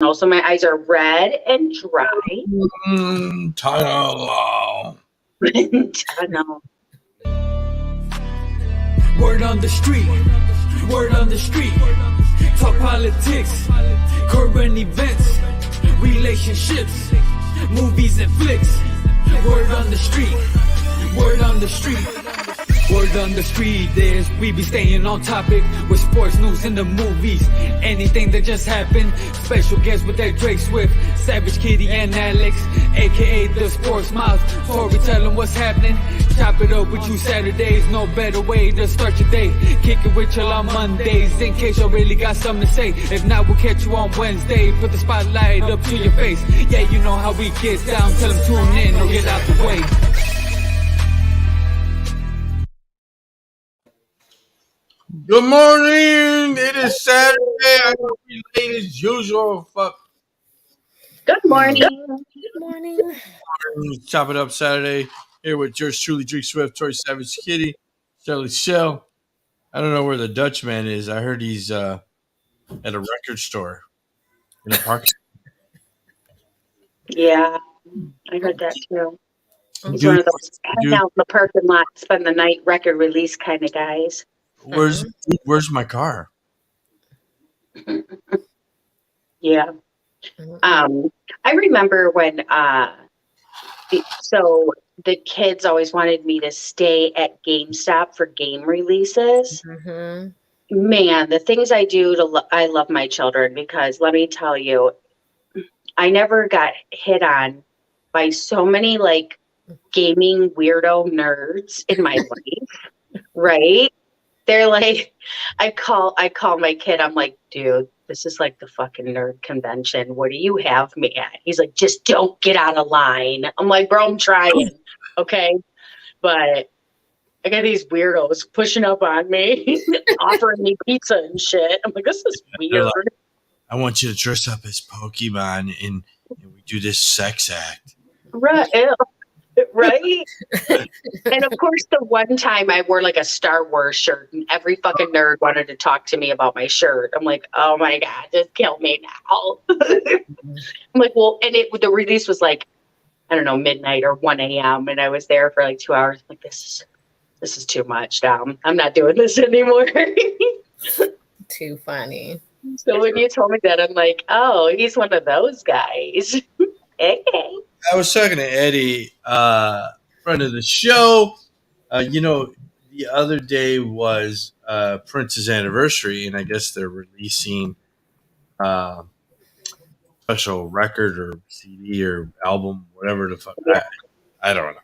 Also, my eyes are red and dry. Tunnel. Tunnel. Word on the street. Word on the street. Talk politics. Current events. Relationships. Movies and flicks. Word on the street. Word on the street. Word on the street is we be staying on topic with sports news and the movies. Anything that just happened. Special guests with that Drake Swift, Savage Kitty and Alex, aka the Sports Mouth. So we tell them what's happening. Chop it up with you Saturdays. No better way to start your day. Kick it with you on Mondays in case you really got something to say. If not, we'll catch you on Wednesday. Put the spotlight up to your face. Yeah, you know how we get down. Tell them tune in or get out the way. Good morning. It is Saturday. I gotta be late as usual. Fuck. Good morning. Good morning. Chop it up Saturday. Here with yours truly, Drake Swift, Tori Savage Kitty, Shelley Shell. I don't know where the Dutchman is. I heard he's at a record store in a park. Yeah, I heard that too. He's one of those hang out in the parking lot, spend the night record release kind of guys. Where's my car? Yeah. I remember when so the kids always wanted me to stay at GameStop for game releases. Mm-hmm. Man, the things I do I love my children, because let me tell you, I never got hit on by so many like gaming weirdo nerds in my life, right? They're like, I call my kid. I'm like, dude, this is like the fucking nerd convention. What do you have me at? He's like, just don't get out of line. I'm like, bro, I'm trying. Okay. But I got these weirdos pushing up on me, offering me pizza and shit. I'm like, this is weird. Like, I want you to dress up as Pokemon and we do this sex act. Right. Right? And of course, the one time I wore like a Star Wars shirt and every fucking nerd wanted to talk to me about my shirt. I'm like, oh my God, just kill me now. I'm like, well, and the release was like, I don't know, midnight or 1 a.m. And I was there for like 2 hours. I'm like, this is too much, Dom. I'm not doing this anymore. Too funny. So when you told me that, I'm like, oh, he's one of those guys. Okay. I was talking to Eddie, friend of the show. The other day was Prince's anniversary, and I guess they're releasing special record or CD or album, whatever the fuck. I don't know.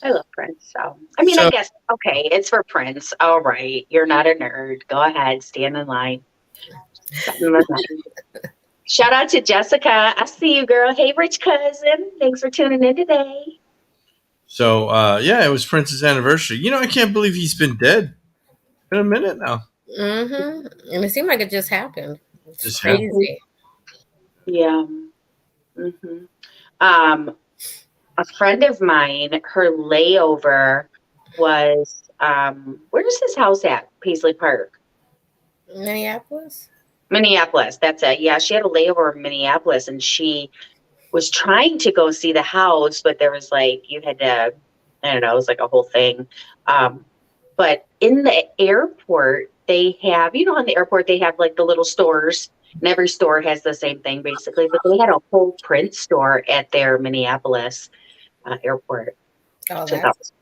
I love Prince, so I mean, I guess okay, it's for Prince. All right, you're not a nerd. Go ahead, stand in line. Shout out to Jessica. I see you, girl. Hey, rich cousin. Thanks for tuning in today. So, it was Prince's anniversary. I can't believe he's been dead. It's been a minute now. Mm-hmm. And it seemed like it just happened. It's just crazy. Happened. Yeah. Mm-hmm. A friend of mine, her layover was, where's his house at? Paisley Park. Minneapolis, that's it. Yeah, she had a layover in Minneapolis, and she was trying to go see the house, but there was like, you had to, I don't know, it was like a whole thing. But in the airport, they have, on the airport, they have like the little stores, and every store has the same thing basically, but they had a whole print store at their Minneapolis airport,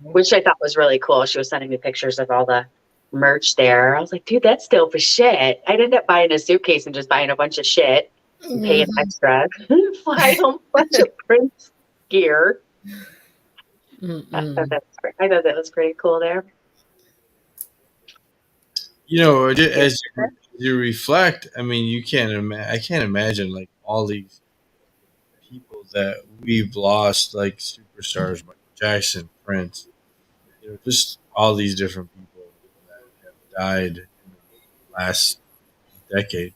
which I thought was really cool. She was sending me pictures of all the merch there. I was like, dude, that's dope as shit. I'd end up buying a suitcase and just buying a bunch of shit and paying extra. Fly home a bunch of Prince gear. I thought that was pretty cool there. As you reflect, I mean, I can't imagine like all these people that we've lost, like superstars, Michael Jackson, Prince, just all these different people died in the last decade.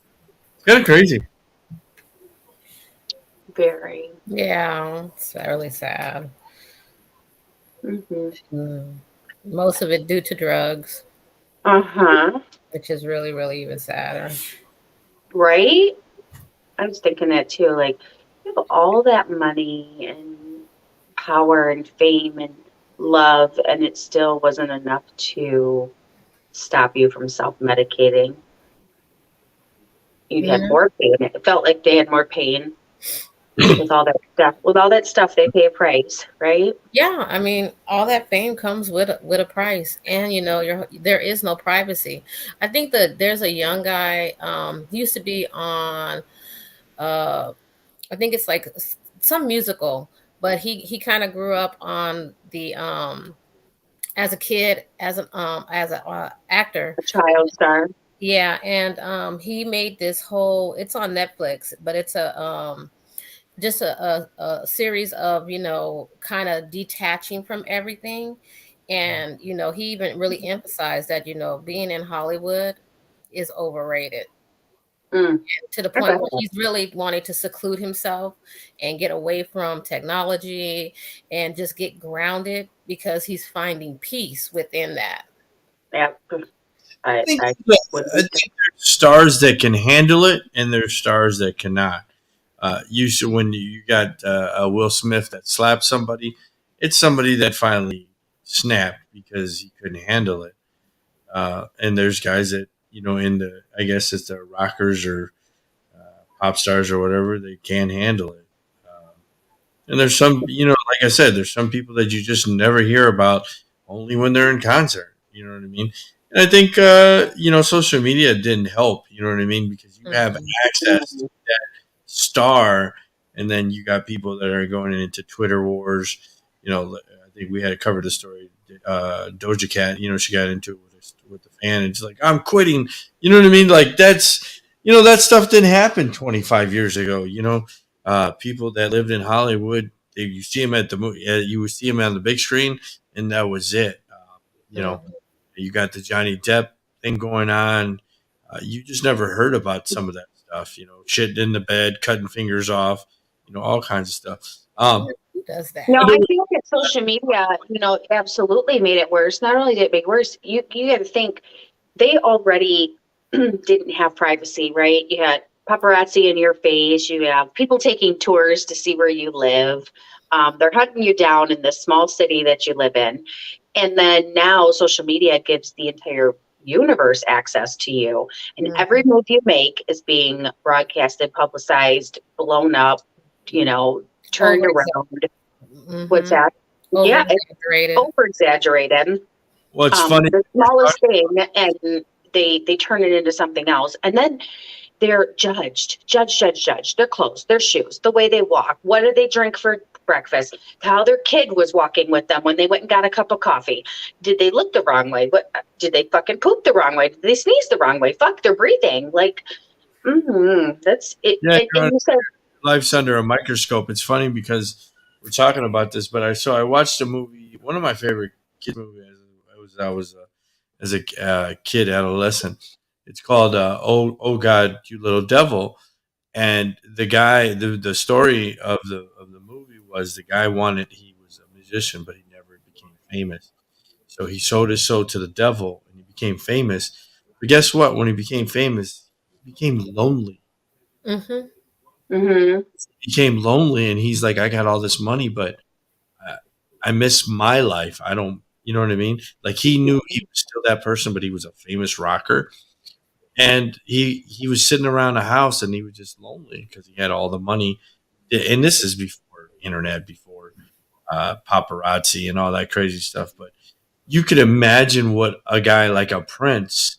It's kind of crazy. Very. Yeah, it's really sad. Mm-hmm. Most of it due to drugs. Uh-huh. Which is really, really even sadder. Right? I was thinking that too. Like, you have all that money and power and fame and love, and it still wasn't enough to stop you from self-medicating. You had Yeah. more pain. It felt like they had more pain with all that stuff. With all that stuff, they pay a price, right? Yeah, I mean, all that fame comes with a price, and there is no privacy. I think that there's a young guy. He used to be on. I think it's like some musical, but he kind of grew up on the as a kid as a actor. A child star. Yeah, and he made this whole. It's on Netflix, but it's a just a series of kind of detaching from everything, and he even really emphasized that being in Hollywood is overrated, Mm, to the I point bet where that. he's really wanting to seclude himself and get away from technology and just get grounded because he's finding peace within that. Yeah, I think, I I wouldn't. think there's stars that can handle it, and there's stars that cannot. Usually, when you got a Will Smith that slapped somebody, it's somebody that finally snapped because he couldn't handle it. And there's guys that in the I guess it's the rockers or pop stars or whatever, they can't handle it. And there's some, like I said, there's some people that you just never hear about, only when they're in concert. You know what I mean? And I think, social media didn't help. You know what I mean? Because you have Mhm. access to that star, and then you got people that are going into Twitter wars. I think we had to cover the story. Doja Cat, she got into it with the fan, and it's like, I'm quitting. You know what I mean? Like that stuff didn't happen 25 years ago. People that lived in Hollywood, you see them at the movie, you would see them on the big screen, and that was it. You know, Mhm. you got the Johnny Depp thing going on. You just never heard about some of that stuff. Shit in the bed, cutting fingers off. All kinds of stuff. Who does No, that? I think that social media, absolutely made it worse. Not only did it make it worse, you got to think they already didn't have privacy, right? You had paparazzi in your face. You have people taking tours to see where you live. They're hunting you down in the small city that you live in. And then now social media gives the entire universe access to you. And every Mhm. move you make is being broadcasted, publicized, blown up, turned Over around. What's hmm that? over Yeah, it's exaggerated. over exaggerated. Well, it's funny. The smallest thing, and they turn it into something else. And then they're judged. Their clothes, their shoes, the way they walk, what did they drink for breakfast, how their kid was walking with them when they went and got a cup of coffee. Did they look the wrong way? What did they fucking poop the wrong way? Did they sneeze the wrong way? Fuck, they're breathing. Like, that's it. Yeah, And you said, life's under a microscope. It's funny because we're talking about this, but I watched a movie. One of my favorite kids movies. I was as a kid, adolescent. It's called "Oh God, You Little Devil," and the story of the movie was the guy he was a musician, but he never became famous. So he sold his soul to the devil, and he became famous. But guess what? When he became famous, he became lonely. Hmm. mm-hmm, He became lonely, and he's like, I got all this money, but uh, I miss my life. I don't, you know what I mean? Like he knew he was still that person, but he was a famous rocker, and he was sitting around a house, and he was just lonely because he had all the money. And this is before internet, before paparazzi and all that crazy stuff. But you could imagine what a guy like a Prince,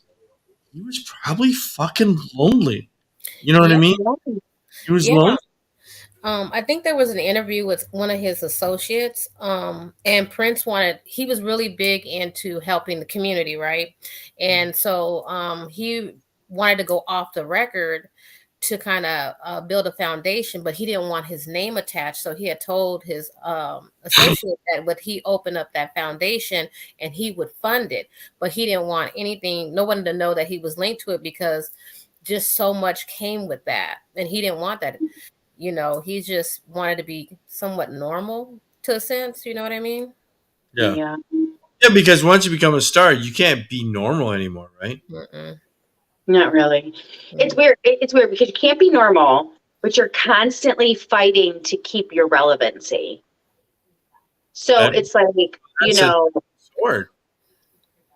he was probably fucking lonely. You know what I Yeah, mean? He was yeah. lonely. I think there was an interview with one of his associates, and Prince he was really big into helping the community, right? And so he wanted to go off the record to kind of build a foundation, but he didn't want his name attached. So he had told his associate that would he open up that foundation and he would fund it, but he didn't want no one to know that he was linked to it because just so much came with that, and he didn't want that. He just wanted to be somewhat normal to a sense. You know what I mean? Yeah. yeah, Yeah, because once you become a star, you can't be normal anymore, right? Mm-mm. not really. It's Mm. weird. It's weird because you can't be normal. but you're constantly fighting to keep your relevancy. So it's like, you know, sword.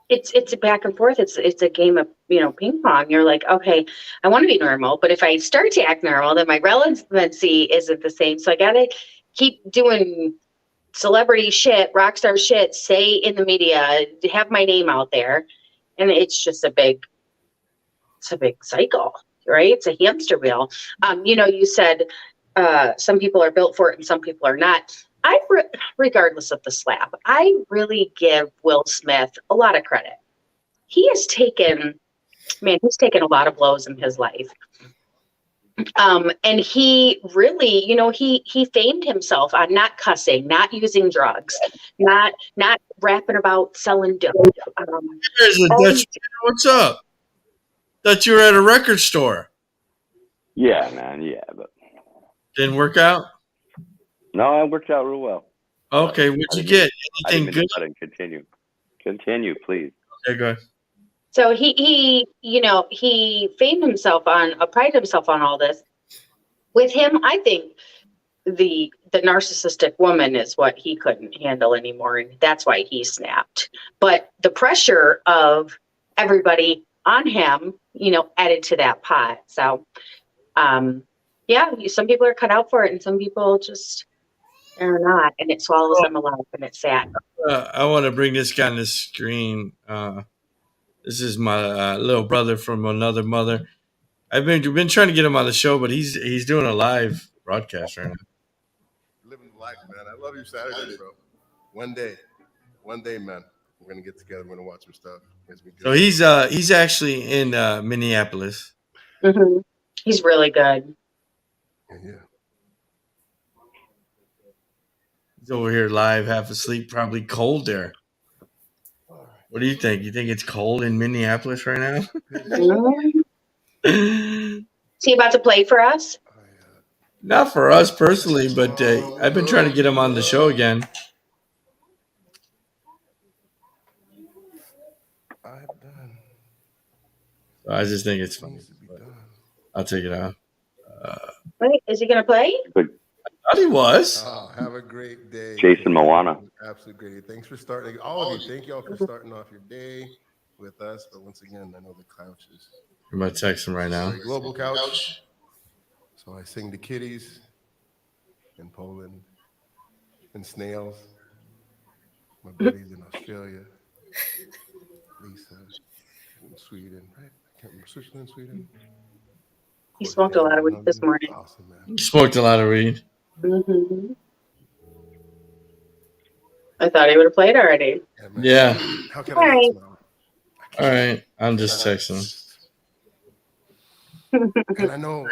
It's a back and forth. It's a game of, you know, ping pong. You're like, okay, I want to be normal, but if I start to act normal, then my relevancy isn't the same. So I gotta keep doing celebrity shit, rock star shit, say in the media, have my name out there, and it's just a big cycle, right? It's a hamster wheel. You know, you said some people are built for it and some people are not. Regardless of the slap, I really give Will Smith a lot of credit. He's taken a lot of blows in his life. And he really, you know, he famed himself on not cussing, not using drugs, not rapping about selling dope. What's up? Thought you were at a record store. Yeah, man. Yeah, but didn't work out. No, it worked out real well. Okay, what'd you get? Anything good? Continue, please. Okay, go ahead. So he, you know, he prided himself on all this. With him, I think the narcissistic woman is what he couldn't handle anymore, and that's why he snapped. But the pressure of everybody on him, you know, added to that pot. So, yeah, some people are cut out for it, and some people just are not, and it swallows them alive, and it's sad. I want to bring this guy on the screen. This is my little brother from another mother. I've been trying to get him on the show, but he's doing a live broadcast right now. Living the life, man. I love you Saturday, bro. One day, man. We're gonna get together. We're gonna watch some stuff. So he's actually in Minneapolis. Mm-hmm. He's really good. Yeah. He's over here live, half asleep, probably cold there. What do you think? You think it's cold in Minneapolis right now? Is he about to play for us? Not for us personally, but I've been trying to get him on the show again. So I just think it's funny. I'll take it out. Wait, is he going to play? I thought he was. Have a great day. Jason Moana. Absolutely great. Thanks for starting. All of you, thank you all for starting off your day with us. But once again, I know the couch is. I'm going to text him right now. Global couch. So I sing to kitties in Poland and snails. My buddies in Australia. Lisa in Sweden, right? I can't remember, Switzerland, Sweden. He smoked a lot of weed this morning. Awesome, man. He smoked a lot of weed. Mm-hmm. I thought he would have played already. Yeah. How can I All right. I'm just texting him. And I know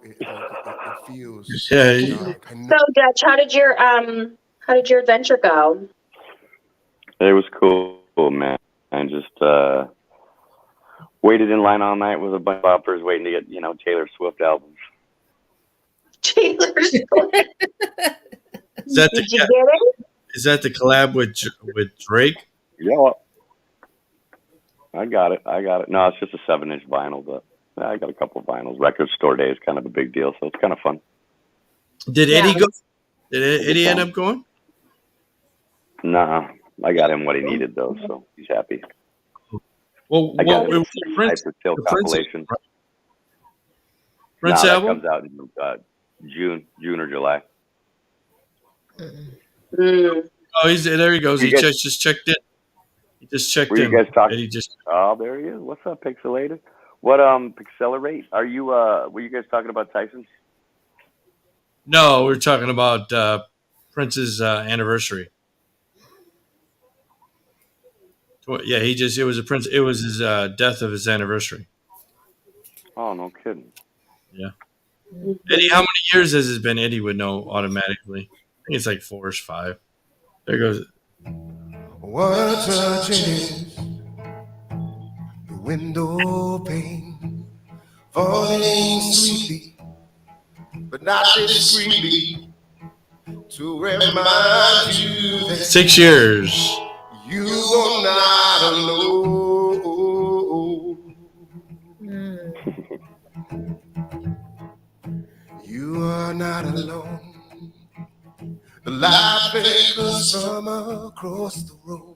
it feels. Yeah. So, Dutch, how did your adventure go? It was cool, man. I just waited in line all night with a bunch of boppers waiting to get, Taylor Swift albums. Taylor Swift. Did you get it? Is that the collab with Drake? Yeah. I got it. No, it's just a 7-inch vinyl, but I got a couple of vinyls. Record store day is kind of a big deal, so it's kind of fun. Did Eddie go? Did Eddie end up going? Nah, I got him what he needed though, so he's happy. Well, I got the compilation. Prince album comes out in June or July. Mm. Oh, there he goes. He just checked in. He just checked in. You guys talking? Oh, there he is. What's up, Pixelated? What Pixelerate? Are you were you guys talking about Tyson? No, we're talking about Prince's anniversary. Yeah, it was his death of his anniversary. Oh, no kidding. Yeah. Eddie, how many years has it been? Eddie would know automatically. I think it's like 4 or 5. There goes. What touches the window pane, falling sweetly, but not discreetly, to remind you that 6 years. You are not alone. You are not alone. The light flickers from across the room.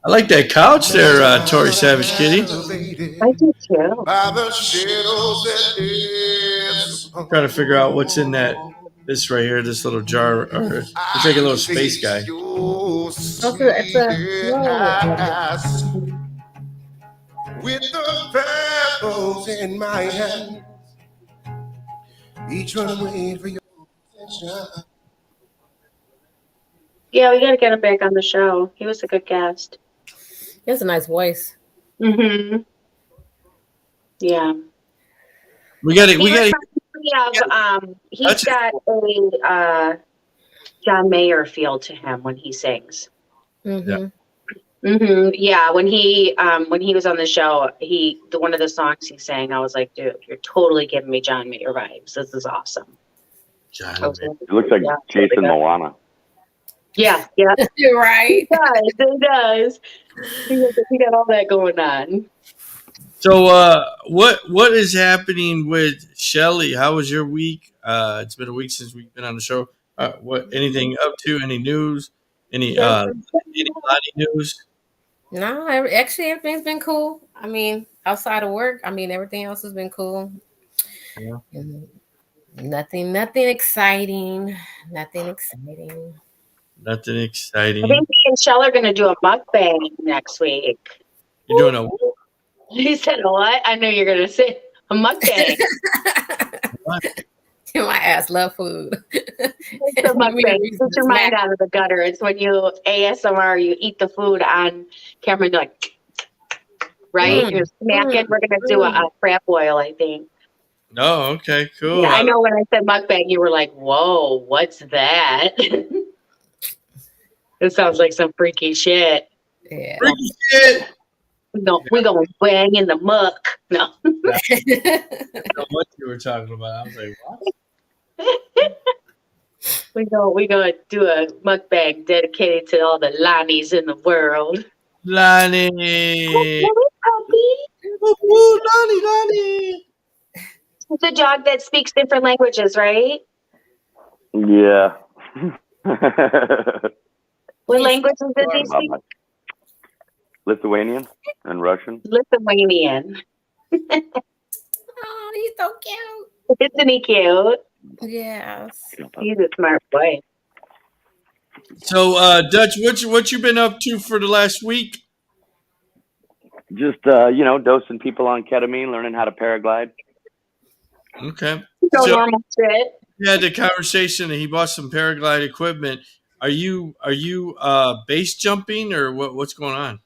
I like that couch there, Tori Savage Kitty. I do too. By the shadows that dance upon Trying to figure out what's in this right here, this little jar, or it's like a little space guy. It's a eyes. With the pebbles in my hand, each one waiting for your attention. Yeah, we got to get him back on the show. He was a good guest. He has a nice voice. Mm-hmm. Yeah. We got it. He's got a John Mayer feel to him when he sings. Mm-hmm. Yeah. Mm-hmm. Yeah, when he was on the show, one of the songs he sang, I was like, dude, you're totally giving me John Mayer vibes. This is awesome. John I was Mayer. like, It looks like yeah, Jason Moana. Yeah, You're right. it does. He got all that going on. So, what is happening with Shelly? How was your week? It's been a week since we've been on the show. Anything up to? Any news? Any Lottie news? No, actually, everything's been cool. I mean, outside of work, everything else has been cool. Yeah. Nothing exciting. Nothing exciting. Nothing exciting. I think me and Shell are going to do a mukbang next week. You're doing a He said, what? I know you're going to say a mukbang. My ass love food. It's a mukbang. Put your mind out of the gutter. It's when you ASMR, you eat the food on camera and you're like, right? You're smacking. We're going to do a crab boil, I think. Oh, okay, cool. Yeah, I know when I said mukbang, you were like, whoa, what's that? It sounds like some freaky shit. Yeah. Freaky shit. No, we're going to bang in the muck. No. I don't know what you were talking about. I was like, what? We're going to do a mukbang dedicated to all the Lonnies in the world. Lonnie. Woo, Lonnie. It's a dog that speaks different languages, right? Yeah. What languages does he speak? Lithuanian and Russian. Lithuanian. Oh, he's so cute. Isn't he cute? Yes. He's a smart boy. So, Dutch, what you been up to for the last week? Just dosing people on ketamine, learning how to paraglide. Okay. No So, normal shit. we had the conversation and he bought some paraglide equipment. Are you base jumping or what's going on?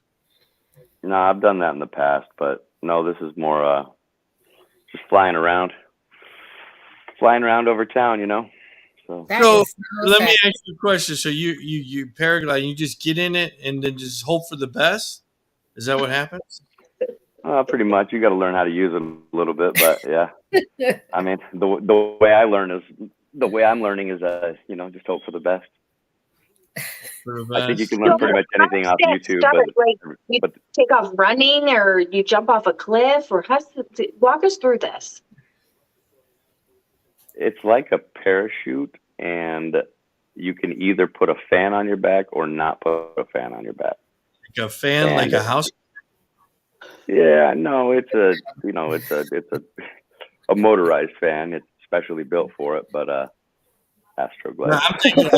No, I've done that in the past, but no, this is more just flying around over town, So So let me ask you a question. So you paraglide, you just get in it and then just hope for the best? Is that what happens? pretty much. You got to learn how to use it a little bit, but yeah. I mean, the way I'm learning is just hope for the best. I think you can learn pretty much anything off YouTube. But you take off running or you jump off a cliff or walk us through this. It's like a parachute, and you can either put a fan on your back or not put a fan on your back. Like a fan, like a house? Yeah, no, it's a motorized fan. It's specially built for it, but Astroglide. No, I'm thinking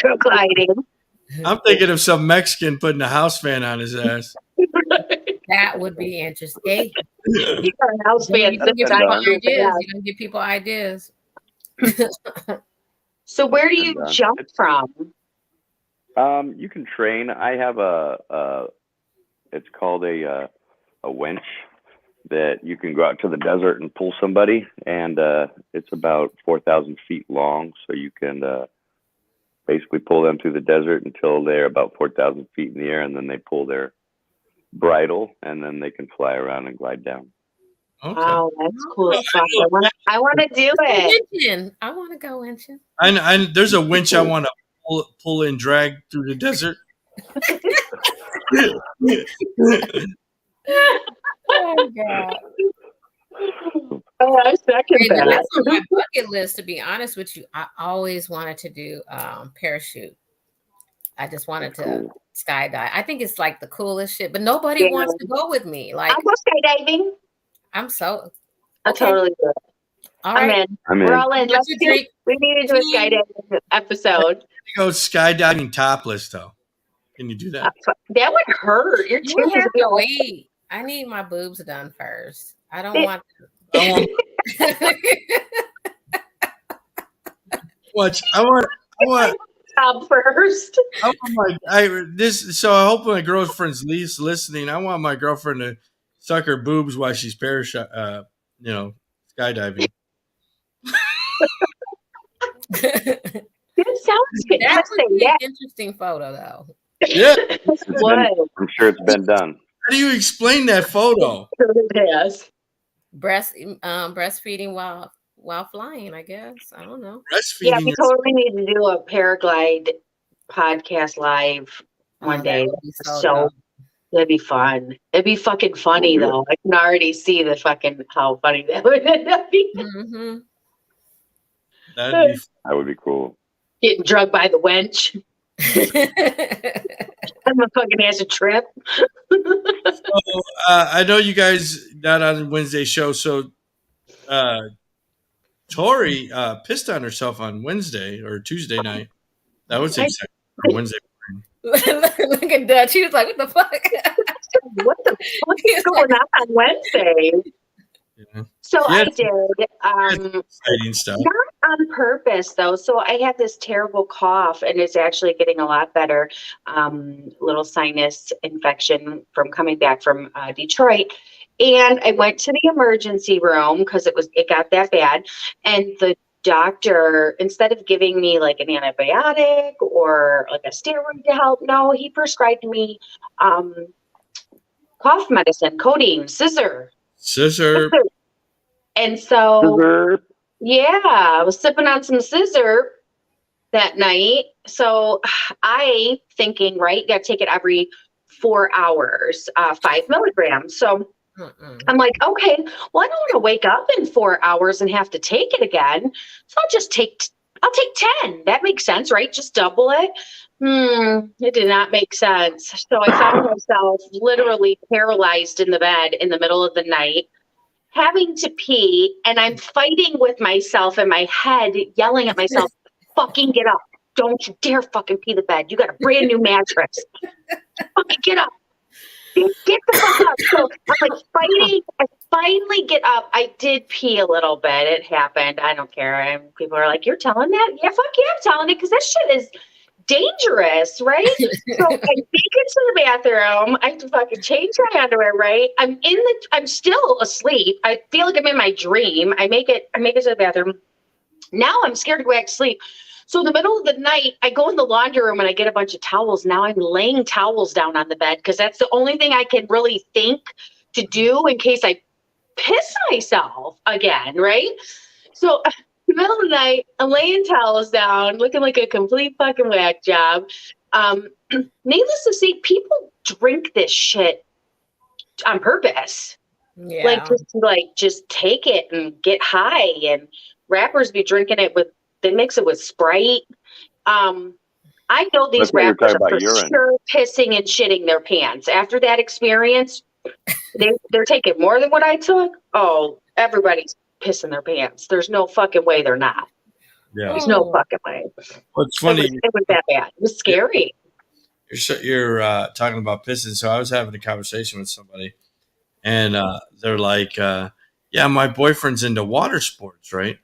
Astrogliding. I'm thinking of some Mexican putting a house fan on his ass. That would be interesting. You got a house fan. You don't give people ideas. So where do you jump from? You can train. I have it's called a winch that you can go out to the desert and pull somebody, and it's about 4,000 feet long, so you can basically pull them through the desert until they're about 4,000 feet in the air, and then they pull their bridle, and then they can fly around and glide down. Okay. Oh, that's cool stuff. I want to do it. I want to go winching. I there's a winch I want to pull and drag through the desert. Oh God. Oh, I second And that. that's on my bucket list, to be honest with you. I always wanted to do parachute. I just wanted to skydive. I think it's like the coolest shit, but nobody wants to go with me. Like, I'll go skydiving. I'm so I'll totally do it. all right. We're all in. Let's drink. We need to do a skydiving episode. You go skydiving topless, though. Can you do that? That would hurt. Your You titties have would be to all wait. I need my boobs done first. I don't want. Watch. I want top first. I hope my girlfriend's listening. I want my girlfriend to suck her boobs while she's skydiving. It sounds good. That would be an interesting photo, though. Yeah. I'm sure it's been done. How do you explain that photo? Yes. Breastfeeding while flying, I guess. I don't know. Breastfeeding. Yeah, we totally need to do a paraglide podcast live one day. So that'd be fun. It'd be fucking funny though. I can already see the fucking how funny that would end up being. Mm-hmm. That would be cool. Getting drugged by the wench. I'm a fucking ass a trip. So, I know you guys not on Wednesday show, so Tori pissed on herself on Wednesday or Tuesday night. That was exciting. Wednesday morning. Look at Dutch. He was like, "What the fuck? What the fuck is going on Wednesday?" Yeah. So Yeah. I did. Exciting stuff. Not on purpose though. So I had this terrible cough, and it's actually getting a lot better. Little sinus infection from coming back from Detroit. And I went to the emergency room because it got that bad. And the doctor, instead of giving me like an antibiotic or like a steroid to help, no, he prescribed me cough medicine, codeine, scissor. And so, yeah, I was sipping on some scissor that night. So I thinking, right, got to take it every 4 hours, 5 milligrams. So I'm like, okay, well, I don't want to wake up in 4 hours and have to take it again. So I'll take 10. That makes sense, right? Just double it. It did not make sense. So I found myself literally paralyzed in the bed in the middle of the night, having to pee, and I'm fighting with myself in my head, yelling at myself, fucking get up. Don't you dare fucking pee the bed. You got a brand new mattress. Fucking get up. Get the fuck up. So I'm like fighting. I finally get up. I did pee a little bit. It happened. I don't care. And people are like, "You're telling that?" Yeah, fuck yeah, I'm telling it, because that shit is dangerous, right? So I make it to the bathroom. I have to fucking change my underwear, right? I'm still asleep. I feel like I'm in my dream. I make it to the bathroom. Now I'm scared to go back to sleep. So in the middle of the night, I go in the laundry room and I get a bunch of towels. Now I'm laying towels down on the bed because that's the only thing I can really think to do in case I piss myself again, right? So in the middle of the night, I'm laying towels down, looking like a complete fucking whack job. Needless to say, people drink this shit on purpose. Yeah. Just take it and get high. And rappers be drinking it they mix it with Sprite. I know these rappers are for sure pissing and shitting their pants. After that experience, they're taking more than what I took. Oh, everybody's pissing their pants. There's no fucking way they're not. Yeah. There's no fucking way. What's funny? It was that bad. It was scary. You're talking about pissing. So I was having a conversation with somebody, and they're like, "Yeah, my boyfriend's into water sports, right?"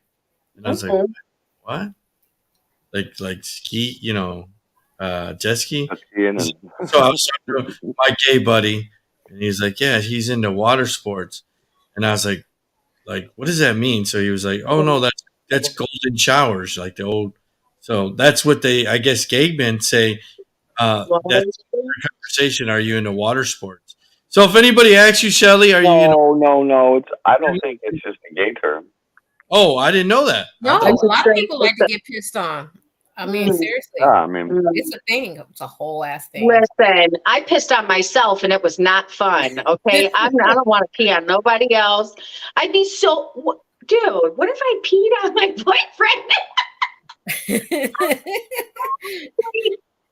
And I was like, "What? Like ski? Jet ski?" So I was talking to my gay buddy, and he's like, "Yeah, he's into water sports," and I was like, what does that mean? So he was like, "Oh no, that's golden showers, like the old." So that's what I guess gay men say. That's their conversation. Are you into water sports? So if anybody asks you, Shelly, are you? No. I don't think it's just a gay term. Oh, I didn't know that. No, a lot of people like to get pissed on. I mean, seriously, I mean, it's a thing. It's a whole ass thing. Listen, I pissed on myself and it was not fun. Okay. I don't want to pee on nobody else. I'd be so, dude, what if I peed on my boyfriend?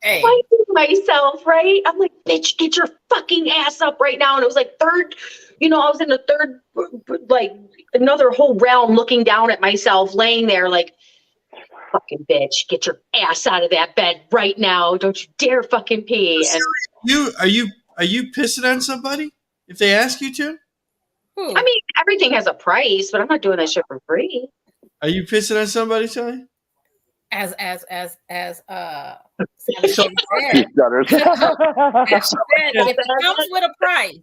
Hey. Fighting myself, right? I'm like, bitch, get your fucking ass up right now. And it was like third, I was in the third, like another whole realm looking down at myself, laying there like, fucking bitch, get your ass out of that bed right now. Don't you dare fucking pee. And Are you pissing on somebody if they ask you to? I mean, everything has a price, but I'm not doing that shit for free. Are you pissing on somebody, Shelly? As So- said, she stutters. it comes with a price.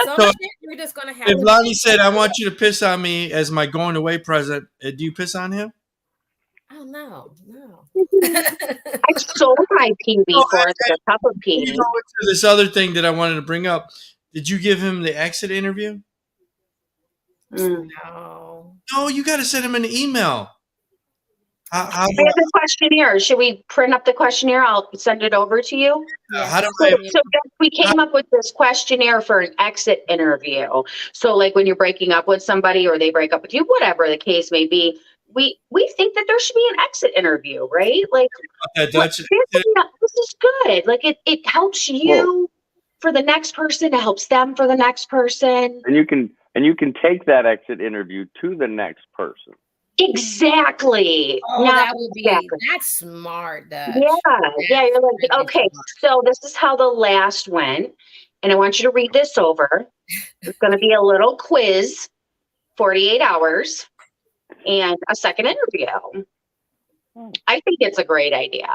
Some So- shit you're just gonna have. If Lonnie said, "I want you to piss on me as my going away present," do you piss on him? Oh no. I sold my pee before a cup of pee. You go into this other thing that I wanted to bring up. Did you give him the exit interview? No. No, you got to send him an email. How I have the questionnaire. Should we print up the questionnaire? I'll send it over to you. how do So, I? so we came up with this questionnaire for an exit interview. So like when you're breaking up with somebody or they break up with you, whatever the case may be, we think that there should be an exit interview, right? Like Dutch, this is good. Like it helps you for the next person. It helps them for the next person. And you can take that exit interview to the next person. Exactly. Oh, Not that would be exactly. that's smart, Dutch. Yeah. You're like, really okay, smart. so this is how the last went, and I want you to read this over. It's going to be a little quiz, 48 hours, and a second interview. I think it's a great idea.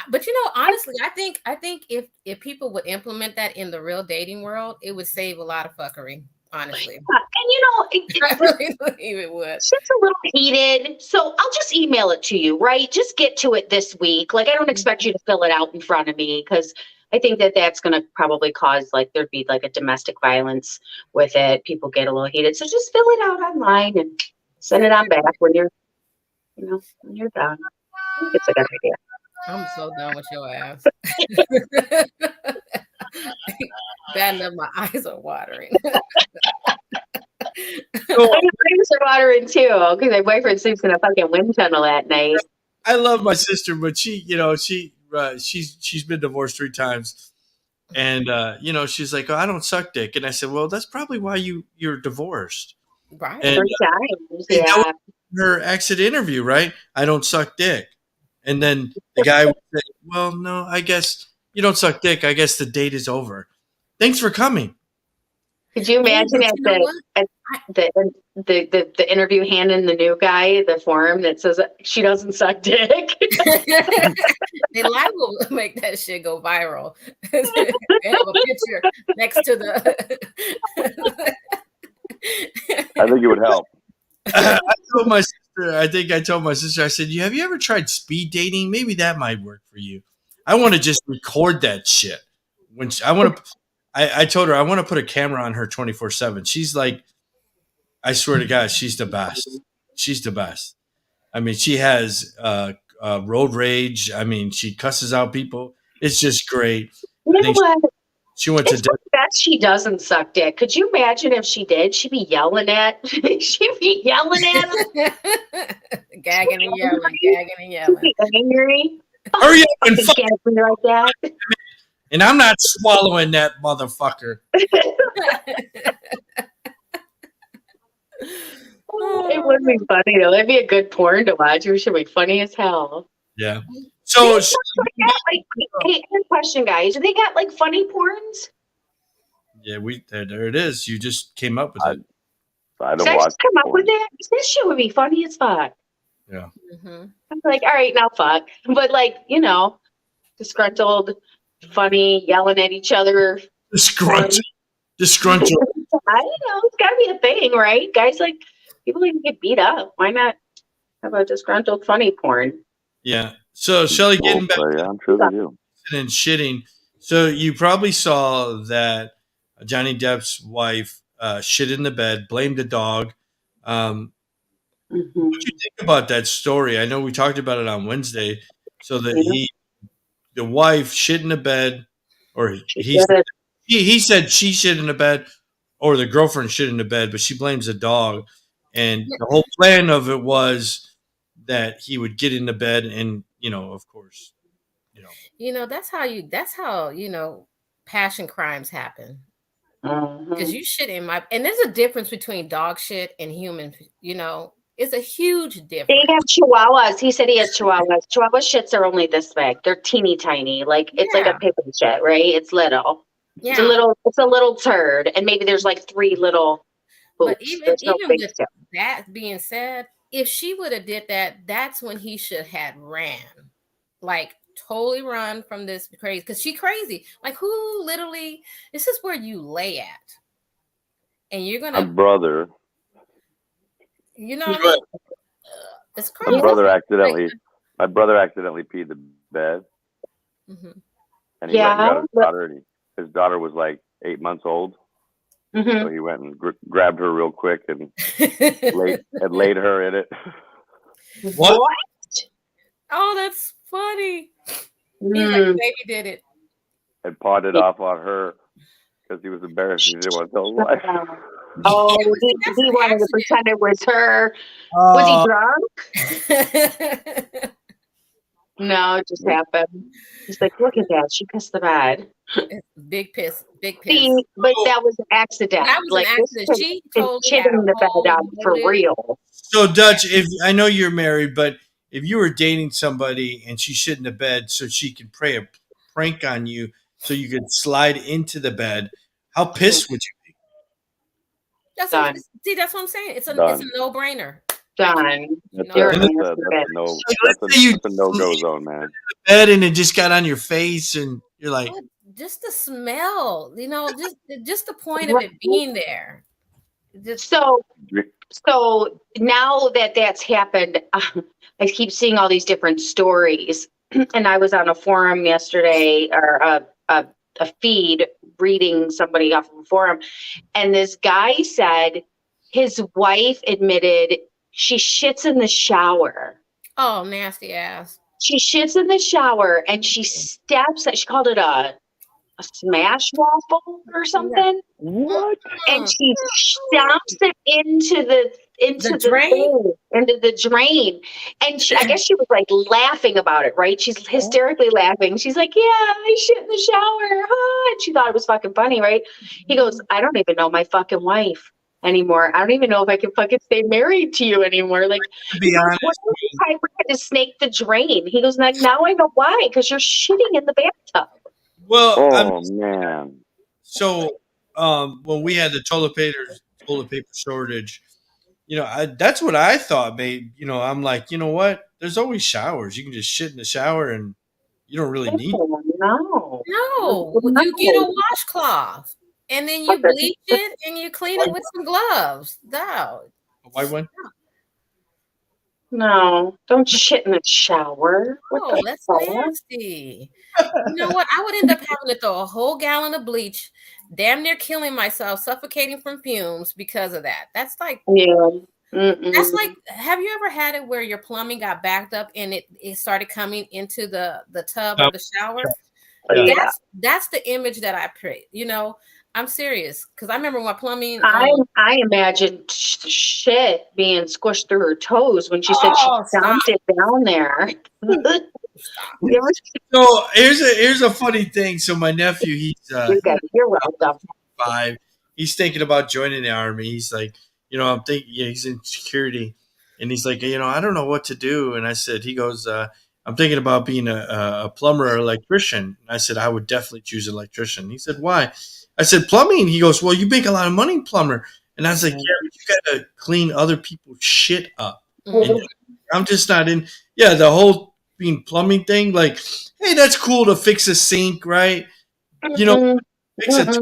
But honestly, I think if people would implement that in the real dating world, it would save a lot of fuckery. Honestly, And I really believe it would. it's just a little heated, so I'll just email it to you, right? Just get to it this week. Like I don't expect you to fill it out in front of me because I think that that's going to probably cause like there'd be like a domestic violence with it. People get a little heated, so just fill it out online and send it on back when you're, when you're done. I think it's a good idea. I'm so done with your ass. Bad enough, my eyes are watering. My eyes are watering too because my boyfriend sleeps in a fucking wind tunnel at night. I love my sister, but she's been divorced 3 times, and she's like, "Oh, I don't suck dick," and I said, "Well, that's probably why you're divorced." Right. And 3 times, that yeah. was her exit interview, right? I don't suck dick, and then the guy would say, "Well, no, I guess you don't suck dick. I guess the date is over. Thanks for coming." Could you imagine at the interview handing the new guy the form that says she doesn't suck dick? They liable to make that shit go viral. They have a picture next to the. I think it would help. I told my sister, I said, "Have you ever tried speed dating? Maybe that might work for you." I want to just record that shit. I told her I want to put a camera on her 24/7. She's like, I swear to God, she's the best. She's the best. I mean, she has road rage. I mean, she cusses out people. It's just great. You know what? She went to It's that she doesn't suck dick. Could you imagine if she did? She'd be yelling at. She'd be yelling at him. Gagging and yelling. She'd be angry. hurry up and Fucking fuck, get me like that. and I'm not swallowing that motherfucker. It would be funny though. It'd be a good porn to watch. It should be funny as hell. Yeah. So Hey, I have a question, guys. Do they got like funny porns? yeah, there it is. You just came up with it. I Did don't I watch. just come up porn. with that? This shit would be funny as fuck. Yeah. Mm-hmm. I'm like, all right, now fuck. But like, disgruntled, funny, yelling at each other. Disgruntled. I don't know. It's got to be a thing, right? Guys, like, people even get beat up. Why not have a disgruntled, funny porn? Yeah. So Shelly, getting back Yeah, I'm sure they do. and shitting. So you probably saw that Johnny Depp's wife shit in the bed, blamed the dog. Mm-hmm. What do you think about that story? I know we talked about it on Wednesday. so that Yeah. the wife shit in the bed, or She did it. he said she shit in the bed, or the girlfriend shit in the bed, but she blames the dog. And the whole plan of it was that he would get in the bed and, of course, That's how passion crimes happen. Because you shit in my, and there's a difference between dog shit and human, it's a huge They difference. have chihuahuas. He said he has chihuahuas. Chihuahua shits are only this big. They're teeny tiny. Like it's like a pippin shit, right? It's little. Yeah. It's a little turd, and maybe there's like 3 little poops. But even There's no big with stuff. that being said, if she would have did that, that's when he should have ran. Like totally run from this crazy, because she crazy. Like who literally, this is where you lay at. And you're gonna My brother. You know what I mean? It's crazy. My brother accidentally peed the bed, and he went and got his daughter. And his daughter was like 8 months old, so he went and grabbed her real quick and laid her in it. What? Oh, that's funny. He's like, baby did it. And pawed it off on her because he was embarrassed. He didn't want to tell his wife. Oh, he wanted to pretend it was her. Was he drunk? No, it just happened. He's like, look at that. She pissed the bed. Big piss. See, but that was an accident. That was an accident. She totally shitting the bed out for real. So, Dutch, if I know you're married, but if you were dating somebody and she shit in the bed so she could play a prank on you so you could slide into the bed, how pissed would you be? That's what I'm saying. It's a no-brainer. Done. That's a no-go zone, man. Bed and it just got on your face and you're like, just the smell, just the point of it being there. So now that that's happened, I keep seeing all these different stories. And I was on a forum yesterday, or a feed, reading somebody off of a forum, and this guy said his wife admitted she shits in the shower. Oh, nasty ass. She shits in the shower and she steps, she called it a smash waffle or something. What? And she stomps it into the drain. And I guess she was like laughing about it, right? She's hysterically laughing. She's like, yeah, I shit in the shower. And she thought it was fucking funny, right? He goes, I don't even know my fucking wife anymore. I don't even know if I can fucking stay married to you anymore. Like, to be honest, I had to snake the drain. He goes, like, now I know why, because you're shitting in the bathtub. Well, man. So when we had the toilet paper shortage, that's what I thought, babe. I'm like, you know what? There's always showers. You can just shit in the shower and you don't really need it. No. You get a washcloth and then you bleach it and you clean it with some gloves. No. A white one? No, don't shit in the shower. Oh, that's nasty. You know what? I would end up having to throw a whole gallon of bleach, damn near killing myself, suffocating from fumes because of that. That's like, that's like, have you ever had it where your plumbing got backed up and it started coming into the tub or the shower? Yeah. That's the image that I pray. I'm serious, because I remember my plumbing. I imagined shit being squished through her toes when she said she dumped it down there. So here's a funny thing. So my nephew, you're welcome. 5. He's thinking about joining the army. He's like, I'm thinking, he's in security, and he's like, I don't know what to do. And I said, he goes, I'm thinking about being a plumber or electrician. And I said, I would definitely choose electrician. He said, why? I said, plumbing. He goes, well, you make a lot of money, plumber. And I was like, yeah, but you got to clean other people's shit up. And I'm just not in. Yeah, the whole being plumbing thing, like, hey, that's cool to fix a sink, right? Fix it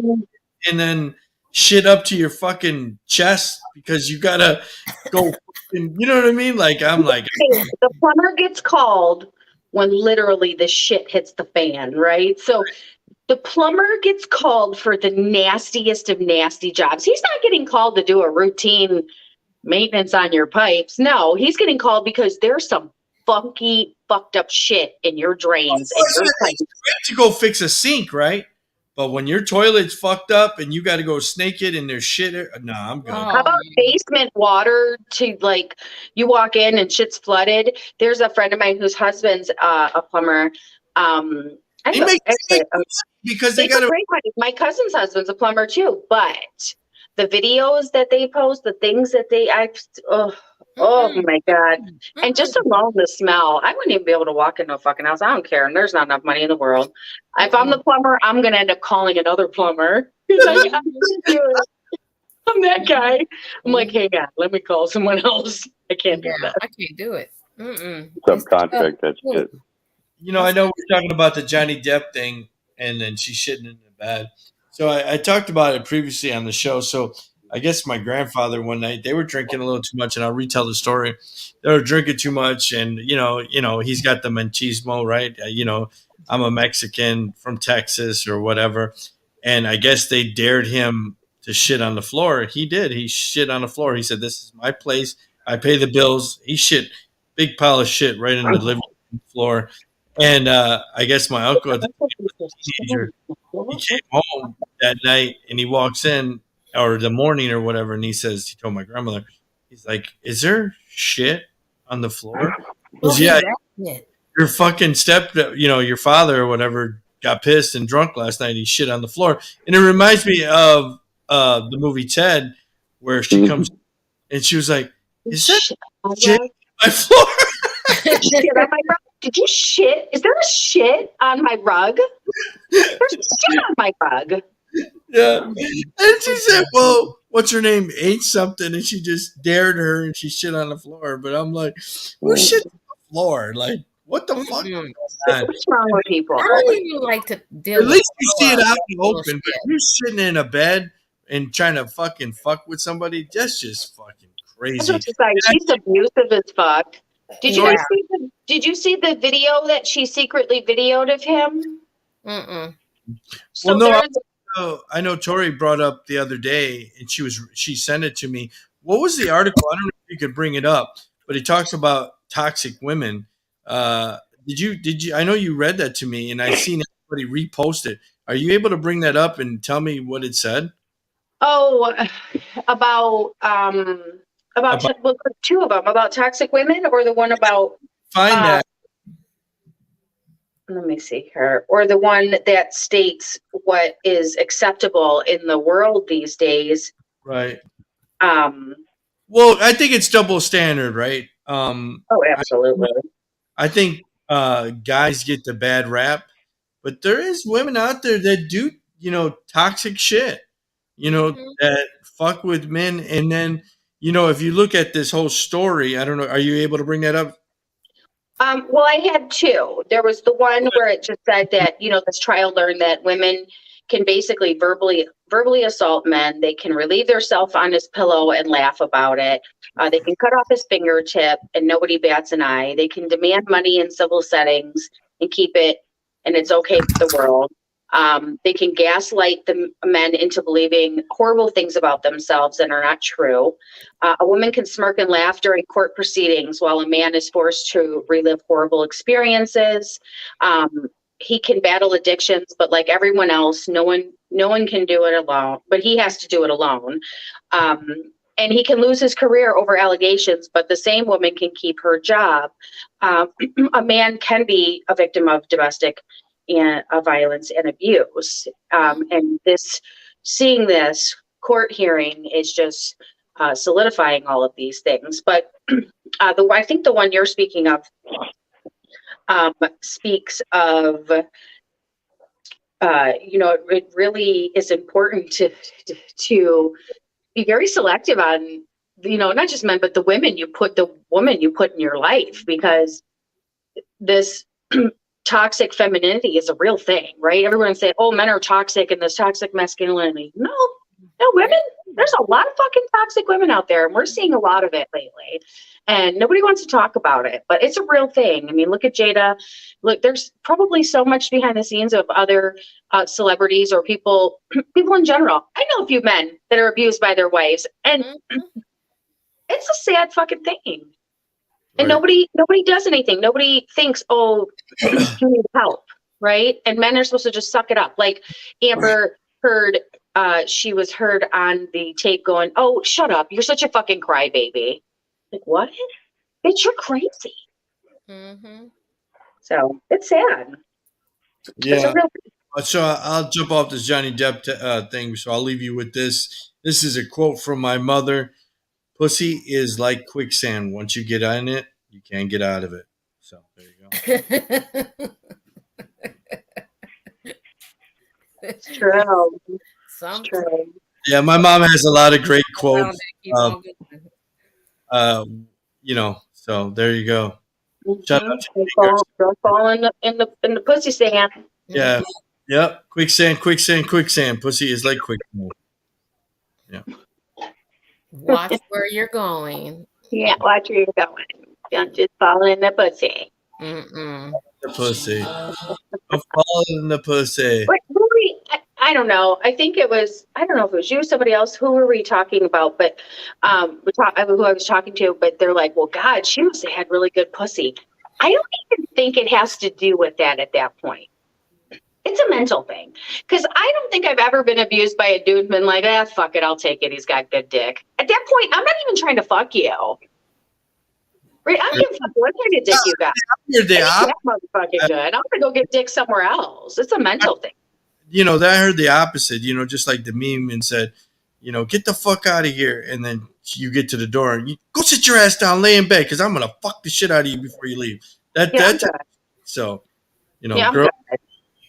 and then shit up to your fucking chest because you got to go, you know what I mean? Like, I'm like. The plumber gets called when literally the shit hits the fan, right? So the plumber gets called for the nastiest of nasty jobs. He's not getting called to do a routine maintenance on your pipes. No, he's getting called because there's some funky, fucked up shit in your drains. And you're like, It's great to go fix a sink, right? But when your toilet's fucked up and you got to go snake it and there's shit, nah, I'm good. how about basement water to like, you walk in and shit's flooded? There's a friend of mine whose husband's a plumber. They make because they got to. My cousin's husband's a plumber too, but the videos that they post, the things that oh my God. And just alone the smell, I wouldn't even be able to walk into a fucking house. I don't care. And there's not enough money in the world. If I'm the plumber, I'm going to end up calling another plumber. I'm that guy. I'm like, hey, God, let me call someone else. I can't do that. I can't do it. Subcontract that shit. You know, I know we're talking about the Johnny Depp thing and then she's shitting in the bed. So I talked about it previously on the show. So I guess my grandfather one night, they were drinking a little too much, and I'll retell the story. They were drinking too much, and you know, he's got the machismo, right? You know, I'm a Mexican from Texas or whatever, and I guess they dared him to shit on the floor. He did. He shit on the floor. He said, "This is my place. I pay the bills." He shit, big pile of shit right in the living room floor. And I guess my uncle at the time was a teenager. He came home that night, and he walks in. Or the morning or whatever, and he told my grandmother, he's like, "Is there shit on the floor?" He goes, "Yeah, your fucking your father or whatever got pissed and drunk last night. He shit on the floor." And it reminds me of the movie Ted, where she comes and she was like, "Is that shit on my floor?" Shit on my rug? Did you shit? Is there a shit on my rug? There's shit on my rug. Yeah. And she said, "Well, what's her name? Ate something," and she just dared her and she shit on the floor. But I'm like, who shit on the floor? Like, what the fuck? What's wrong with people? I don't even like to deal with At least you see it out in the open, but you're sitting in a bed and trying to fucking fuck with somebody, that's just fucking crazy. She's abusive as fuck. Did you see the video that she secretly videoed of him? So well, no, I know Tori brought up the other day, and she sent it to me. What was the article? I don't know if you could bring it up, but it talks about toxic women. Did you? I know you read that to me, and I seen everybody repost it. Are you able to bring that up and tell me what it said? Oh, about two of them, about toxic women, or the one about find that. Let me see here. Or the one that states what is acceptable in the world these days. Right. Well, I think it's double standard, right? Oh, absolutely. I think guys get the bad rap, but there is women out there that do, toxic shit, that fuck with men. And then, if you look at this whole story, I don't know, are you able to bring that up? Well, I had two. There was the one where it just said that, this trial learned that women can basically verbally assault men. They can relieve themselves on his pillow and laugh about it. They can cut off his fingertip and nobody bats an eye. They can demand money in civil settings and keep it, and it's okay for the world. They can gaslight the men into believing horrible things about themselves that are not true. A woman can smirk and laugh during court proceedings while a man is forced to relive horrible experiences. He can battle addictions, but like everyone else, no one can do it alone, but he has to do it alone. And he can lose his career over allegations, but the same woman can keep her job. A man can be a victim of domestic violence and abuse. And seeing this court hearing is just solidifying all of these things. But I think the one you're speaking of speaks of, it really is important to be very selective on, not just men, but the women you put in your life, because this toxic femininity is a real thing, right? Everyone say, "Oh, men are toxic and this toxic masculinity." No, women, there's a lot of fucking toxic women out there, and we're seeing a lot of it lately. And nobody wants to talk about it, but it's a real thing. I mean, look at Jada. Look, there's probably so much behind the scenes of other celebrities or people in general. I know a few men that are abused by their wives, and it's a sad fucking thing. And nobody does anything. Nobody thinks, oh, you need help, right? And men are supposed to just suck it up. Like Amber heard, she was heard on the tape going, oh, shut up. You're such a fucking crybaby. Like, what? Bitch, you're crazy. Mm-hmm. So it's sad. Yeah. So I'll jump off this Johnny Depp thing. So I'll leave you with this. This is a quote from my mother. Pussy is like quicksand. Once you get in it, you can't get out of it. So there you go. It's true. It's true. Yeah, my mom has a lot of great quotes. You know, so there you go. Shout out to Don't fall in the pussy sand. Yeah. Yep. Quicksand, quicksand, quicksand. Pussy is like quicksand. Yeah. Watch where you're going. Yeah, watch where you're going. Don't just fall in the pussy. Mm-mm. The pussy. Don't fall in the pussy. Wait, I don't know. I think it was, I don't know if it was you or somebody else. Who were we talking about? But who I was talking to, but they're like, well, God, she must have had really good pussy. I don't even think it has to do with that at that point. It's a mental thing. Because I don't think I've ever been abused by a dude and been like, fuck it, I'll take it. He's got good dick. At that point, I'm not even trying to fuck you. Right? I don't give a fuck what kind of dick you got. That motherfucking good. I'm going to go get dick somewhere else. It's a mental thing. You know, I heard the opposite, you know, just like the meme and said, you know, get the fuck out of here. And then you get to the door and you go sit your ass down, lay in bed, because I'm going to fuck the shit out of you before you leave. So, you know, girl.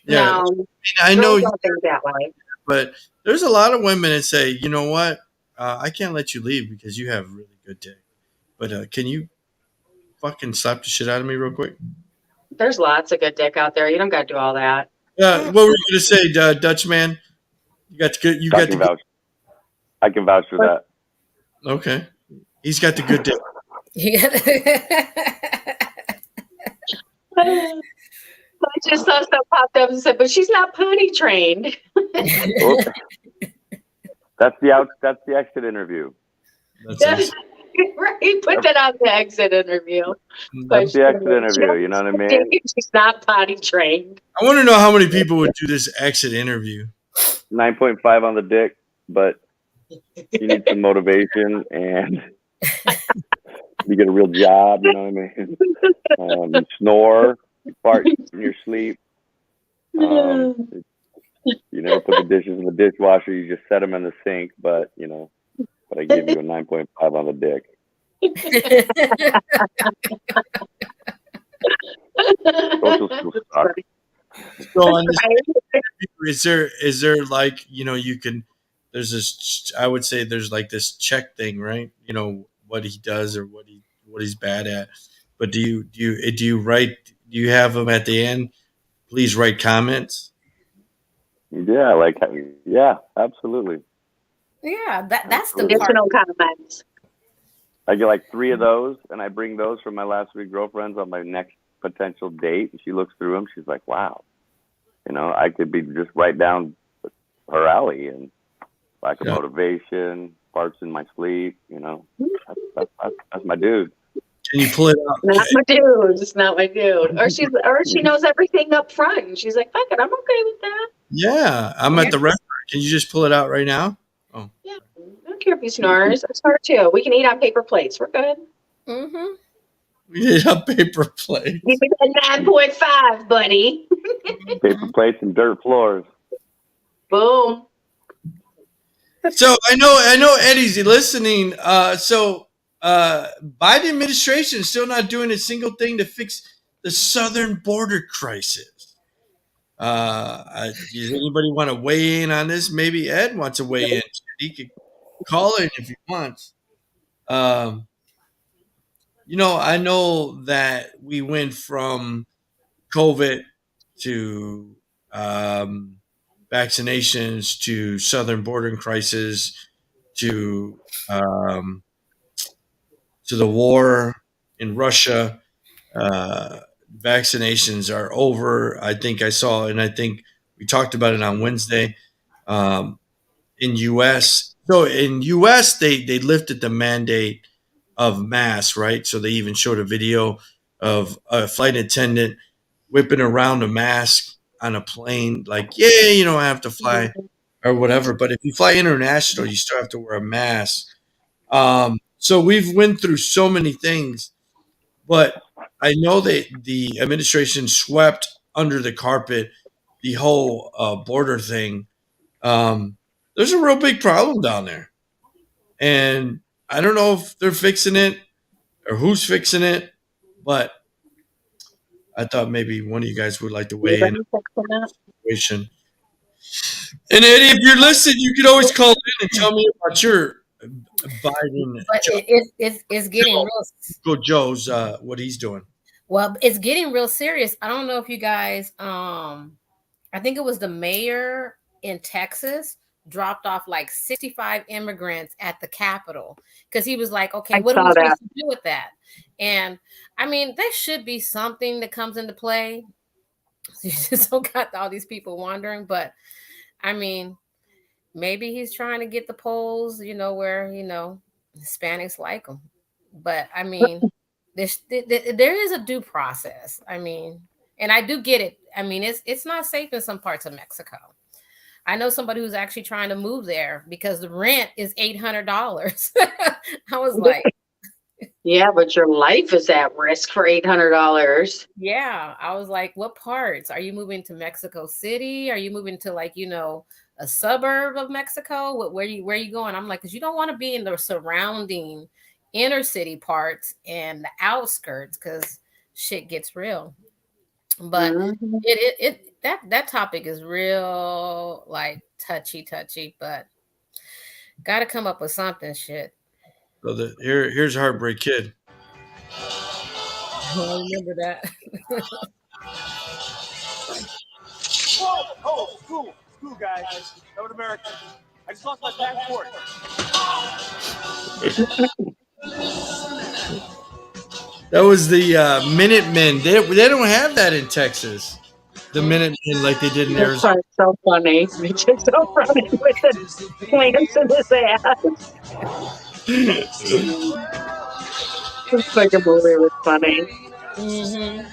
Yeah, no, I know you don't think that way. But there's a lot of women that say, you know what, I can't let you leave because you have really good dick. But can you fucking slap the shit out of me real quick? There's lots of good dick out there. You don't got to do all that. What were you gonna say, Dutch man? You got the good. You got the good. I can vouch for that. Okay, he's got the good dick. I just saw stuff popped up and said, but she's not potty trained. That's the exit interview. That's right. Put that on the exit interview. That's the exit interview. You know what I mean? She's not potty trained. I want to know how many people would do this exit interview. 9.5 on the dick, but you need some motivation and you get a real job. You know what I mean? You snore. You fart in your sleep. You never put the dishes in the dishwasher. You just set them in the sink. But I give you a 9.5 on the dick. Social skills suck. So on this, is there like, you can, there's this, I would say there's like this check thing, right? You know, what he does or what he's bad at. But do you have them at the end? Please write comments. Yeah, absolutely. Yeah, that's the additional comments. I get like 3 of those, and I bring those from my last 3 girlfriends on my next potential date. And she looks through them. She's like, "Wow, I could be just right down her alley, and lack of motivation, farts in my sleep. That's my dude." Can you pull it out? Not my dude. It's not my dude. Or she knows everything up front. And she's like, fuck it, I'm okay with that. Yeah, I'm at the restaurant. Can you just pull it out right now? Oh. Yeah. I don't care if he snores. I snore too. We can eat on paper plates. We're good. Mm-hmm. We eat on paper plates. Give me that 9.5, buddy. Paper plates and dirt floors. Boom. So I know Eddie's listening. Biden administration is still not doing a single thing to fix the southern border crisis. Does anybody want to weigh in on this? Maybe Ed wants to weigh in. He could call in if he wants. I know that we went from COVID to vaccinations to southern border crisis to the war in Russia. Vaccinations are over. I think I saw, and I think we talked about it on Wednesday. In U.S., so in U.S. they lifted the mandate of masks, right? So they even showed a video of a flight attendant whipping around a mask on a plane, like, yeah, you know, I have to fly or whatever. But if you fly international, you still have to wear a mask. So we've went through so many things, but I know that the administration swept under the carpet the whole border thing. There's a real big problem down there, and I don't know if they're fixing it or who's fixing it, but I thought maybe one of you guys would like to weigh in on the situation. And Eddie, if you're listening, you can always call in and tell me about your Biden. But it's getting real. Joe's what he's doing. Well, it's getting real serious. I don't know if you guys, I think it was the mayor in Texas dropped off like 65 immigrants at the Capitol because he was like, okay, what are we supposed to do with that? And I mean, there should be something that comes into play. You just don't got all these people wandering, but I mean, maybe he's trying to get the polls, you know, where, you know, Hispanics like them. But I mean, there is a due process. I mean, and I do get it. I mean, it's not safe in some parts of Mexico. I know somebody who's actually trying to move there because the rent is $800. I was like, yeah, but your life is at risk for $800. Yeah, I was like, what parts? Are you moving to Mexico City? Are you moving to, like, you know, a suburb of Mexico? Where are you going? I'm like, because you don't want to be in the surrounding inner city parts and the outskirts because shit gets real. But that topic is real, like, touchy, but got to come up with something. Shit. So here's Heartbreak Kid. I remember that. School, guys. North America. I just lost my passport. That was the Minutemen. They don't have that in Texas. The Minutemen like they did in Arizona. That's so funny. It's just so funny with the plants in his ass. This fucking movie was funny. Mm-hmm.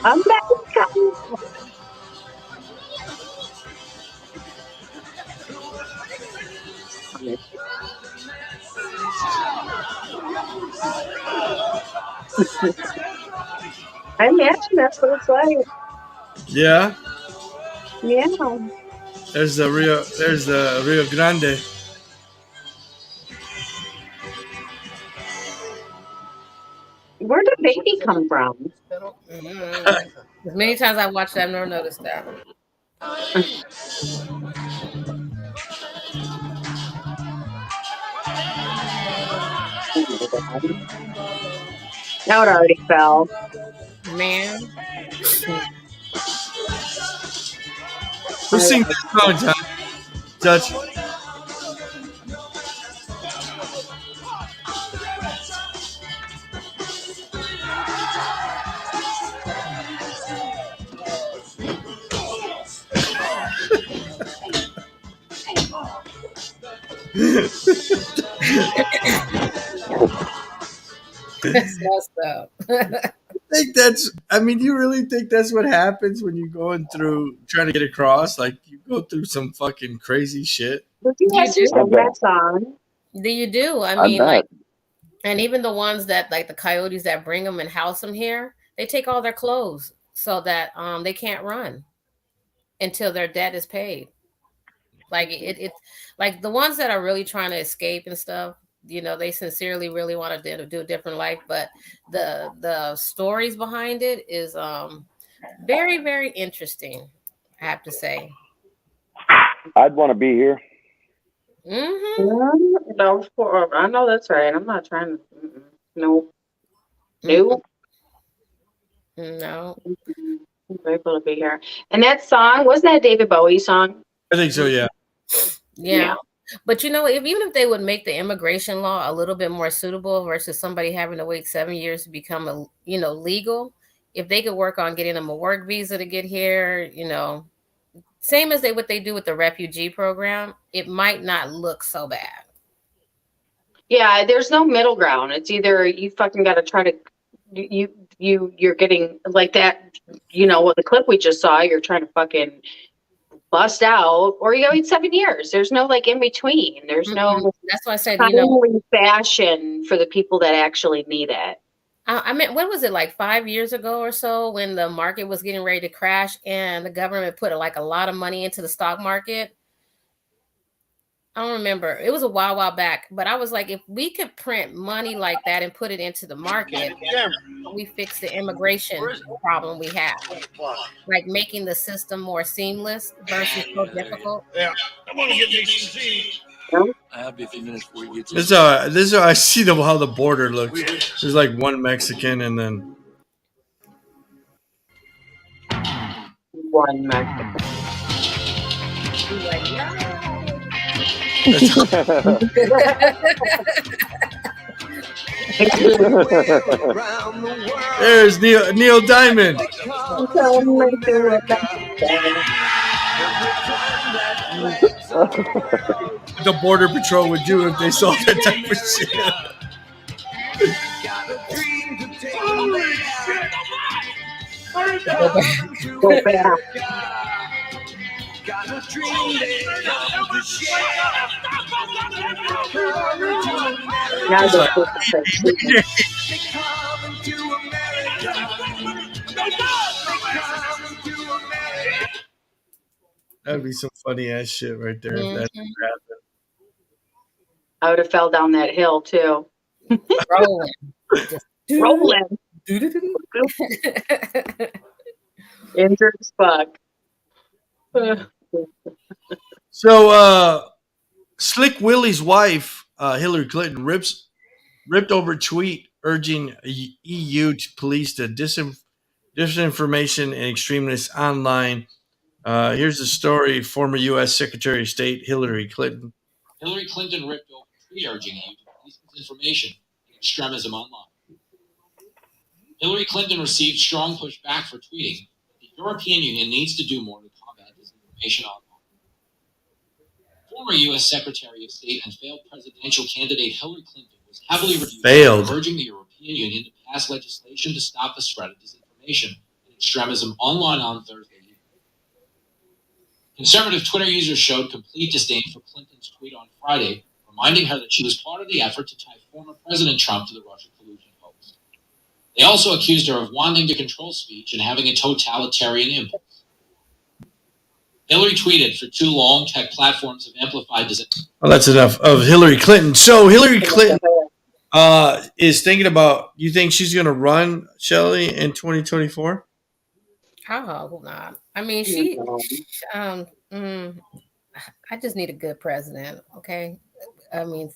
I'm back. I imagine that's what it's like. Yeah. Yeah. There's the Rio Grande. Where did baby come from? As many times I watched that, I've never noticed that. Now it already fell. Man. Who sings that song, Judge? That's messed up. You really think that's what happens when you're going through trying to get across? Like, you go through some fucking crazy shit. Did you guys just sing that song? You do. I mean, like, and even the ones that, like, the coyotes that bring them and house them here, they take all their clothes so that they can't run until their debt is paid. Like, it's like the ones that are really trying to escape and stuff, you know, they sincerely really want to do a different life, but the stories behind it is very, very interesting, I have to say. I'd want to be here. Mm-hmm. No, I know that's right. I'm not trying to. No. No. No. I'm grateful to be here. And that song, wasn't that a David Bowie song? I think so, yeah. Yeah. But you know, even if they would make the immigration law a little bit more suitable versus somebody having to wait 7 years to become legal, if they could work on getting them a work visa to get here, you know, same as what they do with the refugee program, it might not look so bad. Yeah, there's no middle ground. It's either you fucking got to try to you're getting like that, you know, what the clip we just saw, you're trying to fucking bust out, or you go wait 7 years. There's no like in between. There's no that's why I said, you know, fashion for the people that actually need it. I mean, what was it, like 5 years ago or so, when the market was getting ready to crash and the government put like a lot of money into the stock market? I don't remember. It was a while back, but I was like, if we could print money like that and put it into the market, we fix the immigration problem we have. Like making the system more seamless versus so difficult. Yeah, I want to get me some tea. I'll be a few minutes before you get to This is I see how the border looks. There's like one Mexican and then One Mexican. there's Neil Diamond. The border patrol would do if they saw that type of shit. Go back. Now That'd be some funny ass shit right there. If that happened. I would have fell down that hill too. Rolling. Injured as fuck. So, Slick Willie's wife, Hillary Clinton, ripped over a tweet urging EU to police the disinformation and extremists online. Here's the story. Former U.S. Secretary of State Hillary Clinton. Hillary Clinton ripped over a tweet urging EU to police disinformation and extremism online. Hillary Clinton received strong pushback for tweeting that the European Union needs to do more to combat disinformation online. Former U.S. Secretary of State and failed presidential candidate Hillary Clinton was heavily reviewed for urging the European Union to pass legislation to stop the spread of disinformation and extremism online on Thursday evening. Conservative Twitter users showed complete disdain for Clinton's tweet on Friday, reminding her that she was part of the effort to tie former President Trump to the Russia collusion hoax. They also accused her of wanting to control speech and having a totalitarian impulse. Hillary tweeted, for too long, tech platforms have amplified disinformation. Well, that's enough of Hillary Clinton. So Hillary Clinton is thinking about, you think she's going to run, Shelley, in 2024? I hope not. I mean, I just need a good president, okay? I mean,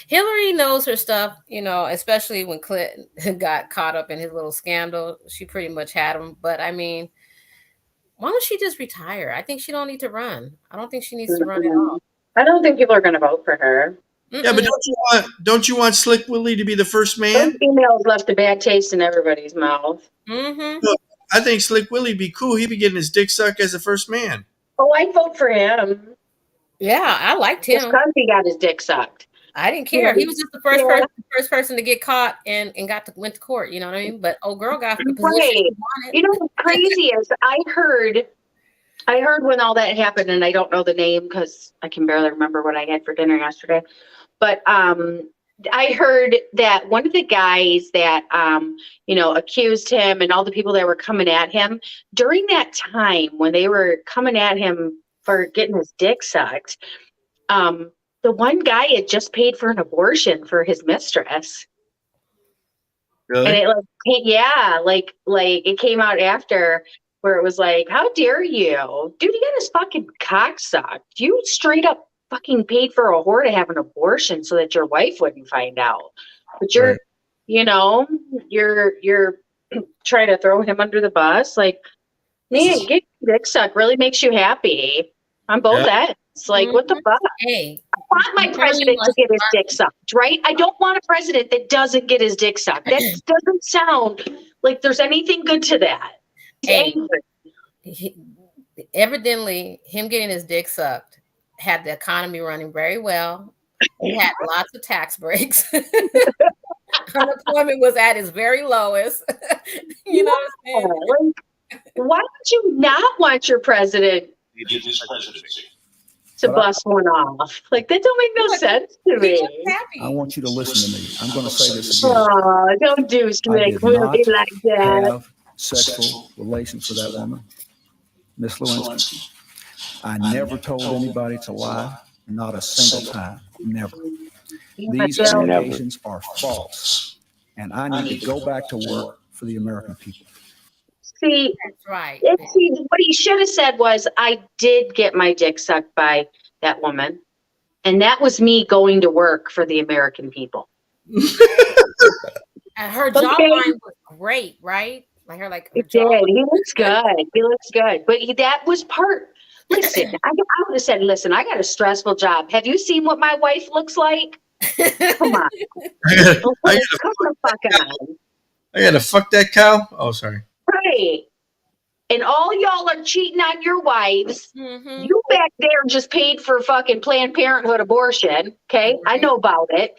Hillary knows her stuff, you know, especially when Clinton got caught up in his little scandal. She pretty much had him. But I mean, why don't she just retire? I think she don't need to run. I don't think she needs to run at all. I don't think people are going to vote for her. Yeah, but don't you want Slick Willie to be the first man? Those females left a bad taste in everybody's mouth. Look, I think Slick Willie be cool. He'd be getting his dick sucked as the first man. Oh, I'd vote for him. Yeah, I liked him. Because he got his dick sucked. I didn't care. He was just the first person to get caught and went to court. You know what I mean? But old girl got the position. You know what's crazy is I heard when all that happened, and I don't know the name because I can barely remember what I had for dinner yesterday. But I heard that one of the guys that accused him and all the people that were coming at him during that time when they were coming at him for getting his dick sucked, the one guy had just paid for an abortion for his mistress. Really? And it came out after where it was like, how dare you? Dude, he got his fucking cock sucked. You straight up fucking paid for a whore to have an abortion so that your wife wouldn't find out. But you're, you're trying to throw him under the bus. Like, man, get your dick sucked really makes you happy on both ends. Like, what the fuck? Hey, I want my president to get his dick sucked, right? I don't want a president that doesn't get his dick sucked. That doesn't sound like there's anything good to that. He's Hey. angry. Evidently, him getting his dick sucked had the economy running very well. He had lots of tax breaks. Unemployment was at its very lowest. You know what I'm saying? Like, why would you not want your president to bust one off? Like, that don't make no sense to me. I want you to listen to me. I'm going to say this again. Oh, don't do I Slick did really not like that. have sexual relations with that woman, Miss Lewinsky. I never told anybody to lie, not a single time. Never. These allegations are false, and I need to go back to work for the American people. See, That's right. see, what he should have said was, I did get my dick sucked by that woman, and that was me going to work for the American people. And her jawline was great, right? Like her, like her He did. He looks good. He looks good. But that was part. Listen, I would have said, listen, I got a stressful job. Have you seen what my wife looks like? Come on. Come the fuck on. I gotta fuck that cow. Oh, sorry. Right. And all y'all are cheating on your wives. Mm-hmm. You back there just paid for fucking Planned Parenthood abortion. Okay. I know about it.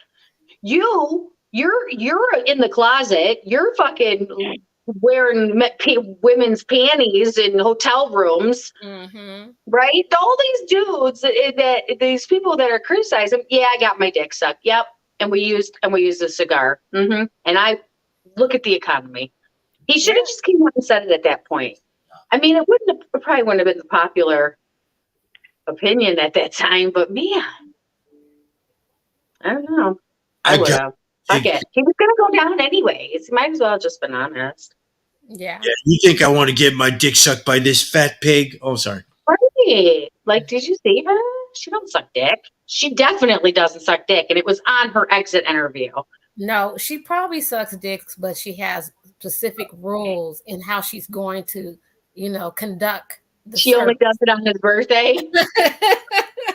You're in the closet. You're fucking wearing women's panties in hotel rooms. Mm-hmm. Right? All these dudes these people that are criticizing, yeah, I got my dick sucked. Yep. And we used a cigar. Mm-hmm. And I look at the economy. He should have just came out and said it at that point. I mean, it probably wouldn't have been the popular opinion at that time, but man, I don't know. I would have. Fuck it. He was gonna go down anyways. He might as well have just been honest. Yeah. You think I want to get my dick sucked by this fat pig? Oh, sorry. Right. Like, did you see her? She don't suck dick. She definitely doesn't suck dick, and it was on her exit interview. No, she probably sucks dicks, but she has specific rules in how she's going to, conduct. She only does it on his birthday.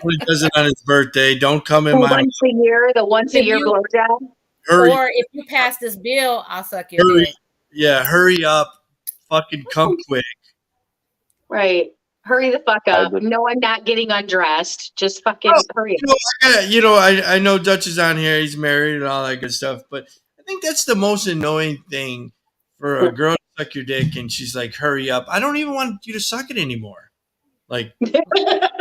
Only does it on his birthday. Don't come in my once a year. The once a year blowjob. Or if you pass this bill, I'll suck your dick. Yeah, hurry up. Fucking come quick. Right. Hurry the fuck up. No, I'm not getting undressed. Just fucking hurry up. I know Dutch is on here. He's married and all that good stuff. But I think that's the most annoying thing for a girl to suck your dick and she's like, hurry up. I don't even want you to suck it anymore. Like, you know what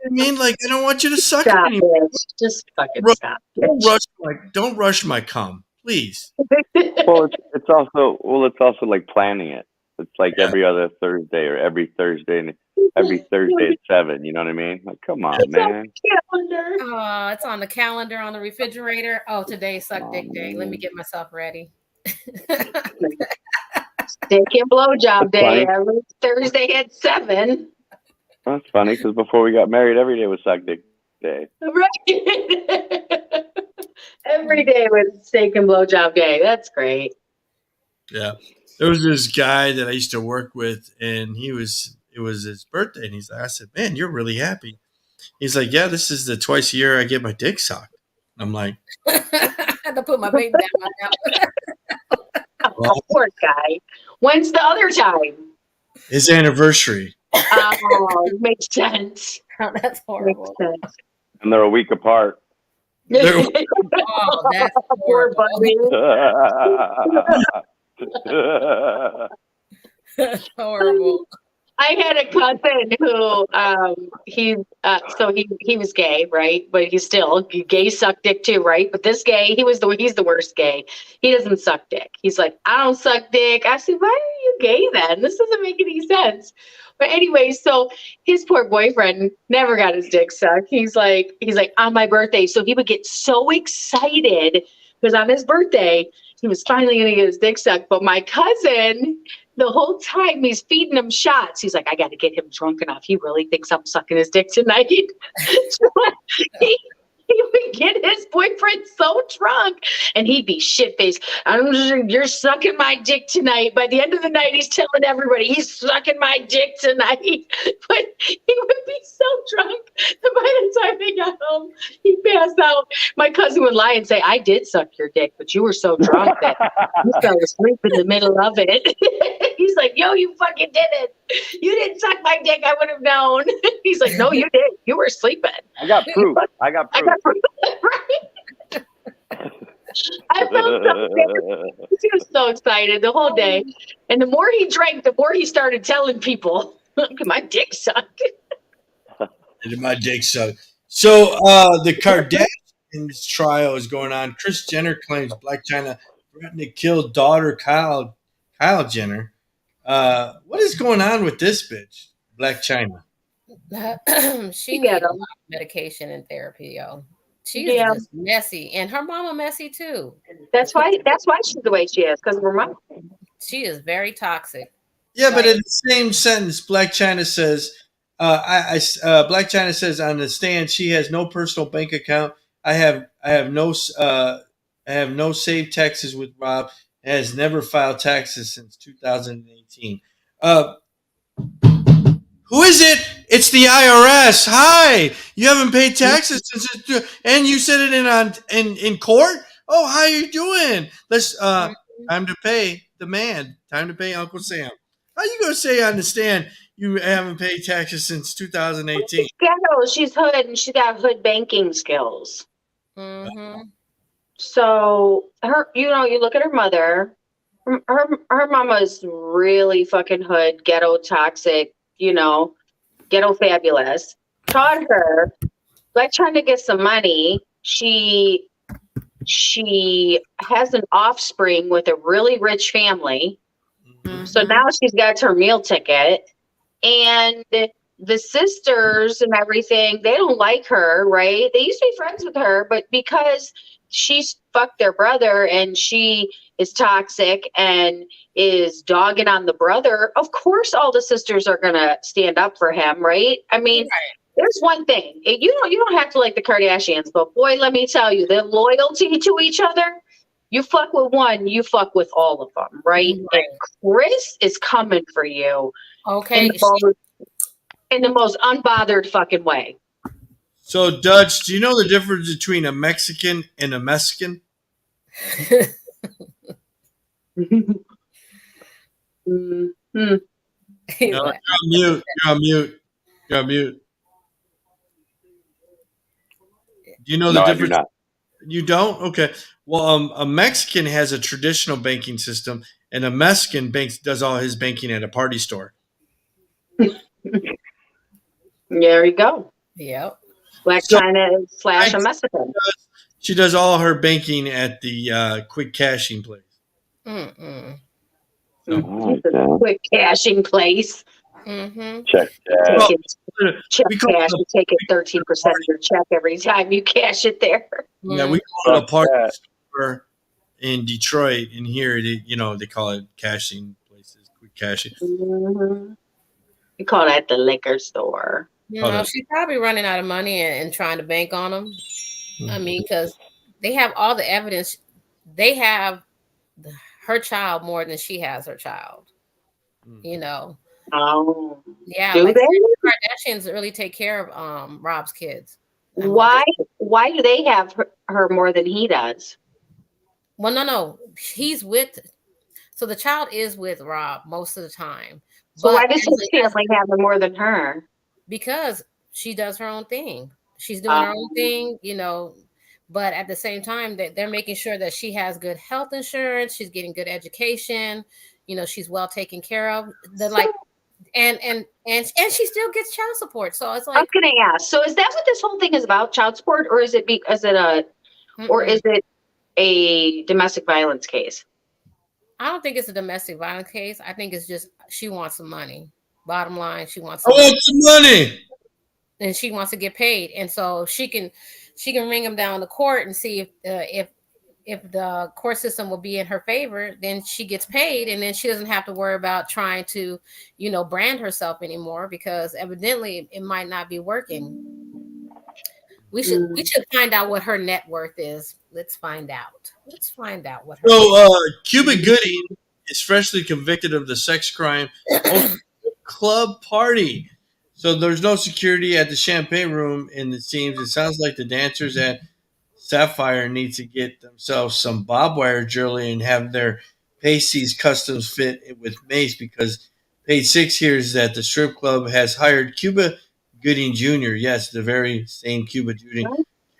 I mean? Like, I don't want you to suck it anymore. Just fucking stop. Don't rush my cum, please. Well, it's also like planning it. It's like every other Thursday or every Thursday and every Thursday at 7. You know what I mean? Like, come on, man. Oh, it's on the calendar on the refrigerator. Oh, today's suck dick day. Let me get myself ready. Dick and blowjob day every Thursday at 7. That's funny because before we got married, every day was suck dick day. Right. Every day was steak and blowjob day. That's great. Yeah. There was this guy that I used to work with, and it was his birthday, and I said, man, you're really happy. He's like, yeah, this is the twice a year I get my dick sucked. I'm like, I had to put my baby down now. Oh, poor guy. When's the other time? His anniversary. Oh, makes sense. Oh, that's horrible. Makes sense. And they're a week apart. Oh, that's poor buddy. That's horrible. I had a cousin who he was gay, right? But he's still gay, suck dick too, right? But this gay, he's the worst gay. He doesn't suck dick. He's like, I don't suck dick. I said, why are you gay then? This doesn't make any sense. But anyway, so his poor boyfriend never got his dick sucked. He's like on my birthday. So he would get so excited because on his birthday, he was finally going to get his dick sucked. But my cousin, the whole time he's feeding him shots, he's like, I got to get him drunk enough. He really thinks I'm sucking his dick tonight. So he would get his boyfriend so drunk and he'd be shit-faced. You're sucking my dick tonight. By the end of the night, he's telling everybody he's sucking my dick tonight. But he would be so drunk that by the time they got home, he passed out, my cousin would lie and say, I did suck your dick, but you were so drunk that you fell asleep in the middle of it. He's like, yo, you fucking didn't. You didn't suck my dick. I would have known. He's like, no, you did. You were sleeping. I got proof. I got proof. Right? I felt so good. He was so excited the whole day. And the more he drank, the more he started telling people, my dick sucked. My dick sucked. So the Kardashians trial is going on. Kris Jenner claims Blac Chyna threatened to kill daughter Kyle Jenner. What is going on with this bitch, Blac Chyna? She needs a lot of medication and therapy, yo. She's just messy, and her mama messy too. That's why she's the way she is, because of her mom. She is very toxic. Yeah, but in the same sentence, Blac Chyna says, Blac Chyna says on the stand she has no personal bank account. I have no saved taxes with Rob. Has never filed taxes since 2018. Who is it? It's the IRS. Hi, you haven't paid taxes since, and you said it in court. Oh, how you doing? Let's time to pay the man. Time to pay Uncle Sam. How you gonna say on the stand you haven't paid taxes since 2018? She's ghetto. She's hood, and she got hood banking skills. Mm-hmm. So you look at her mother. Her mama's really fucking hood, ghetto, toxic. Ghetto fabulous. Taught her, like, trying to get some money. She has an offspring with a really rich family. Mm-hmm. So now she's got her meal ticket. And the sisters and everything, they don't like her, right? They used to be friends with her, but because she's fucked their brother and she is toxic and is dogging on the brother, of course all the sisters are gonna stand up for him, right? I mean, there's one thing. You don't have to like the Kardashians, but boy, let me tell you, the loyalty to each other, you fuck with one, you fuck with all of them, right? And Kris is coming for you. Okay. In the most unbothered fucking way. So, Dutch, do you know the difference between a Mexican and a Mexican? Mm-hmm. No, you're on mute. You're on mute. Do you know the difference? I do not. You don't? Okay. Well, a Mexican has a traditional banking system, and a Mexican does all his banking at a party store. There you go. Yep. Blac Chyna / a Mexican. She does all her banking at the quick cashing place. Mm-mm. Quick cashing place. Mm-hmm. Check check cash. You take it 13% of your check every time you cash it there. Yeah, we call it a party store in Detroit, and here they call it cashing places, quick cashing. Mm-hmm. We call that the liquor store. She's probably running out of money and trying to bank on them. Mm-hmm. I mean, because they have all the evidence. They have her child more than she has her child. Oh, yeah. Do like they? The Kardashians really take care of Rob's kids. Why do they have her more than he does? Well, no. So the child is with Rob most of the time. So why does his family have her more than her? Because she does her own thing. She's doing her own thing, but at the same time they're making sure that she has good health insurance. She's getting good education. She's well taken care of. And she still gets child support. So it's like, I'm going to ask. So is that what this whole thing is about? Child support, or is it a domestic violence case? I don't think it's a domestic violence case. I think it's just she wants some money. Bottom line, she wants some money, and she wants to get paid. And so she can ring him down to court and see if the court system will be in her favor. Then she gets paid, and then she doesn't have to worry about trying to, brand herself anymore, because evidently it might not be working. We should find out what her net worth is. Let's find out. What her. So Cuba Gooding is freshly convicted of the sex crime club party. So there's no security at the champagne room, and it sounds like the dancers at Sapphire needs to get themselves some barbed wire jewelry and have their pasties customs fit with Mace, because page 6 here is that the strip club has hired Cuba Gooding Jr. Yes, the very same Cuba Gooding.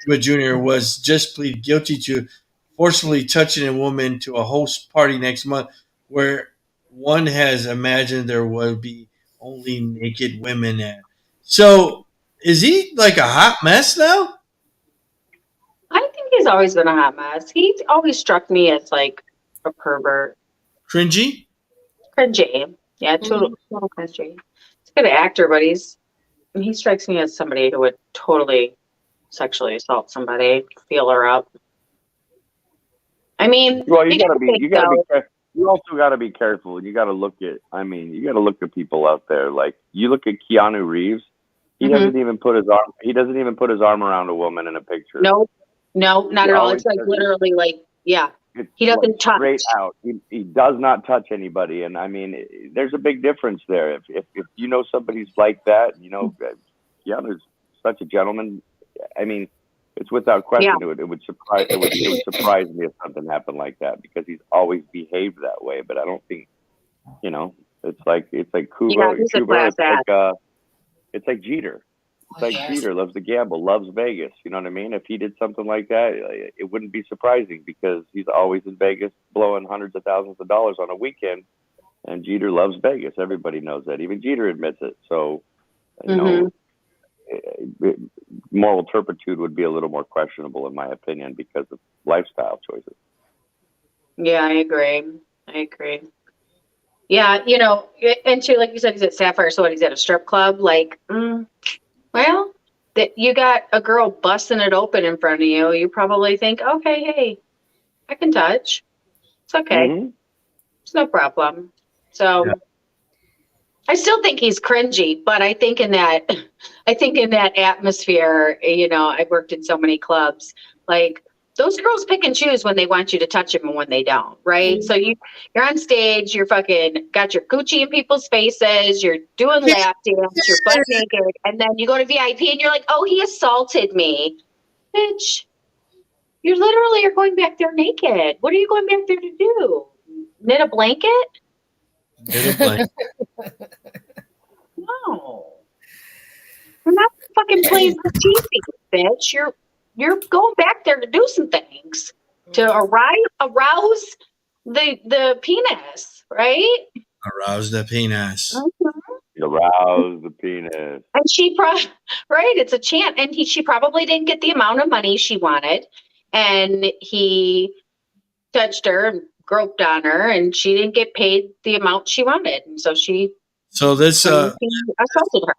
Cuba Jr. was just pleaded guilty to forcibly touching a woman to a host party next month, where one has imagined there would be only naked women at. So, is he like a hot mess now? I think he's always been a hot mess. He's always struck me as like a pervert. Cringy? Cringy. Yeah, total cringy. He's a good actor, but he strikes me as somebody who would totally sexually assault somebody, feel her up. I mean, well, you also got to be careful. You got to look at people out there. Like, you look at Keanu Reeves. He doesn't even put his arm around a woman in a picture. No, not at all. It's like literally like, yeah. He doesn't touch. Straight out. He does not touch anybody. And I mean, there's a big difference there. If you know somebody's like that, Keanu's such a gentleman. I mean, it's without question. Yeah. It would surprise me if something happened like that, because he's always behaved that way. But I don't think, it's like Cuba. Yeah, he's a class act. It's like Jeter. It's like Jeter loves to gamble, loves Vegas. You know what I mean? If he did something like that, it wouldn't be surprising, because he's always in Vegas blowing hundreds of thousands of dollars on a weekend. And Jeter loves Vegas. Everybody knows that. Even Jeter admits it. So, moral turpitude would be a little more questionable, in my opinion, because of lifestyle choices. Yeah, I agree. Yeah, and too, like you said, he's at Sapphire, so he's at a strip club. Like, well, that you got a girl busting it open in front of you, you probably think, okay, hey, I can touch. It's okay. It's no problem. So, I still think he's cringy, but I think in that atmosphere, I've worked in so many clubs, like, those girls pick and choose when they want you to touch them and when they don't, right? So you're on stage, you're fucking got your Gucci in people's faces, you're doing lap dance, you're butt naked, and then you go to VIP and you're like, oh, he assaulted me. Bitch, you literally are going back there naked. What are you going back there to do? Knit a blanket? No. We're not fucking playing for TV, bitch. You're going back there to do some things, to arouse the penis, right? Arouse the penis. Arouse the penis. And she right, it's a chant. And she probably didn't get the amount of money she wanted, and he touched her and groped on her, and she didn't get paid the amount she wanted, and so this assaulted her.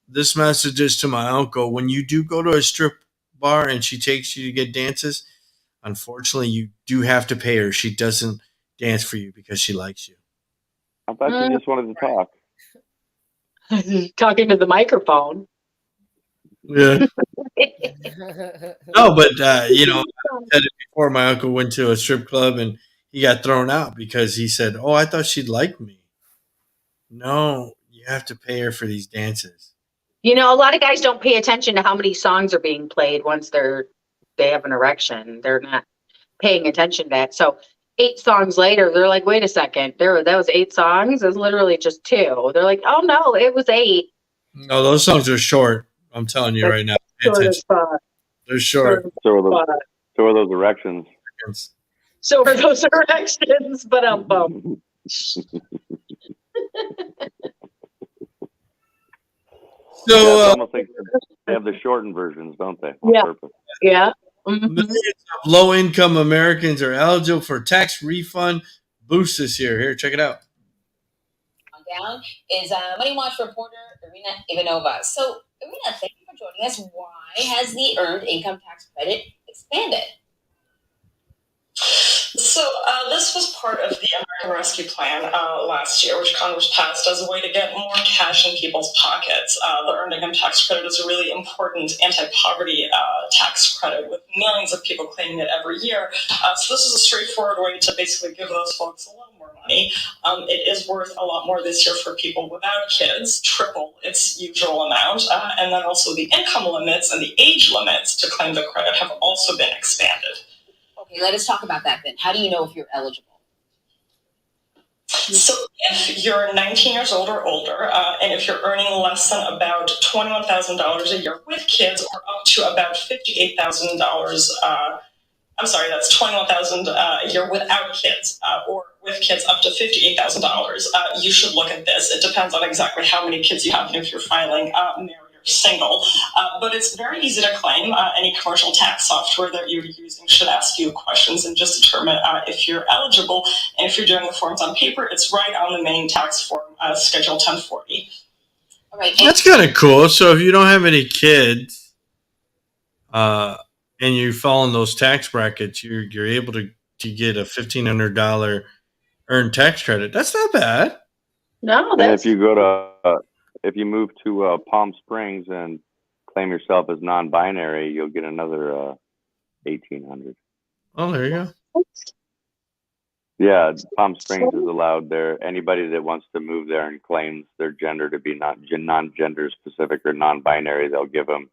This message is to my uncle. When you do go to a strip bar and she takes you to get dances, unfortunately, you do have to pay her. She doesn't dance for you because she likes you. I thought you just wanted to talk. Talking to the microphone. Yeah. No, but I said it before. My uncle went to a strip club and he got thrown out because he said, "Oh, I thought she'd like me." No, you have to pay her for these dances. A lot of guys don't pay attention to how many songs are being played once they have an erection. They're not paying attention to that. So 8 songs later, they're like, wait a second, that was 8 songs? It was literally just 2. They're like, oh no, it was 8. No, those songs are short. I'm telling you right now. They're short. So are those erections. So are those erections, but I'm bummed. So it's almost like they have the shortened versions, don't they? On purpose. Yeah. Millions of low-income Americans are eligible for tax refund boost this year. Here, check it out. Down is Money Watch reporter Irina Ivanova. So, Irina, thank you for joining us. Why has the earned income tax credit expanded? So this was part of the American Rescue Plan last year, which Congress passed as a way to get more cash in people's pockets. The earned income tax credit is a really important anti-poverty tax credit with millions of people claiming it every year. So this is a straightforward way to basically give those folks a little more money. money. It is worth a lot more this year for people without kids, triple its usual amount. And then also the income limits and the age limits to claim the credit have also been expanded. Okay, let us talk about that then. How do you know if you're eligible? So if you're 19 years old or older, and if you're earning less than about $21,000 a year with kids, or up to about $58,000, I'm sorry, that's $21,000 a year without kids, or with kids up to $58,000, you should look at this. It depends on exactly how many kids you have and if you're filing married or single. But it's very easy to claim. Any commercial tax software that you're using should ask you questions and just determine if you're eligible. And if you're doing the forms on paper, it's right on the main tax form, Schedule 1040. All right. That's kind of cool. So if you don't have any kids, and you fall in those tax brackets, you're able to get a $1,500 earned tax credit. That's not bad. No, And that's if you go to, if you move to Palm Springs and claim yourself as non-binary, you'll get another $1,800. Oh, there you go. Yeah, Palm Springs is allowed there. Anybody that wants to move there and claims their gender to be not non-gender specific or non-binary, they'll give them.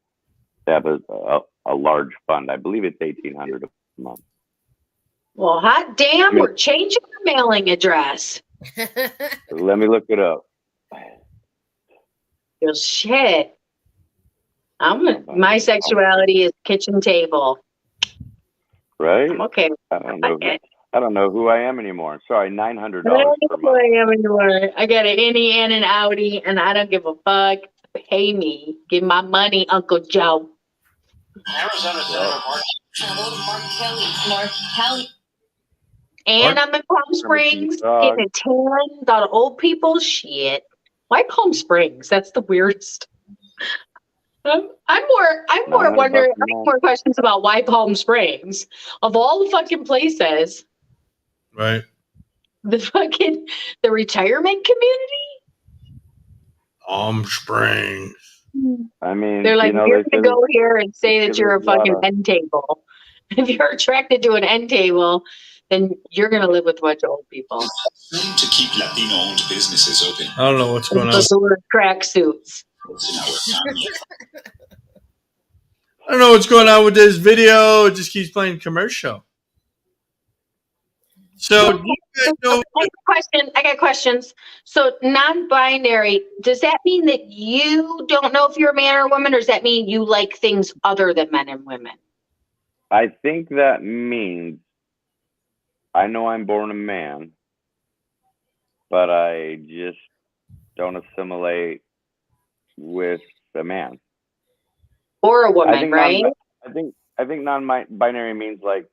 They have a large fund. I believe it's $1,800 a month. well, hot damn, we're changing our mailing address. Let me look it up. Well, shit. My sexuality is kitchen table. Right? I'm okay. I don't know who I am anymore. Sorry, $900 I don't per know who month. I am anymore. I got an innie and an outie, and I don't give a fuck. Pay me. Give my money, Uncle Joe. Arizona Senator Mark Kelly. And I'm in Palm Springs, getting a tan. Got old people. Shit. Why Palm Springs? That's the weirdest. I'm more wondering. I have more questions about why Palm Springs, of all the fucking places. Right. The retirement community. Palm Springs. I mean, They're like, you're they gonna go here and say that you're a fucking of- end table. If you're attracted to an end table, then you're gonna live with a bunch of old people. To keep Latino-owned businesses open. I don't know what's going on. Those are track suits. I don't know what's going on with this video. It just keeps playing commercial. So, do you guys know? I got questions. So, non-binary, does that mean that you don't know if you're a man or a woman, or does that mean you like things other than men and women? I think that means I know I'm born a man, but I just don't assimilate with a man. Or a woman, right? I think non-binary means like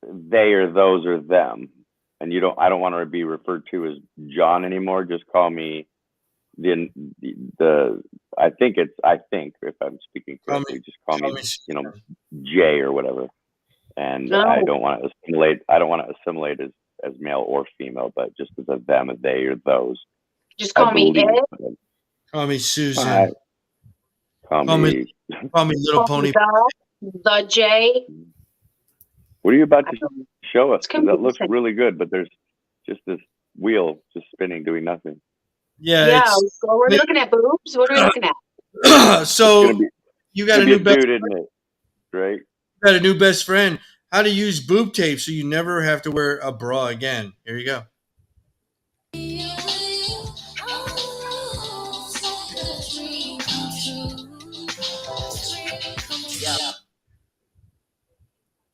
they or those or them. And I don't want to be referred to as John anymore. Just call me I think if I'm speaking correctly, just call me Jay or whatever. And No. I don't want to assimilate as male or female, but just as a them, a they, or those. Just call me Ed. Call me Susan. Right. Call me Little Pony. The J. What are you about to show us? 'Cause that looks really good, but there's just this wheel just spinning, doing nothing. Yeah. So we're looking at boobs. What are we looking at? So you got a new best dude, isn't it? Right? You got a new best friend. How to use boob tape so you never have to wear a bra again. Here you go.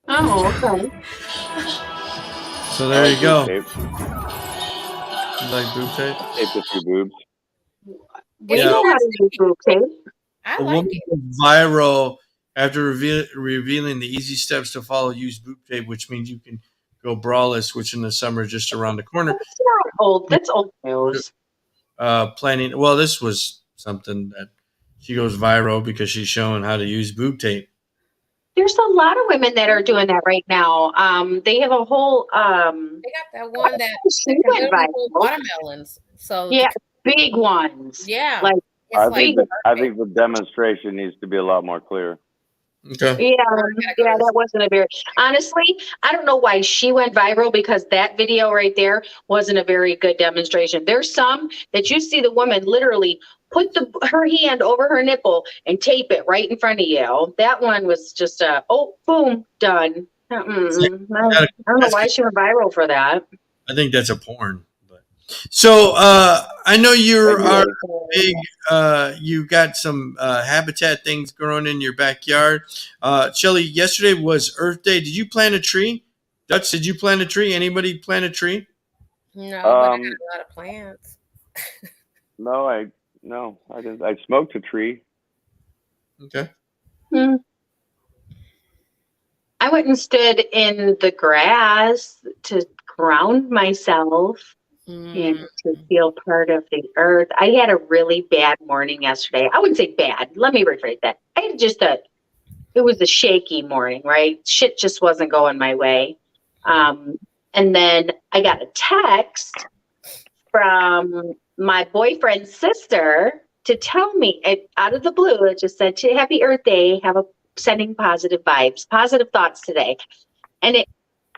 Oh, okay. So there you go. Tape. You like boob tape? Tape a few boobs. We know how to do boob tape. I A like woman it. went viral after revealing the easy steps to follow use boob tape, which means you can go braless, which in the summer is just around the corner. That's not old. That's old news. This was something that she goes viral because she's showing how to use boob tape. There's a lot of women that are doing that right now. They have a whole They got that one that she went viral. watermelons. So Yeah, big ones. yeah, Like I think the demonstration needs to be a lot more clear. Okay. Yeah, that wasn't a very, honestly, I don't know why she went viral, because that video right there wasn't a very good demonstration. There's some that you see the woman literally put her hand over her nipple and tape it right in front of you. That one was just boom, done. I don't know why she went viral for that. I think that's a porn. So I know you are big. You got some habitat things growing in your backyard. Shelly, yesterday was Earth Day. Did you plant a tree? Dutch, did you plant a tree? Anybody plant a tree? No, but I got a lot of plants. No, I didn't. I smoked a tree. Okay. I went and stood in the grass to ground myself. And to feel part of the earth. I had a really bad morning yesterday. I wouldn't say bad. Let me rephrase that. I had it was a shaky morning, right? Shit just wasn't going my way. And then I got a text from my boyfriend's sister to tell me, out of the blue, it just said, Happy Earth Day. Sending positive vibes, positive thoughts today. And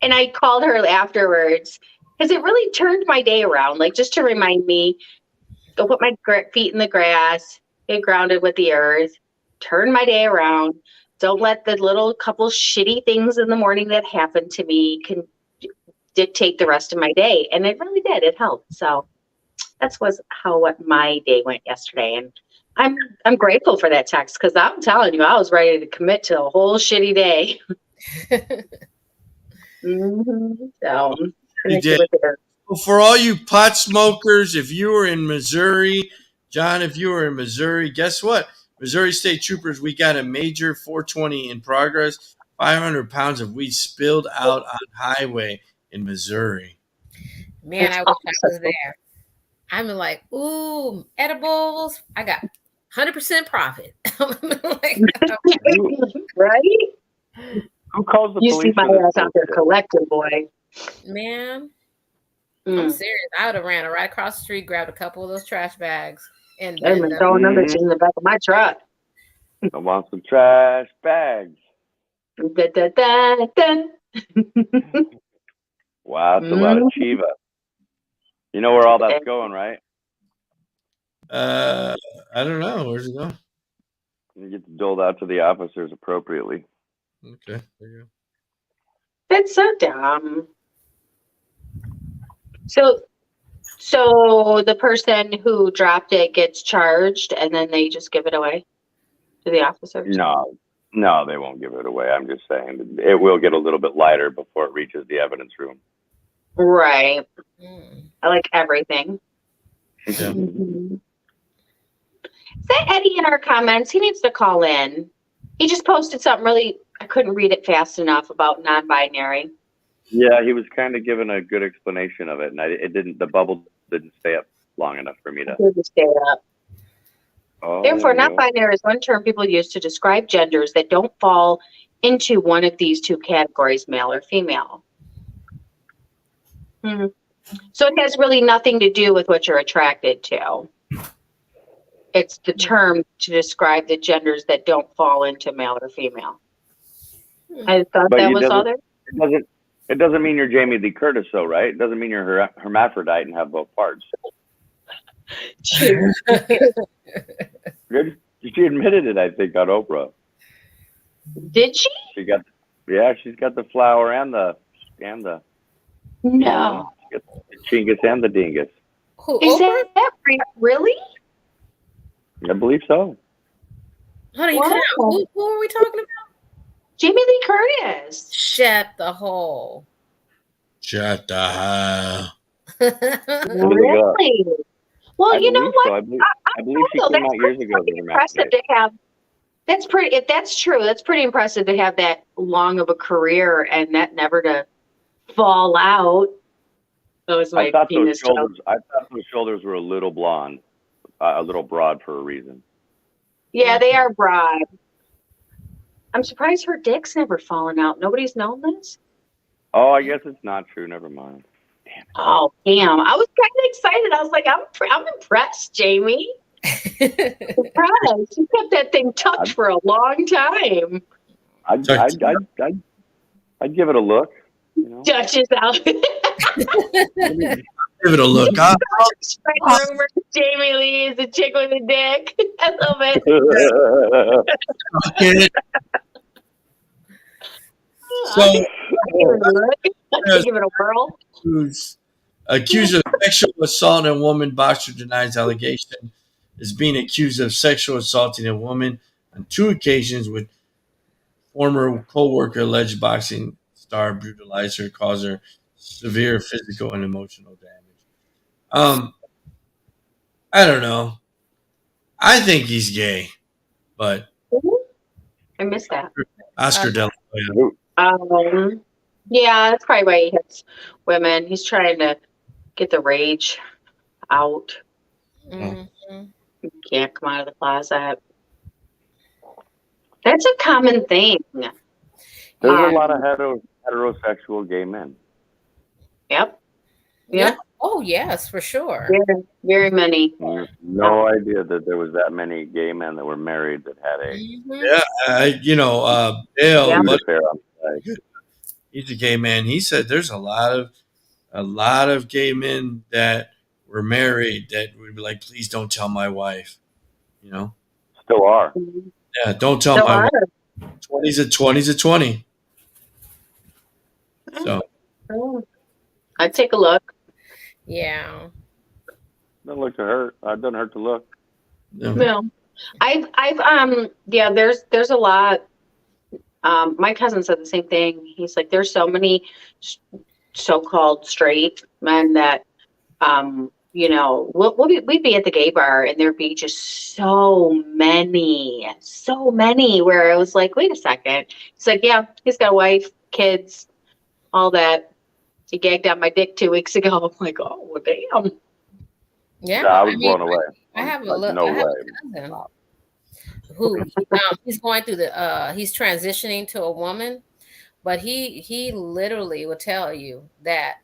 I called her afterwards, because it really turned my day around, like just to remind me, go put my feet in the grass, get grounded with the earth, turn my day around. Don't let the little couple shitty things in the morning that happen to me can dictate the rest of my day. And it really did. It helped. So that's what my day went yesterday. And I'm grateful for that text, because I'm telling you, I was ready to commit to a whole shitty day. So. You did. Well, for all you pot smokers, if you were in Missouri, John, if you were in Missouri, guess what? Missouri State Troopers, we got a major 420 in progress. 500 pounds of weed spilled out on highway in Missouri. Man, I wish I was there. I'm like, ooh, edibles. I got 100% profit. Right? Who calls the police? You see my ass out there collecting, boy. Man, I'm serious. I would have ran right across the street, grabbed a couple of those trash bags, and throwing them bitches in the back of my truck. I want some trash bags. Da, da, da, da. Wow, that's a lot of Chiva. You know where all that's going, right? I don't know. Where's it going? You get doled out to the officers appropriately. Okay, there you go. That's so dumb. So the person who dropped it gets charged, and then they just give it away to the officers? No, they won't give it away. I'm just saying it will get a little bit lighter before it reaches the evidence room. Right. I like everything. Yeah. Is that Eddie in our comments? He needs to call in. He just posted something really, I couldn't read it fast enough, about non-binary. Yeah, he was kind of giving a good explanation of it, and the bubble didn't stay up long enough for me to. It didn't stay up. Therefore, non-binary is one term people use to describe genders that don't fall into one of these two categories, male or female. So it has really nothing to do with what you're attracted to. It's the term to describe the genders that don't fall into male or female. I thought that was all there. It doesn't mean you're Jamie Lee Curtis, though, right? It doesn't mean you're hermaphrodite and have both parts. She admitted it, I think, on Oprah. Did she? She's got the flower and the. No. The chingus and the dingus. Is that really? I believe so. Honey, who are we talking about? Jamie Lee Curtis. Shut the hole. Shut the hell. Really? Well, you know what? So. I believe she came out years ago. Impressive to have. That's pretty. If that's true, that's pretty impressive to have that long of a career and that never to fall out. That was my penis joke. I thought those shoulders were a little blonde, a little broad for a reason. Yeah, they are broad. I'm surprised her dick's never fallen out. Nobody's known this? Oh, I guess it's not true. Never mind. Damn. Oh, damn. I was kind of excited. I was like, I'm impressed, Jamie. Impressed. You kept that thing tucked for a long time. I'd give it a look. You know? Dutch is out. Give it a look. Rumor Jamie Lee is a chick with a dick. I love it. So, give it a whirl. Who's accused of sexual assault on a woman, boxer denies allegation, is being accused of sexual assaulting a woman on 2 occasions with former co-worker alleged boxing star brutalized her, caused her severe physical and emotional damage. I don't know. I think he's gay, but I missed that. Oscar De La Hoya. Yeah, that's probably why he hits women. He's trying to get the rage out. Mm-hmm. He can't come out of the closet. That's a common thing. There's a lot of heterosexual gay men. Yep. Yeah. Oh, yes, for sure. Very, very many. No idea that there was that many gay men that were married that had a. Bill, but he's a gay man. He said there's a lot of gay men that were married that would be like, please don't tell my wife. You know, still are. Yeah, don't tell my wife. 20's a 20. So I'd take a look. Yeah. Don't look to hurt. Doesn't hurt to look. No. I've there's a lot. My cousin said the same thing. He's like, there's so many so-called straight men that we'd be at the gay bar and there'd be just so many where I was like, wait a second. It's like, yeah, he's got a wife, kids, all that. He gagged on my dick 2 weeks ago. I'm like, oh, damn. Yeah, I was blown away. I have a like, look. I have a cousin who he's going through he's transitioning to a woman, but he literally will tell you that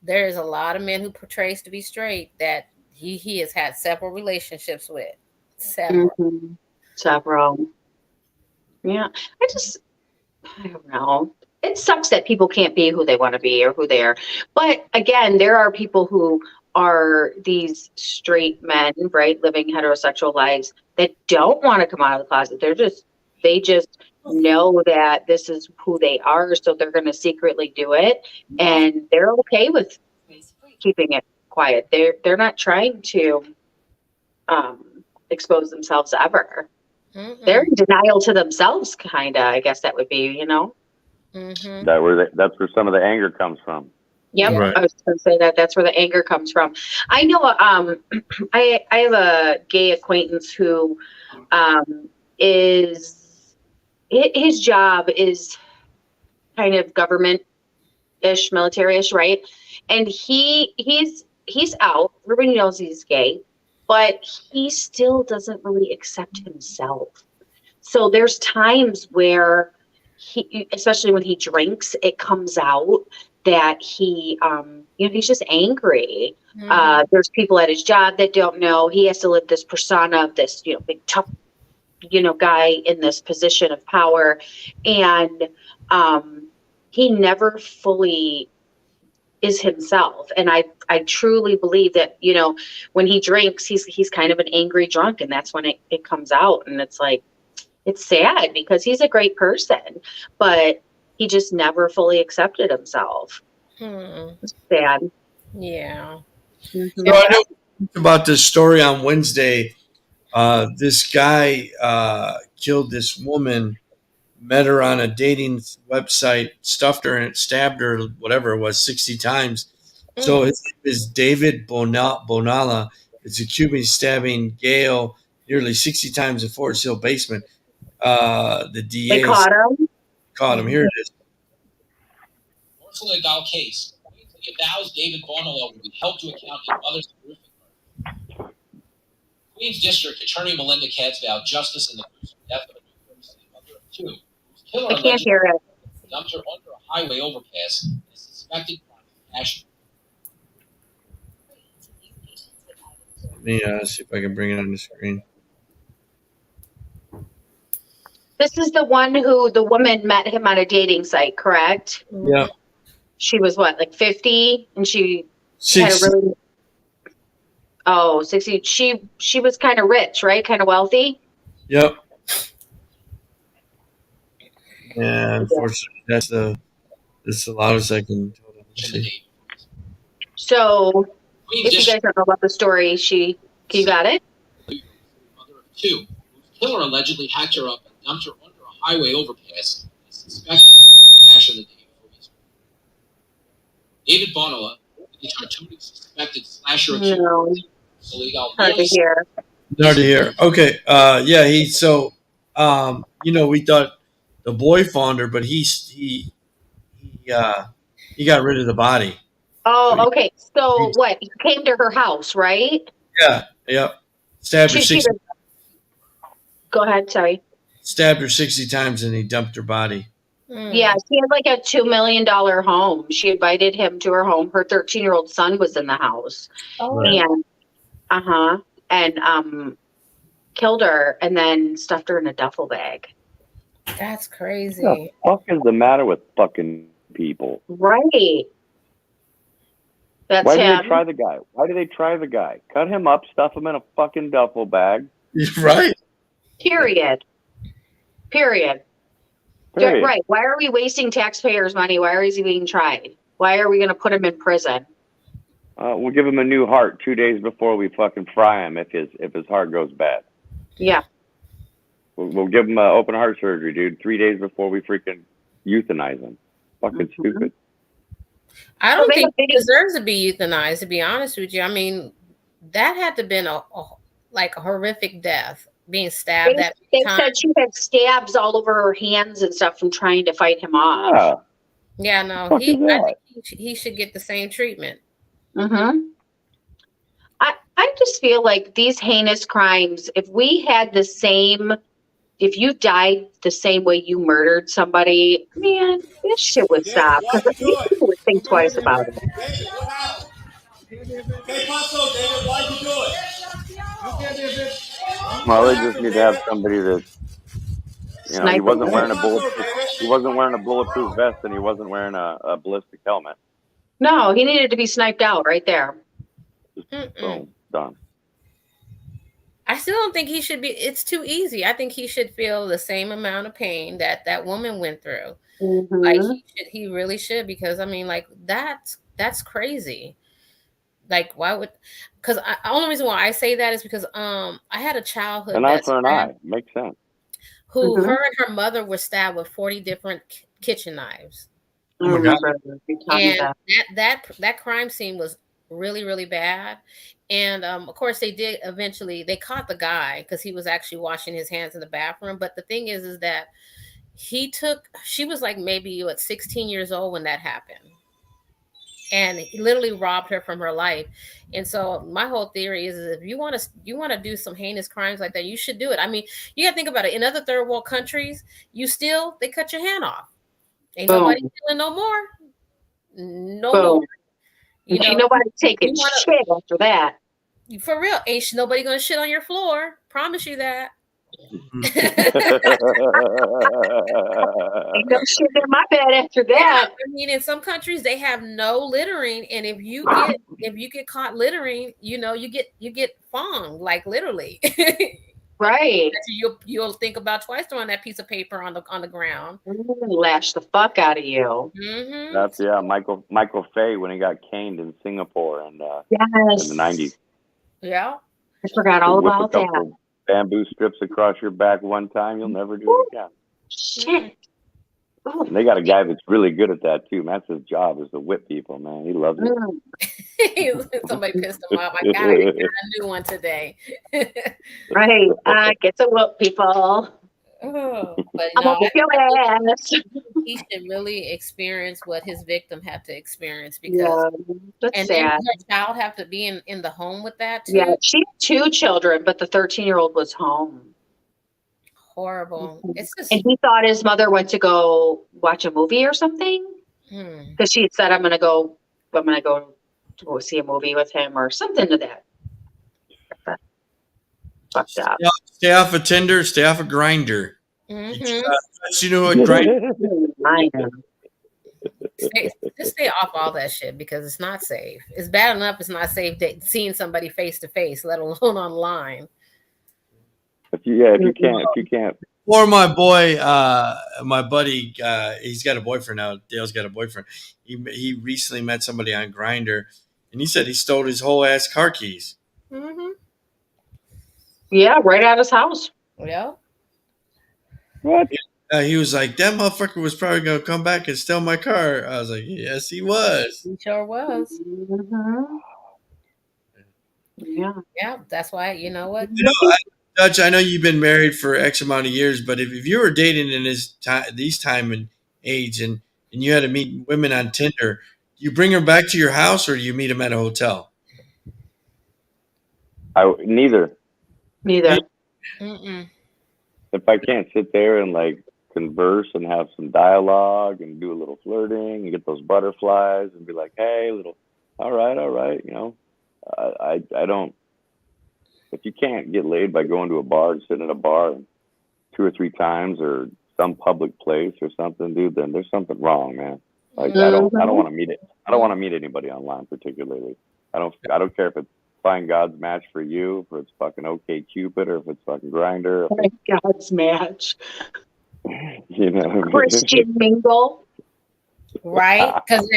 there is a lot of men who portrays to be straight that he has had several relationships with. Several. Mm-hmm. Several. Yeah. I don't know. It sucks that people can't be who they want to be or who they are. But again, there are people who are these straight men, right, living heterosexual lives that don't want to come out of the closet. They just know that this is who they are, so they're going to secretly do it, and they're okay with keeping it quiet. They're not trying to expose themselves ever. Mm-mm. They're in denial to themselves, kind of. I guess that would be, Mm-hmm. That's where some of the anger comes from. Yep, right. I was going to say that's where the anger comes from. I know. I have a gay acquaintance who is his job is kind of government-ish, military-ish, right? And he's out. Everybody knows he's gay, but he still doesn't really accept himself. So there's times where especially when he drinks, it comes out that he, he's just angry. Mm-hmm. There's people at his job that don't know. He has to live this persona of this, big tough, guy in this position of power. And he never fully is himself. And I truly believe that, when he drinks, he's kind of an angry drunk, and that's when it comes out. And it's like, it's sad because he's a great person, but he just never fully accepted himself. It's sad. Yeah. Mm-hmm. So I know about this story on Wednesday. This guy killed this woman, met her on a dating website, stuffed her and stabbed her, whatever it was, 60 times. So his name is David Bonola. It's accused of stabbing Gaal nearly 60 times in Forest Hill basement. The DA caught him. Here it is. Orsolya Gaal case. It vows David Bonola will be held to account in mother's horrific murder. Queens District Attorney Melinda Katz vowed justice in the gruesome death of a New York City mother of 2, whose killer I can't hear it. Dumped her under a highway overpass and is suspected crime of passion. Let me see if I can bring it on the screen. This is the one who the woman met him on a dating site, correct? Yeah. She was what, like 50? And she had a 60. really 60. She was kind of rich, right? Kind of wealthy. Yep. And unfortunately, that's the loudest I can totally see. So, if you guys don't know about the story, you got it? Mother of two, whose killer allegedly hacked her up and dumped her under a highway overpass and suspected of cash in the day before Easter. David Bonola, the cartooning suspected slasher accused. No. Orsolya Gaal Hard to hear. Hard to hear. Okay. Yeah. We thought the boy found her, but he got rid of the body. Oh, okay. So what? He came to her house, right? Yeah. Yep. Stabbed her 60. Go ahead. Sorry. Stabbed her 60 times, and he dumped her body. Yeah, she had like a $2 million home. She invited him to her home. Her 13-year-old son was in the house. Oh. And killed her and then stuffed her in a duffel bag. That's crazy. What the fuck is the matter with fucking people? Right. That's Why him. did they try the guy? Why did they try the guy? Cut him up, stuff him in a fucking duffel bag. Right. Period. Right. Why are we wasting taxpayers' money? Why is he being tried? Why are we going to put him in prison? We'll give him a new heart 2 days before we fucking fry him if his heart goes bad. Yeah. We'll give him open heart surgery, dude, 3 days before we freaking euthanize him. Fucking stupid. I don't think he deserves to be euthanized, to be honest with you. I mean, that had to have been a horrific death, being stabbed. They said she had stabs all over her hands and stuff from trying to fight him off. Yeah, no, I think he should get the same treatment. Mm-hmm. I just feel like these heinous crimes, if you died the same way you murdered somebody, man, this shit would stop. Because people would think twice about it. Well, they just need to have somebody that, he wasn't wearing a bulletproof vest, and he wasn't wearing a ballistic helmet. No, he needed to be sniped out right there. Boom, done. I still don't think he should be. It's too easy. I think he should feel the same amount of pain that woman went through. Mm-hmm. Like he really should, because I mean, like that's crazy. Like, why would? Because the only reason why I say that is because I had a childhood. An eye for an eye makes sense. Who her and her mother were stabbed with 40 different kitchen knives. Oh my God. And that crime scene was really, really bad. And of course they caught the guy because he was actually washing his hands in the bathroom. But the thing is that she was like maybe 16 years old when that happened. And he literally robbed her from her life. And so my whole theory is if you want to do some heinous crimes like that, you should do it. I mean, you got to think about it. In other third world countries, they cut your hand off. Ain't nobody killing no more. No more. Ain't nobody taking shit after that. For real. Ain't nobody going to shit on your floor. Promise you that. Ain't no shit in my bed after that. I mean, in some countries they have no littering, and if you get caught littering, you get fonged, like literally. Right. You'll think about twice throwing that piece of paper on the ground. Lash the fuck out of you. Mm-hmm. That's Michael Fay when he got caned in Singapore in the 90s. Yeah. I forgot all about that. Bamboo strips across your back one time, you'll never do it again. Shit. And they got a guy that's really good at that too. That's his job, is to whip people, man. He loves it. Somebody pissed him off. I got a new one today. Right. I get to whip people. Oh, but I'm gonna whip your ass. He should really experience what his victim had to experience, because that's sad. Then her child have to be in the home with that too. Yeah, she had 2 children, but the 13-year-old was home. Horrible. It's just, and he thought his mother went to go watch a movie or something, because she had said, I'm gonna go to see a movie with him or something to that. Fucked up. Stay off of Tinder, stay off of Grindr. You know what, right? Just stay off all that shit because it's not safe. It's bad enough it's not safe seeing somebody face to face, let alone online. If you can't. Or my boy, my buddy, he's got a boyfriend now. Dale's got a boyfriend. He recently met somebody on Grindr, and he said he stole his whole ass car keys. Yeah, right out of his house. Yeah. What? He was like, that motherfucker was probably going to come back and steal my car. I was like, yes, he was. He sure was. Yeah. Yeah, that's why, you know what? Dutch, I know you've been married for X amount of years, but if you were dating in these time and age and you had to meet women on Tinder, do you bring her back to your house or do you meet them at a hotel? Neither. Mm-mm. If I can't sit there and like converse and have some dialogue and do a little flirting and get those butterflies and be like, hey, all right, you know, I don't. If you can't get laid by going to a bar and sitting at a bar 2 or 3 times or some public place or something, dude, then there's something wrong, man. Like I don't want to meet it. I don't want to meet anybody online particularly. I don't care if it's Find God's Match for you, if it's fucking OK Cupid, or if it's fucking Grindr. Find God's Match. You know, Christian Mingle. Right? Because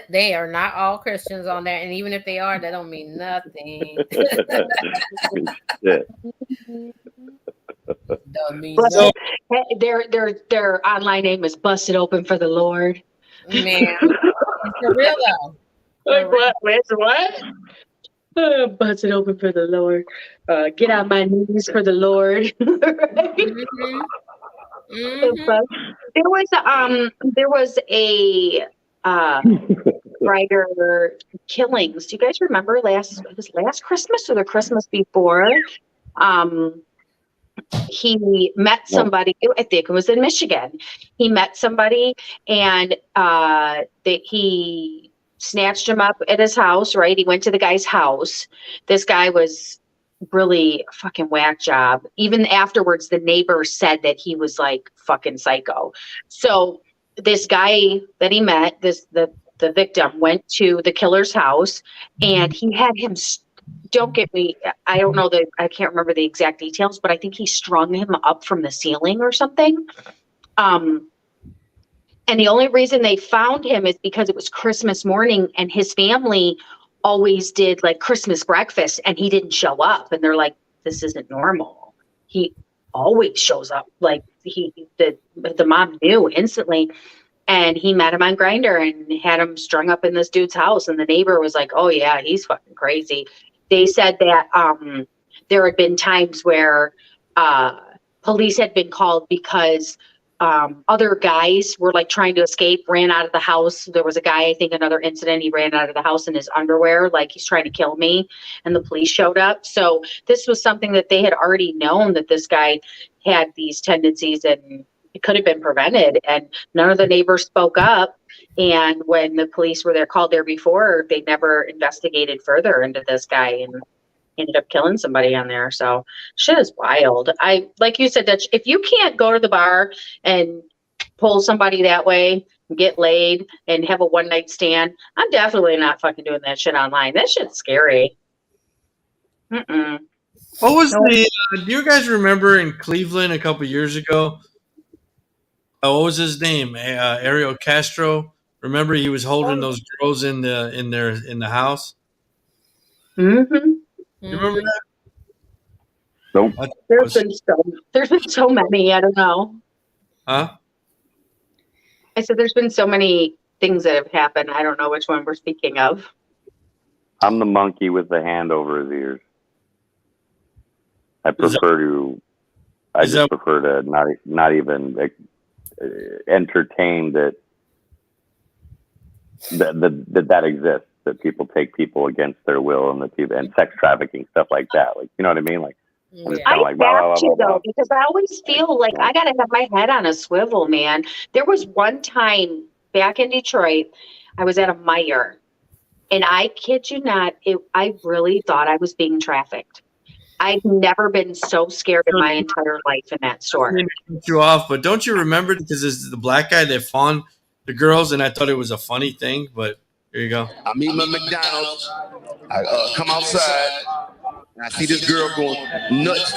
they are not all Christians on there, and even if they are, that don't mean nothing. Don't mean nothing. Their online name is Busted Open for the Lord. Man, for real though. What? Busted open for the Lord. Get on my knees for the Lord. There was a writer killings. Do you guys remember last Christmas or the Christmas before? He met somebody, I think it was in Michigan. He met somebody and he snatched him up at his house, right? He went to the guy's house. This guy was really fucking whack job. Even afterwards, the neighbor said that he was like fucking psycho. So this guy that he met, the victim, went to the killer's house and he had him, don't get me, I don't know I can't remember the exact details, but I think he strung him up from the ceiling or something. And the only reason they found him is because it was Christmas morning and his family always did like Christmas breakfast and he didn't show up. And they're like, this isn't normal. He always shows up. Like the mom knew instantly. And he met him on Grindr and had him strung up in this dude's house. And the neighbor was like, oh yeah, he's fucking crazy. They said that there had been times where police had been called because other guys were like trying to escape, ran out of the house. There was a guy, I think another incident, he ran out of the house in his underwear, like he's trying to kill me, and the police showed up. So this was something that they had already known, that this guy had these tendencies and it could have been prevented. And none of the neighbors spoke up. And when the police were there, called there before, they never investigated further into this guy and ended up killing somebody on there. So shit is wild. Like you said, Dutch, if you can't go to the bar and pull somebody that way, get laid and have a one night stand, I'm definitely not fucking doing that shit online. That shit's scary. What was do you guys remember in Cleveland a couple years ago? What was his name? Ariel Castro. Remember, he was holding those girls in the house. Mm-hmm. You remember that? Nope. There's been so many. I don't know. Huh? I said there's been so many things that have happened. I don't know which one we're speaking of. I'm the monkey with the hand over his ears. I prefer to not even entertain that exists, that people take people against their will and sex trafficking, stuff like that. Like, you know what I mean? Like, I have to though, because I always feel like I gotta have my head on a swivel, man. There was one time back in Detroit, I was at a Meijer, and I kid you not, I really thought I was being trafficked. I've never been so scared in my entire life in that store. I didn't cut you off, but don't you remember, because it's the black guy that fawned the girls, and I thought it was a funny thing, but here you go. I meet my McDonald's. I come outside. And I see this girl going nuts,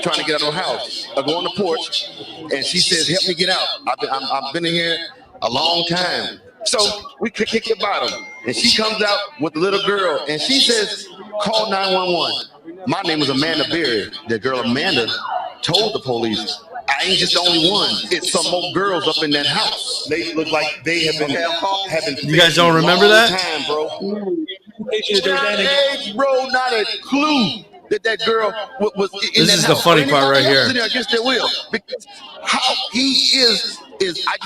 trying to get out of her house. I go on the porch, and she says, "Help me get out. I've been in here a long time." So we kick the bottom, and she comes out with the little girl, and she says, "Call 911." My name is Amanda Berry. The girl Amanda told the police, "I ain't just the only one. It's some more girls up in that house. They look like they have been having." You guys don't remember that? Time, bro. Bro, not a clue that girl was in This that is the house. funny part right here. Sitting there against their will, because how he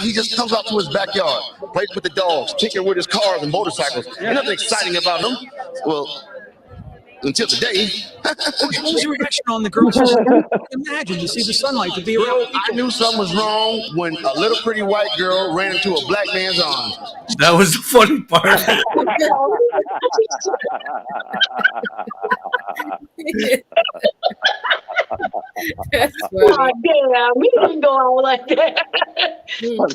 he just comes out to his backyard, plays with the dogs, tinkering with his cars and motorcycles. Ain't nothing exciting about him. Well, until today. What was your reaction on the girl? She said, imagine you see the sunlight to be around. I knew something was wrong when a little pretty white girl ran into a black man's arms. That was the funny part. Oh, damn, we didn't go out like that. You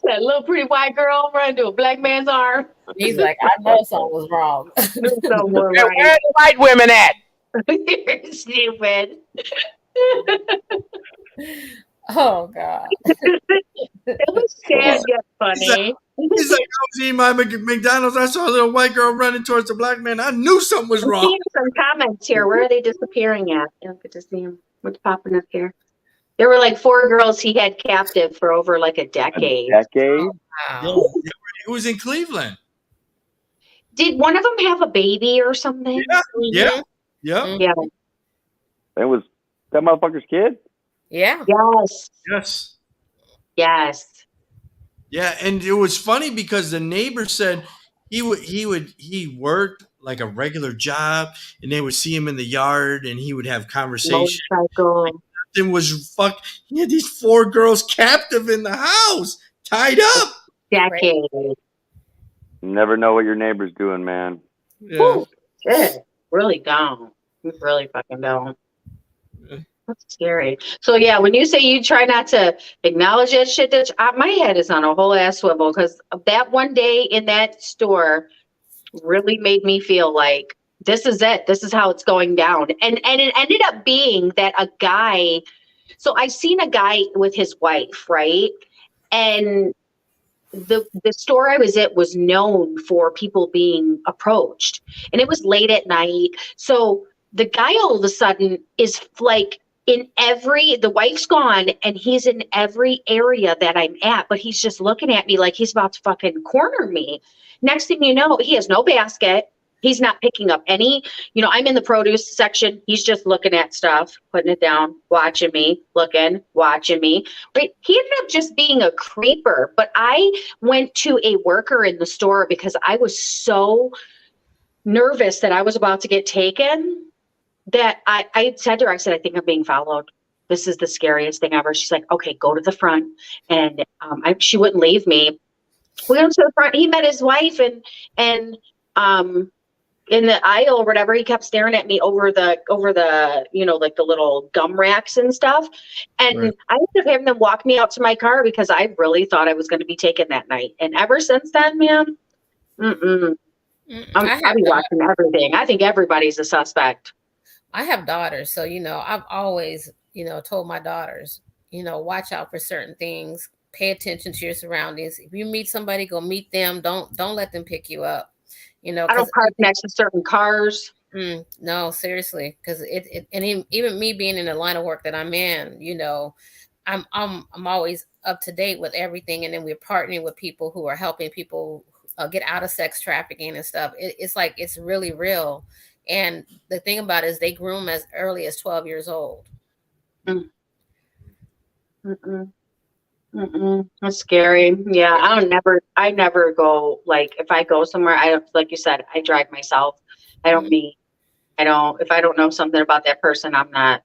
said little pretty white girl run into a black man's arm. He's like, I know something was wrong. Where are the white women at? You're stupid. Oh God. It was sad yet funny. He's like, I was eating my McDonald's. I saw a little white girl running towards the black man. I knew something was I'm wrong. seeing some comments here. Where are they disappearing at? I don't get to see them. What's popping up here? There were like 4 girls he had captive for over like a decade. Decade? Wow. It was in Cleveland. Did one of them have a baby or something? Yeah. Yeah. It was that motherfucker's kid? Yeah. Yes. Yes. Yes. Yeah, and it was funny because the neighbor said he worked like a regular job, and they would see him in the yard, and he would have conversation. Motorcycle. Nothing was fuck. He had these 4 girls captive in the house, tied up. Decade. Never know what your neighbor's doing, man. Yeah. Ooh, shit. Really don't. You really fucking don't. That's scary. So yeah, when you say you try not to acknowledge that shit, my head is on a whole ass swivel, because that one day in that store really made me feel like this is it. This is how it's going down. And it ended up being that a guy. So I seen a guy with his wife, right? And the store I was at was known for people being approached, and it was late at night. So the guy all of a sudden is like the wife's gone, and he's in every area that I'm at, but he's just looking at me like he's about to fucking corner me. Next thing you know, he has no basket. He's not picking up any, I'm in the produce section. He's just looking at stuff, putting it down, watching me, looking, watching me. Right? He ended up just being a creeper. But I went to a worker in the store because I was so nervous that I was about to get taken that I said to her, I said, I think I'm being followed. This is the scariest thing ever. She's like, okay, go to the front. And she wouldn't leave me. We went to the front. He met his wife, and in the aisle or whatever, he kept staring at me over the like the little gum racks and stuff. And right. I ended up having them walk me out to my car because I really thought I was going to be taken that night. And ever since then, man, I'll be watching everything. I think everybody's a suspect. I have daughters, so I've always told my daughters, watch out for certain things. Pay attention to your surroundings. If you meet somebody, go meet them. Don't let them pick you up. I don't park next to certain cars. No, seriously, because even me being in the line of work that I'm in, I'm always up to date with everything, and then we're partnering with people who are helping people get out of sex trafficking and stuff. It's really real. And the thing about it is they groom as early as 12 years old. That's scary. Yeah, I never go, like, if I go somewhere, like you said, I drive myself. I don't if I don't know something about that person, I'm not.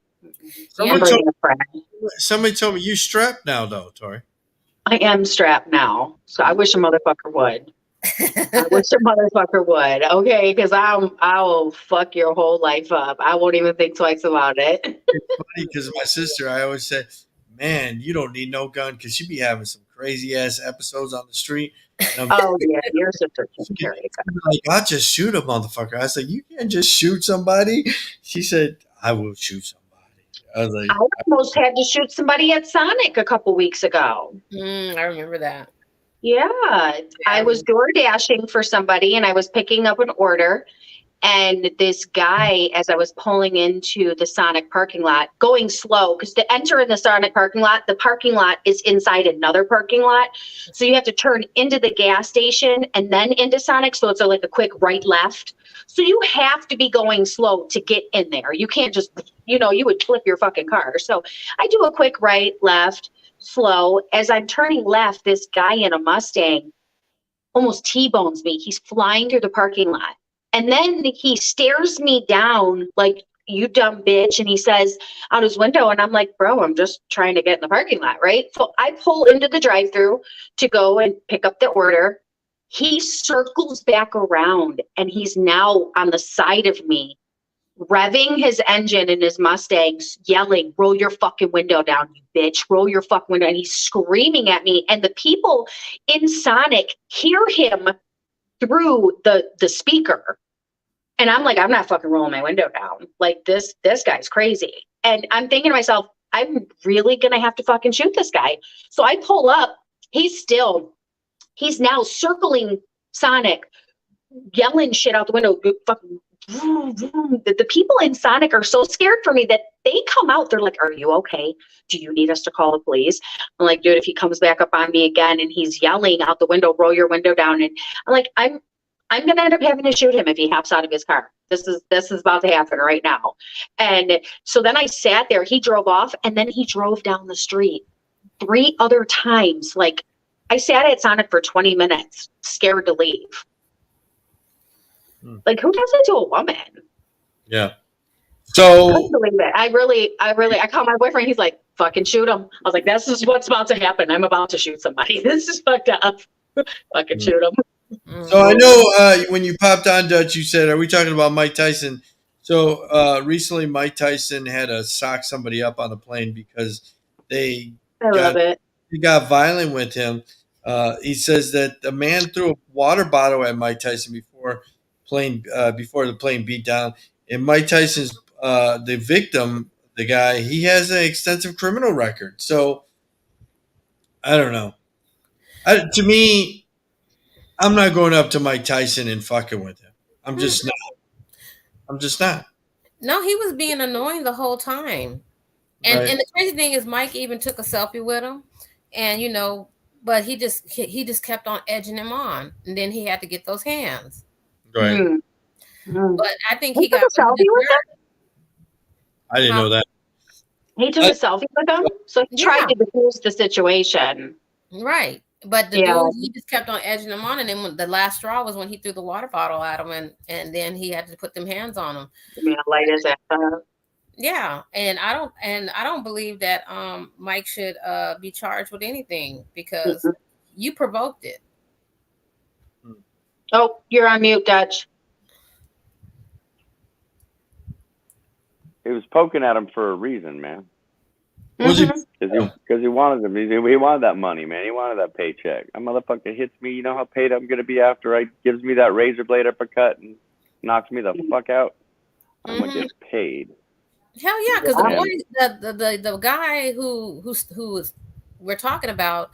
Somebody told me you strapped now though, Tori. I am strapped now. So I wish a motherfucker would. I wish a motherfucker would. Okay, because I will fuck your whole life up. I won't even think twice about it. It's funny because my sister, I always say, "Man, you don't need no gun," because she be having some crazy ass episodes on the street. And Oh yeah, your sister can carry a gun. like, "I'll just shoot a motherfucker." I said, "You can't just shoot somebody." She said, "I will shoot somebody." I was like, I almost had to shoot somebody at Sonic a couple weeks ago. I remember that. Yeah, I was door dashing for somebody and I was picking up an order. And this guy, as I was pulling into the Sonic parking lot, going slow, because to enter in the Sonic parking lot, the parking lot is inside another parking lot. So you have to turn into the gas station and then into Sonic. So it's like a quick right left. So you have to be going slow to get in there. You can't just, you would flip your fucking car. So I do a quick right, left, slow. As I'm turning left, this guy in a Mustang almost T-bones me. He's flying through the parking lot. And then he stares me down like, "You dumb bitch." And he says out his window, and I'm like, "Bro, I'm just trying to get in the parking lot," right? So I pull into the drive-thru to go and pick up the order. He circles back around, and he's now on the side of me, revving his engine in his Mustangs, yelling, "Roll your fucking window down, you bitch. Roll your fucking window." And he's screaming at me. And the people in Sonic hear him through the speaker. And I'm like, I'm not fucking rolling my window down. Like, this guy's crazy. And I'm thinking to myself, I'm really going to have to fucking shoot this guy. So I pull up. He's now circling Sonic, yelling shit out the window. Fucking, the people in Sonic are so scared for me that they come out. They're like, "Are you okay? Do you need us to call the police?" I'm like, "Dude, if he comes back up on me again and he's yelling out the window, roll your window down." And I'm like, I'm going to end up having to shoot him if he hops out of his car. This is about to happen right now. And so then I sat there. He drove off, and then he drove down the street 3 other times. Like, I sat at Sonic for 20 minutes, scared to leave. Like, who does it to a woman? Yeah. So I couldn't believe it. I called my boyfriend. He's like, "Fucking shoot him." I was like, "This is what's about to happen. I'm about to shoot somebody. This is fucked up." Fucking shoot him. So I know when you popped on, Dutch, you said, "Are we talking about Mike Tyson?" So recently, Mike Tyson had to sock somebody up on the plane because they got violent with him. He says that a man threw a water bottle at Mike Tyson before the plane beat down. And Mike Tyson's the victim, the guy, he has an extensive criminal record. So I don't know. To me, I'm not going up to Mike Tyson and fucking with him. I'm just not. No, he was being annoying the whole time. And Right. and the crazy thing is Mike even took a selfie with him. And but he just kept on edging him on. And then he had to get those hands. Right. But I think He he got took a selfie with him? I didn't know that. He took a selfie with him? So he tried to diffuse the situation. Right. But the dude, he just kept on edging him on. And then when the last straw was when he threw the water bottle at him. And then he had to put them hands on him. I mean, light his ass up. Yeah. And I don't believe that Mike should be charged with anything because you provoked it. Oh, you're on mute, Dutch. He was poking at him for a reason, man. Was he? Because he wanted him. He wanted that money, man. He wanted that paycheck. That motherfucker hits me. You know how paid I'm gonna be after I gives me that razor blade uppercut and knocks me the fuck out. I'm gonna get paid. Hell yeah, because the guy who we're talking about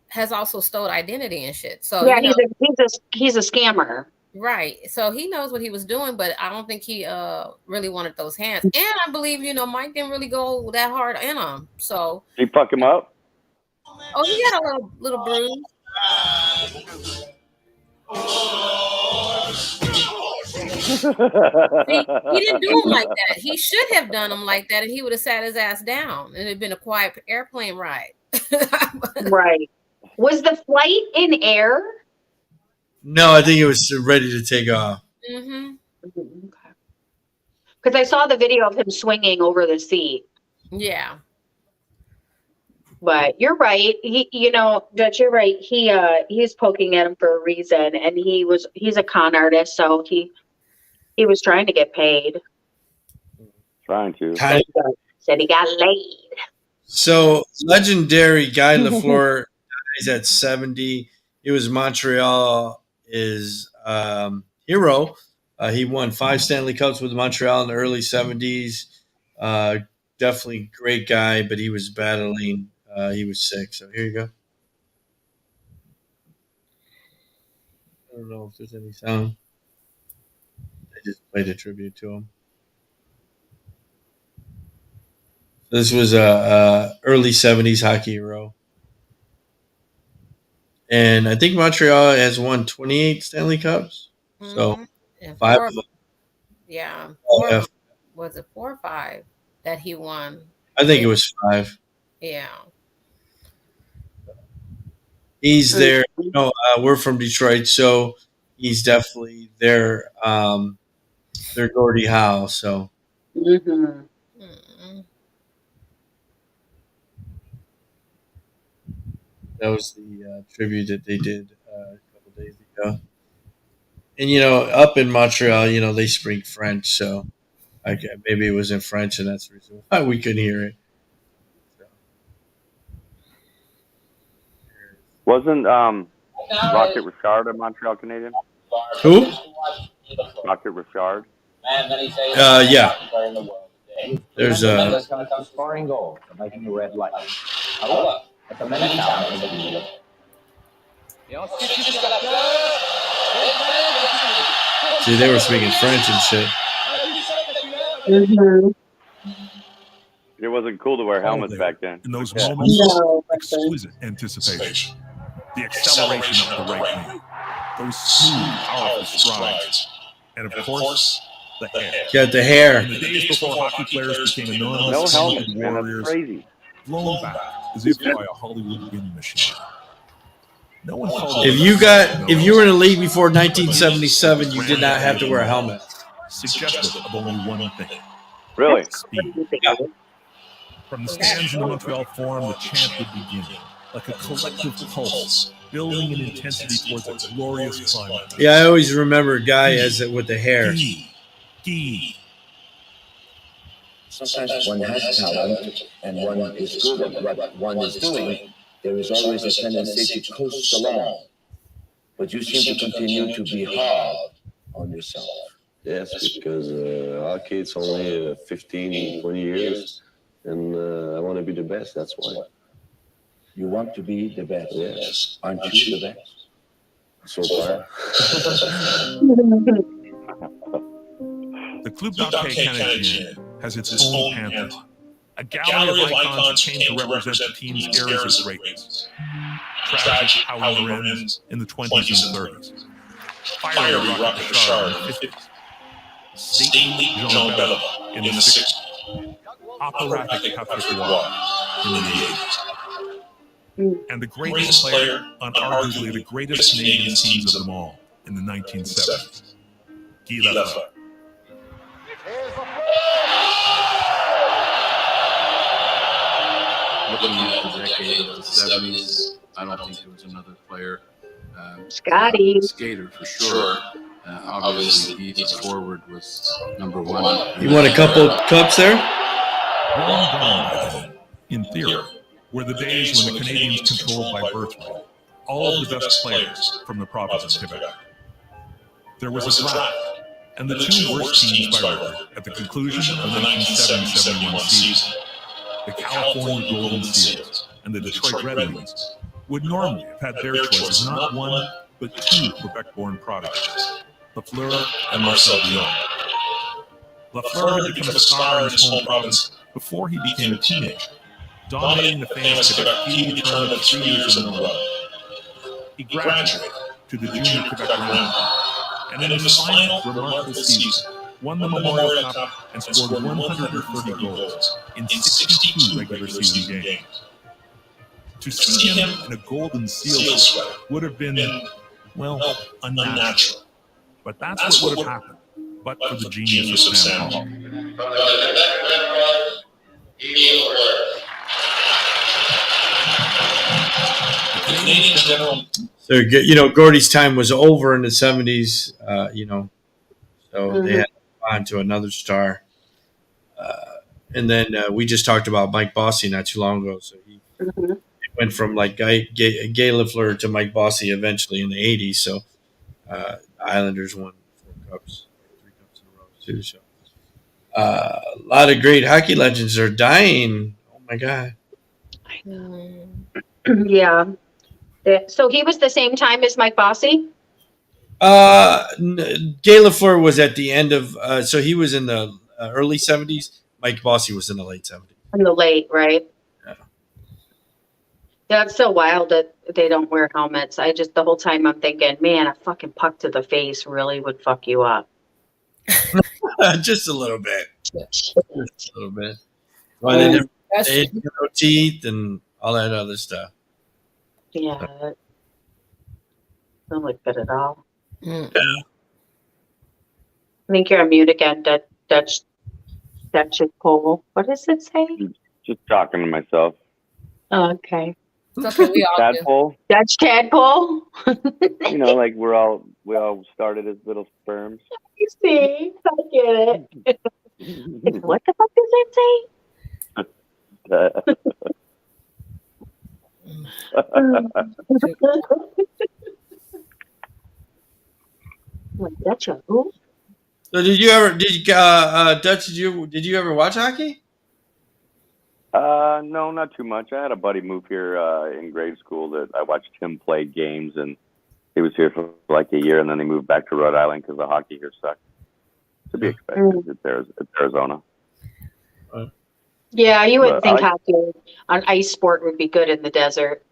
has also stole identity and shit. So yeah, he's a scammer. Right. So he knows what he was doing, but I don't think he really wanted those hands. And I believe, Mike didn't really go that hard in him. So he fuck him up? Oh, he had a little bruise. He didn't do him like that. He should have done him like that, and he would have sat his ass down, and it'd been a quiet airplane ride. Right. Was the flight in air? No, I think it was ready to take off. Because I saw the video of him swinging over the seat. Yeah. But you're right. Dutch, you're right. He's poking at him for a reason, and he's a con artist, so he was trying to get paid. Trying to. Said he got laid. So legendary Guy Lafleur dies at 70. He was Montreal hero. He won 5 Stanley Cups with Montreal in the early 70s. Definitely great guy, but he was battling. He was sick. So here you go. I don't know if there's any sound. I just played a tribute to him. This was a early 70s hockey hero. And I think Montreal has won 28 Stanley Cups. So And 5 four, of them. yeah, was it 4 or 5 that he won? I think it was 5. Yeah. He's there. We're from Detroit, so he's definitely their Gordie Howe. So that was the tribute that they did a couple days ago. And up in Montreal, they speak French, so maybe it was in French, and that's the reason why we couldn't hear it. Wasn't Rocket Richard a Montreal Canadian? Who? Rocket Richard. Yeah. There's a. Scoring goal, making the red light. However, at the men's town is a leader. See, they were speaking French and shit. It wasn't cool to wear helmets back then. In those moments of exquisite anticipation, the acceleration of the right wing, those smooth, powerful strides, and of course, the hair. Got the hair. In the days before hockey players became anonymous No helmet, man. warriors, That's crazy. blown back as if by a Hollywood wind machine. No one called If you were in a league before 1977, you did not have to wear a helmet. Suggestive of only one thing. Really? Speed. From the stands in the Montreal Forum, the chant would begin, like a collective pulse, building in intensity towards a glorious climax. Yeah, I always remember Guy with the hair. Sometimes one has talent and one is good at what one is doing. There is always a tendency to coast along. But you seem to continue to be hard on yourself. Yes, because hockey, it's only 15, 20 years, and I want to be the best, that's why. You want to be the best? Yes. Aren't you the best? So far. The Club d'Hockey Canadien has its own pantheon, a gallery of icons who came to represent the team's eras of greatness. Tragic Howie Lorenz in the 20s and 30s. Fiery Rocket Richard in the 50s. Stately Jean Beliveau in the 60s. Operatic Patrick Roy in the 80s. And the greatest player on arguably the greatest Canadian teams of them all in the 1970s, Guy Lafleur. Looking at the decade of the 70s, I don't think there was another player. Scotty. Skater for sure. Obviously, Guy forward was number one. You won a couple cups there? Long gone by then, in theory, were the days when the Canadians controlled by birthright all of the best players from the province of Quebec. There was a draft, and the two worst teams by record at the conclusion of the 1970-71 season, the California Golden Seals and the Detroit Red Wings, would normally have had their choices not one, but two Quebec-born prodigies, Lafleur and Marcel Dion. Lafleur had become a star in his home province before he became a teenager, dominating the famous Quebec PE tournament 3 years in a row. He graduated to the Junior Quebec Round, and in his final remarkable season, won the Memorial Cup and scored 130 goals in 62 regular season games. To see him in a Golden Seal sweater would have been, well, unnatural. But that's what would have happened, but for the genius of Sam Hall. Canadian general. So, you know, Gordy's time was over in the 70s, you know, so they had to move on to another star. And then we just talked about Mike Bossy not too long ago. So he went from like Guy Lafleur to Mike Bossy eventually in the 80s. So the Islanders won 3 cups in a row too. So a lot of great hockey legends are dying. Oh my God. I know. Yeah. So he was the same time as Mike Bossy? Guy Lafleur was at the end of, so he was in the early 70s. Mike Bossy was in the late 70s. In the late, right? Yeah. Yeah, it's so wild that they don't wear helmets. The whole time I'm thinking, man, a fucking puck to the face really would fuck you up. Just a little bit. Just a little bit. Well, they had no teeth and all that other stuff. Yeah. That doesn't look good at all. Yeah. I think you're on mute again, Dutch Cole. What does it say? Just talking to myself. Oh, okay. It's okay, we all Tadpole. Dutch tadpole. You know, like we all started as little sperms. You see, I get it. What the fuck does that say? Dutch who? So did Dutch? Did you ever watch hockey? No, not too much. I had a buddy move here in grade school that I watched him play games, and he was here for like a year, and then he moved back to Rhode Island because the hockey here sucked. To be expected. It's Arizona. Yeah, you would think hockey on ice sport would be good in the desert.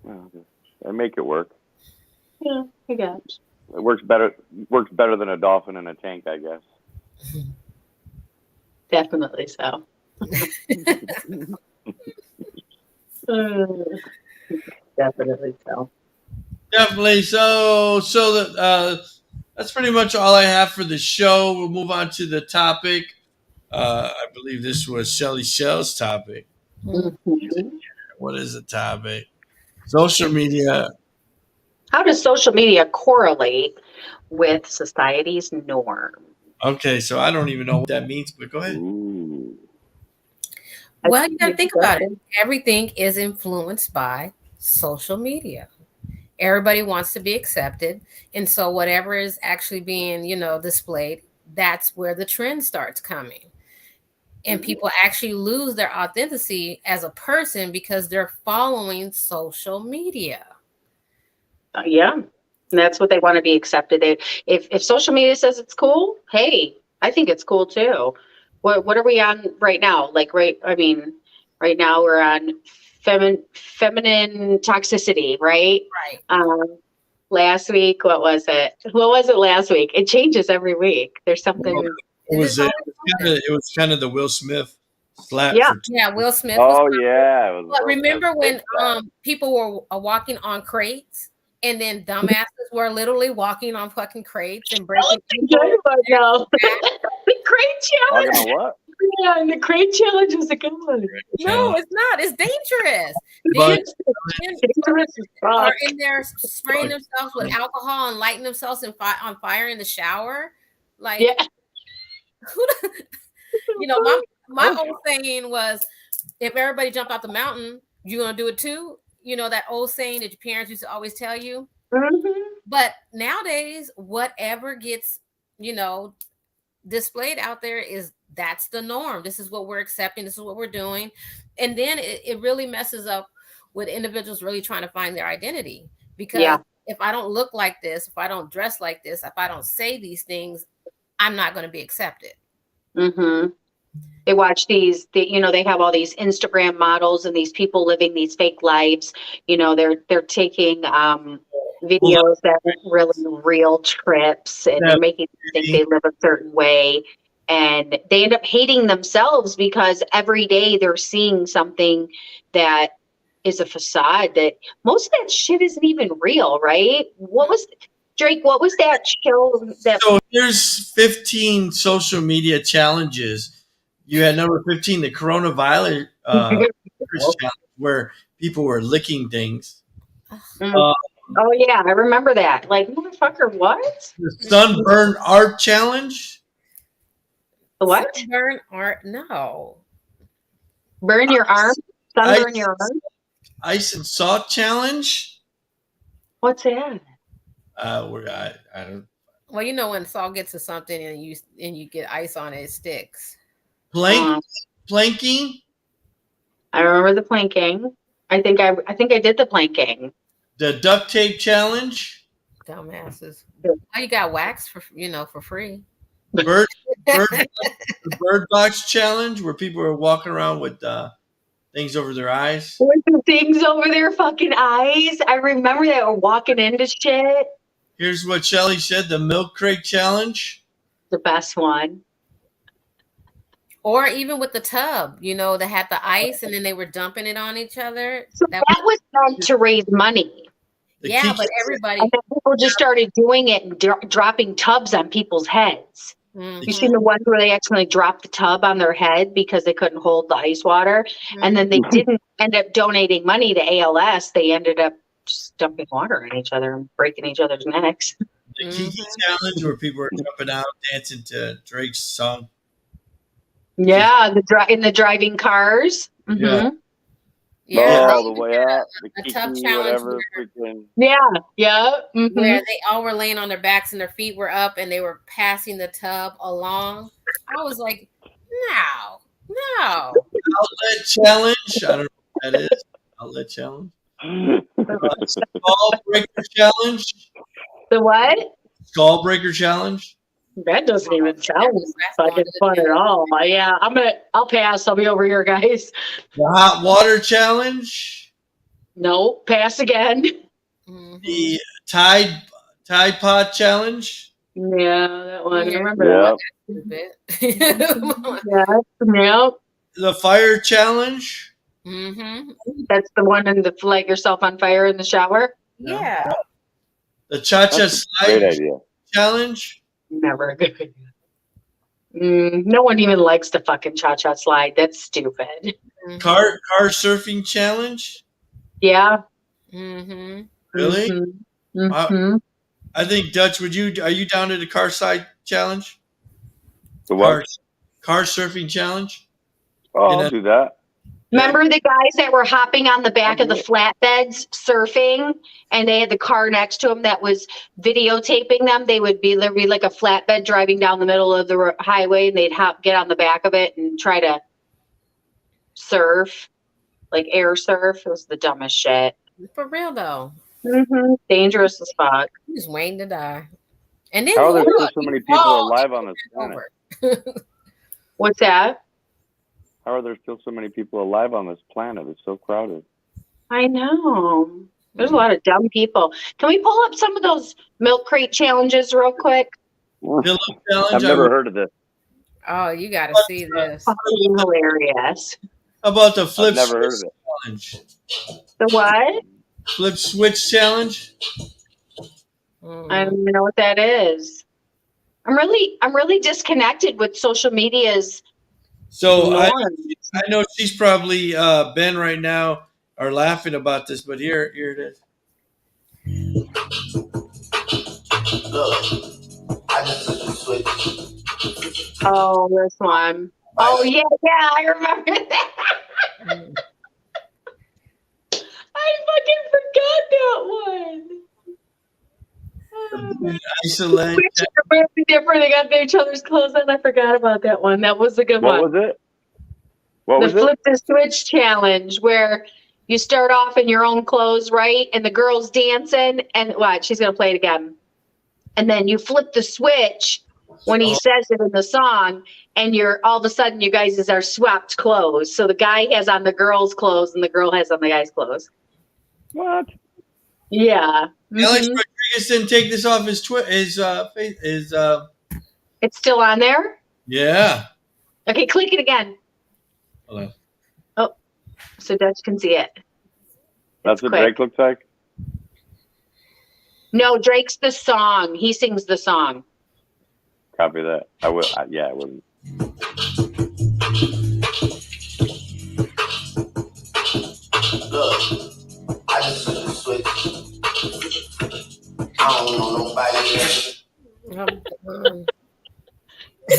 Well, I make it work. Yeah, I guess. It works better than a dolphin in a tank, I guess. Definitely so. Definitely so. Definitely so. So that's pretty much all I have for the show. We'll move on to the topic. I believe this was Shelly Shell's topic. What is the topic? Social media. How does social media correlate with society's norm? Okay, so I don't even know what that means, but go ahead. Well, you got to think about it. Everything is influenced by social media. Everybody wants to be accepted. And so whatever is actually being, displayed, that's where the trend starts coming. And people actually lose their authenticity as a person because they're following social media. Yeah. And that's what they want to be accepted. If social media says it's cool, hey, I think it's cool too. What are we on right now? Right now we're on feminine toxicity, right? Right. Last week, what was it? What was it last week? It changes every week. There's something. It was kind of the Will Smith slap. Yeah, Will Smith. Yeah. But remember when people were walking on crates, and then dumbasses were literally walking on fucking crates and breaking. The crate challenge. Walking on what? Yeah, and the crate challenge was a good one. No, it's not. It's dangerous. Are in there spraying themselves with alcohol and lighting themselves on fire in the shower. Like, my old saying was, if everybody jump out the mountain, you're gonna do it too. That old saying that your parents used to always tell you. Mm-hmm. But nowadays, whatever gets, displayed out there that's the norm. This is what we're accepting. This is what we're doing. And then it really messes up with individuals really trying to find their identity. Because if I don't look like this, if I don't dress like this, if I don't say these things, I'm not going to be accepted. Mm-hmm. They watch they have all these Instagram models and these people living these fake lives. They're taking videos that are really real trips, and they're making them think they live a certain way. And they end up hating themselves because every day they're seeing something that is a facade, that most of that shit isn't even real, right? What was that show? So here's 15 social media challenges. You had number 15, the coronavirus challenge, where people were licking things. Oh yeah, I remember that. Like, motherfucker, what? The Sunburn Art Challenge. The what? Sunburn Art? No. Burn your arm? Sunburn your arm? Ice and Salt Challenge. What's that? I don't. Well, you know when salt gets to something and you get ice on it, it sticks. Planking. I remember the planking. I think I did the planking. The Duct Tape Challenge. Dumbasses. Oh, you got wax for free. The Bird Box Challenge, where people are walking around with things over their eyes. With the things over their fucking eyes. I remember they were walking into shit. Here's what Shelly said: the Milk Crate Challenge. The best one. Or even with the tub, they had the ice and then they were dumping it on each other. So that was done to raise money. Yeah, but everybody. And then people just started doing it and dropping tubs on people's heads. Mm-hmm. You seen the ones where they accidentally dropped the tub on their head because they couldn't hold the ice water? Mm-hmm. And then they didn't end up donating money to ALS. They ended up just dumping water on each other and breaking each other's necks. The Kiki Challenge, where people are jumping out, dancing to Drake's song. Yeah, in the driving cars. Mm-hmm. Yeah. Yeah, all the way out. A tub challenge. Yeah. Mm-hmm. Where they all were laying on their backs and their feet were up and they were passing the tub along. I was like, no. Outlet Challenge. I don't know what that is. Outlet Challenge. Skull Breaker Challenge. The what? Skull Breaker Challenge. That doesn't even sound fucking fun at all. Yeah, I'll pass. I'll be over here, guys. The Hot Water Challenge. No, pass again. The Tide Pod Challenge. Yeah, that one. I remember that. Yeah. The Fire Challenge. Mm-hmm. That's the one in the light yourself on fire in the shower. Yeah. The Cha-Cha Slide Challenge. Never a good idea. No one even likes the fucking cha-cha slide. That's stupid. Car Surfing Challenge. Yeah. Mm-hmm. Really? Mm-hmm. I think Dutch. Are you down to the car side challenge? The what? Car surfing challenge. Oh, I'll do that. Remember the guys that were hopping on the back of the flatbeds surfing, and they had the car next to them that was videotaping them? There'd be like a flatbed driving down the middle of the highway, and they'd get on the back of it and try to surf, like air surf. It was the dumbest shit. For real though. Mm-hmm. Dangerous as fuck. He's waiting to die. And then how are there still so many people alive on this planet? What's that? How are there still so many people alive on this planet? It's so crowded. I know. There's a lot of dumb people. Can we pull up some of those milk crate challenges real quick? I've never heard of this. Oh, you got to see this. Fucking hilarious. How about the flip I've never heard of it. challenge? The what? Flip switch challenge. I don't even know what that is. I'm really disconnected with social media's. So I know she's probably Ben right now are laughing about this, but here it is. Oh, this one. Oh yeah, I remember that. I fucking forgot that one. Isolate. Different. They got each other's clothes on. I forgot about that one. That was a good one. What was it? What was the flip the switch challenge, where you start off in your own clothes, right? And the girl's dancing, and what? She's gonna play it again. And then you flip the switch when he says it in the song, and you're all of a sudden you guys are swapped clothes. So the guy has on the girl's clothes, and the girl has on the guy's clothes. What? Yeah. Alex Rodriguez didn't take this off his It's still on there? Yeah. Okay, click it again. Hold on. Oh, so Dutch can see it. That's what Drake looks like? No, Drake's the song. He sings the song. Copy that. I will. Yeah, I wouldn't. Look, I just switch.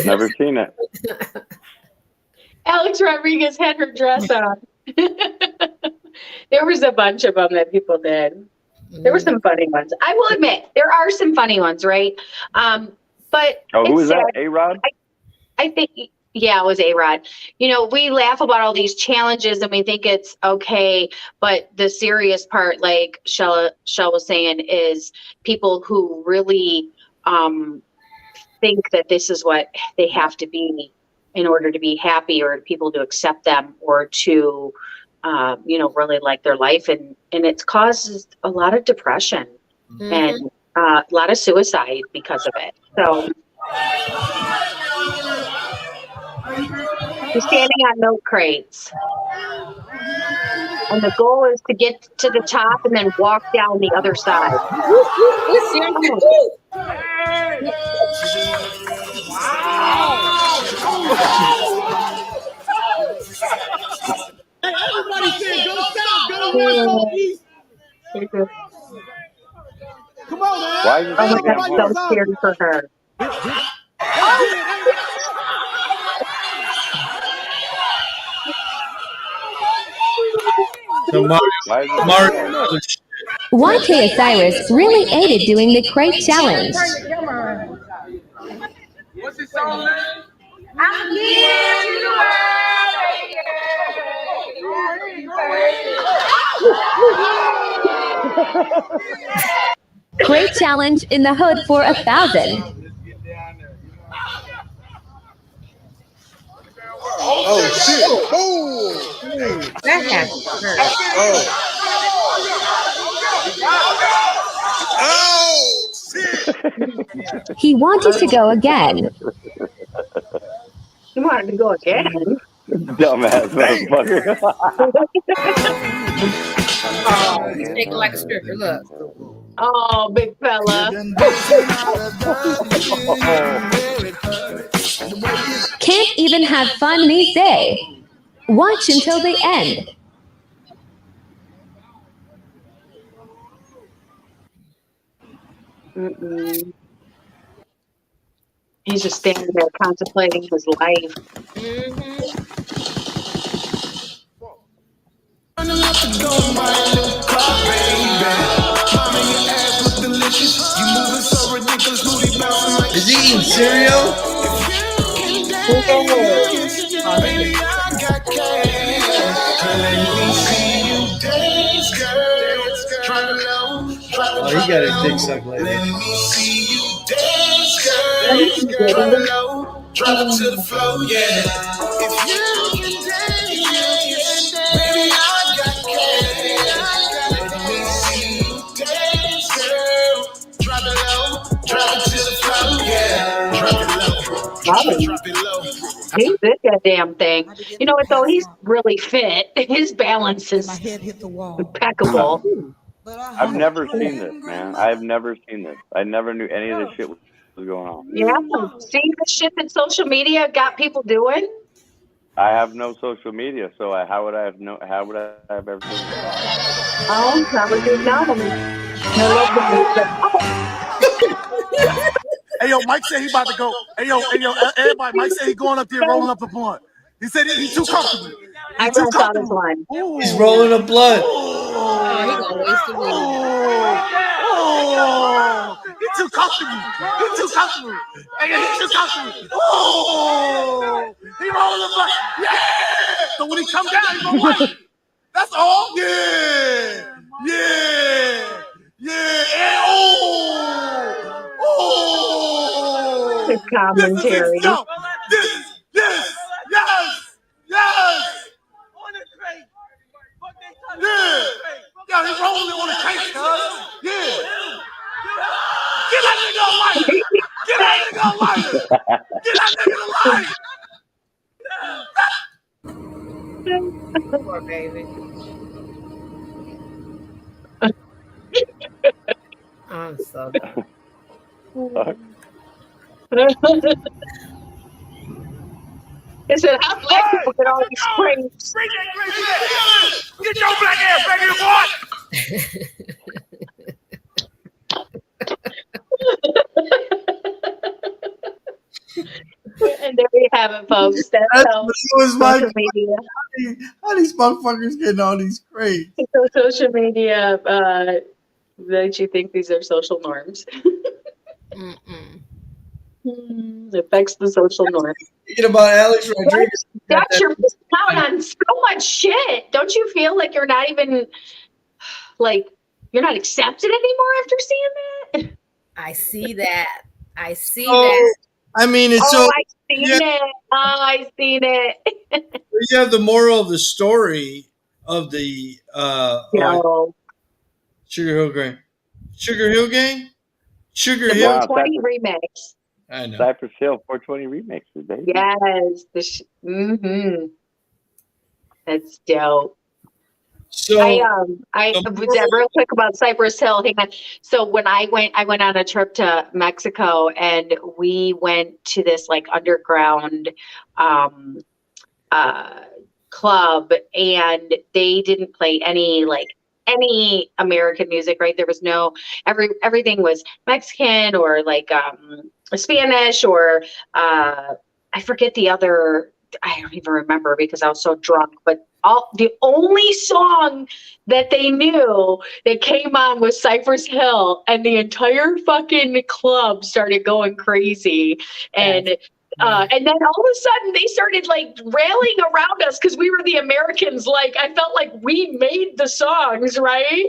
Never seen it. Alex Rodriguez had her dress on. There was a bunch of them that people did. There were some funny ones. I will admit, there are some funny ones, right? But who was that? sad. A-Rod? I think, yeah, it was A-Rod. You know, we laugh about all these challenges and we think it's okay, but the serious part, like Shell was saying, is people who really think that this is what they have to be in order to be happy, or people to accept them, or to really like their life, and it's causes a lot of depression and a lot of suicide because of it. So you're standing on milk crates, and the goal is to get to the top and then walk down the other side. Hey, everybody said go south, go north, go east. Come on, man. Why is it Oh my so damn God, I'm hard? so scared for her. So Mario, YK Osiris really aided doing the crate challenge. What's his song name? I'm giving you the Crate challenge in the hood for 1,000. Oh shit! Oh, That has to hurt. Oh shit! He wanted to go again. You wanted to go again? Dumbass motherfucker. Oh, he's shaking like a stripper. Look. Oh, big fella. Can't even have fun these days. Watch until the end. He's just standing there contemplating his life. Is he eating cereal? Oh, he got his dick sucked later. Drop it to the floor, yeah. If you can dance, baby, I got cash. Let me see you dance, girl. Drop it low, drop it to the floor, yeah. Drop it low, drop it low. He did that damn thing. You know what though? He's really fit. His balance is impeccable. I've never seen this, man. I've never seen this. I never knew any of this shit was going on. Yeah, see the shit that social media got people doing. I have no social media, so how would I have ever seen it? Oh, probably didn't know. Hey, yo, Mike said he about to go. Hey, yo, everybody, Mike said he going up there rolling up a blunt. He said he's too comfortable. I really saw this one. He's rolling a blunt. He's too comfortable. He's too comfortable. Hey, he's too comfortable. Oh, he rolling a blunt. Yeah. So when he come down, he's gonna wipe it. That's all. Yeah. And oh. His commentary. Yes. Yeah, he's rolling on the case, cuz. Yeah. Get that nigga a lighter. Get that nigga a lighter. Get that nigga a lighter. Poor baby. I'm so done. He said, how black people get all these crates? Get your black ass back here, boy. folks. That's how social media. How these motherfuckers getting all these crates? So social media makes you think these are social norms. Affects the social norm. Thinking about Alex Rodriguez. That's you're missing out on so much shit. Don't you feel like you're not even you're not accepted anymore after seeing that? I see that. I see that. I mean, it's I've seen it. Oh, I've seen it. You have the moral of the story of the Sugar Hill Gang. Sugar Hill Gang? Sugar Hill 420 remix. I know. Cypress Hill 420 remixes, baby. Yes. That's dope. So I real quick about Cypress Hill. Hang on. So when I went on a trip to Mexico, and we went to this like underground club, and they didn't play any American music, right? There was no everything was Mexican or like Spanish or I forget the other. I don't even remember because I was so drunk, but the only song that they knew that came on was Cypress Hill, and the entire fucking club started going crazy. And then all of a sudden they started like railing around us because we were the Americans. Like I felt like we made the songs, right?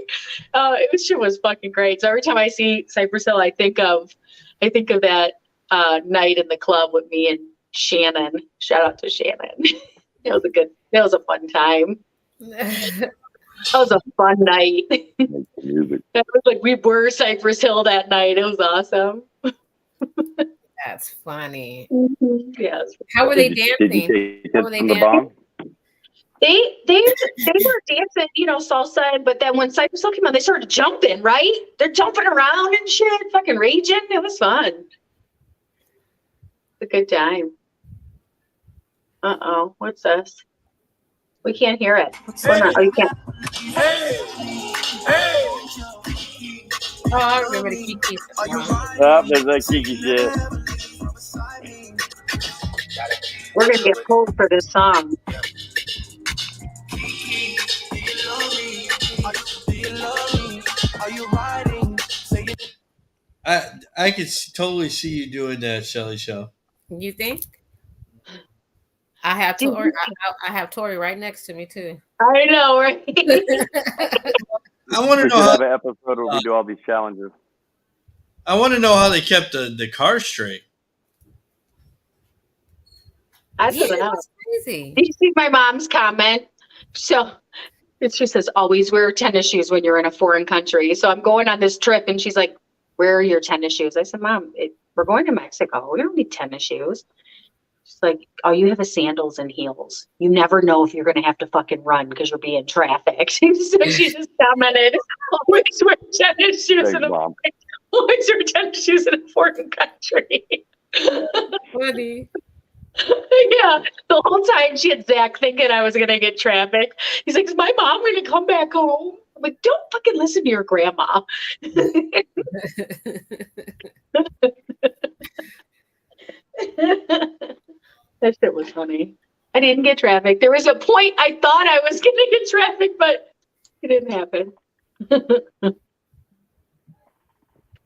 Shit was fucking great. So every time I see Cypress Hill, I think of that night in the club with me and Shannon. Shout out to Shannon. That was a fun time. That was a fun night. It was like we were Cypress Hill that night. It was awesome. That's funny. Yes. How were they dancing? How were they dancing? They were dancing, salsa, but then when Cypress Hill came on, they started jumping, right? They're jumping around and shit, fucking raging. It was fun. It's a good time. Uh-oh, what's this? We can't hear it. What's going on? Oh, you can't. Oh, I remember the Kiki. Oh, there's that Kiki shit. We're going to get pulled for this song. I could totally see you doing that, Shelly Show. You think? I have Tori. I have Tori right next to me too. I know, right? I want to We know should how have an episode where we do all these challenges. I want to know how they kept the car straight. I don't know. That's crazy. Did you see my mom's comment? So she says, always wear tennis shoes when you're in a foreign country. So I'm going on this trip, and she's like, where are your tennis shoes? I said, Mom, we're going to Mexico. We don't need tennis shoes. She's like, all you have is sandals and heels. You never know if you're going to have to fucking run because you're being trafficked. So she just commented, always wear tennis shoes in a foreign country. Funny. Yeah, the whole time she had Zach thinking I was going to get trafficked. He's like, is my mom going to come back home? I'm like, don't fucking listen to your grandma. That shit was funny. I didn't get trafficked. There was a point I thought I was going to get trafficked, but it didn't happen.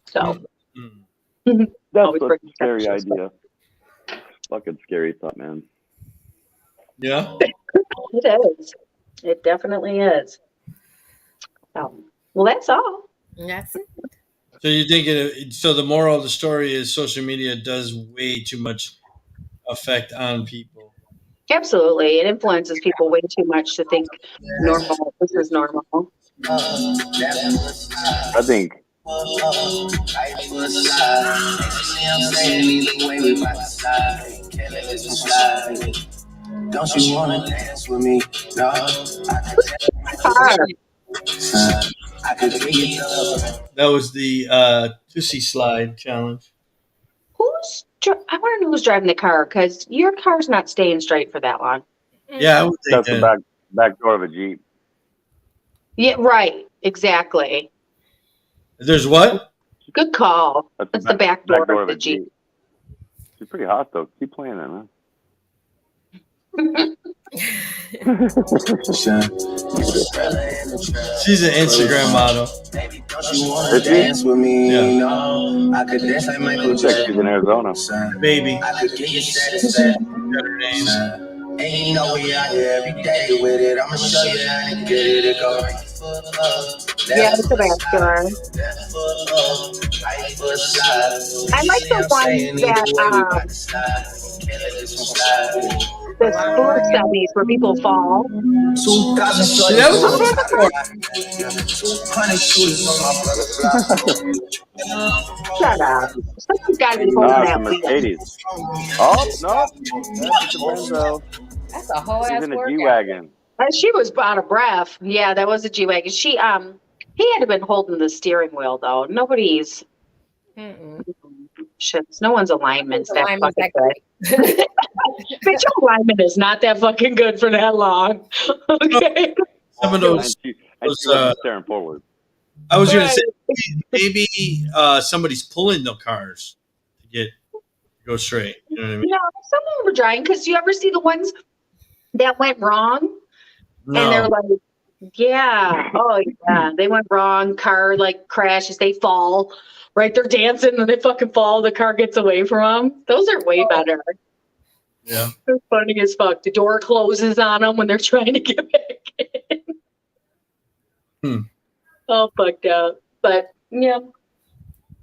So. That's a scary idea. Fucking scary thought, man. Yeah. It is. It definitely is. Well, that's all. That's it. So you think so the moral of the story is social media does way too much effect on people. Absolutely. It influences people way too much to think this is normal. I think don't you wanna dance with me? No, That was the Tussie Slide challenge. I want to know who's driving the car, because your car's not staying straight for that long. Yeah, I would think that's the back door of a Jeep. Yeah, right. Exactly. There's what? Good call. That's the back door of the Jeep. She's pretty hot though. Keep playing that, man. She's an Instagram model. Dance with me, yeah. I could dance like Michael Jackson. She's in Arizona. Baby. I could get you satisfaction. Ain't no way out here every day with it. I'ma show you how to get it. It go right foot up, Yeah, it's a vascular. left foot up, right foot slide. I like the ones that the school studies where people fall. 2,000 See, that Shut up. Someone's got to be holding No, it's that a Mercedes. Oh, no. That's a Benzo. That's a whole She's ass in a workout. G-Wagon. She was out of breath. Yeah, that was a G-Wagon. He had to have been holding the steering wheel though. Nobody's shit. No one's alignment's that fucking good. But your alignment is not that fucking good for that long. Okay. Some of those. And she wasn't staring forward. I was going to say maybe somebody's pulling the cars to go straight. You know what I mean? No, some of them were drying because you ever see the ones that went wrong? No. And they're like, yeah, oh yeah, they went wrong. Car like crashes, they fall. Right, they're dancing and they fucking fall. The car gets away from them. Those are way better. Yeah, they're funny as fuck. The door closes on them when they're trying to get back in. All fucked up, but yeah,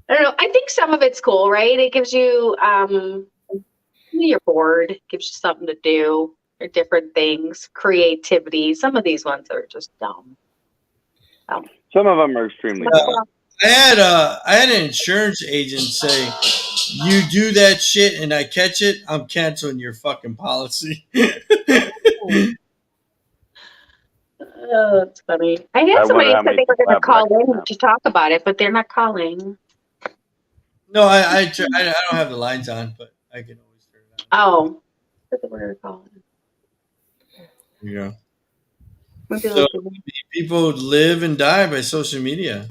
I don't know. I think some of it's cool, right? It gives you, you're bored. It gives you something to do. Or different things, creativity. Some of these ones are just dumb. Some of them are extremely dumb. I had an insurance agent say, "You do that shit and I catch it, I'm canceling your fucking policy." Oh, that's funny. I had somebody said they were going to call in to talk about it, but they're not calling. No, I don't have the lines on, but I can always turn it on. Oh, but they were going to call in. Yeah. So people live and die by social media.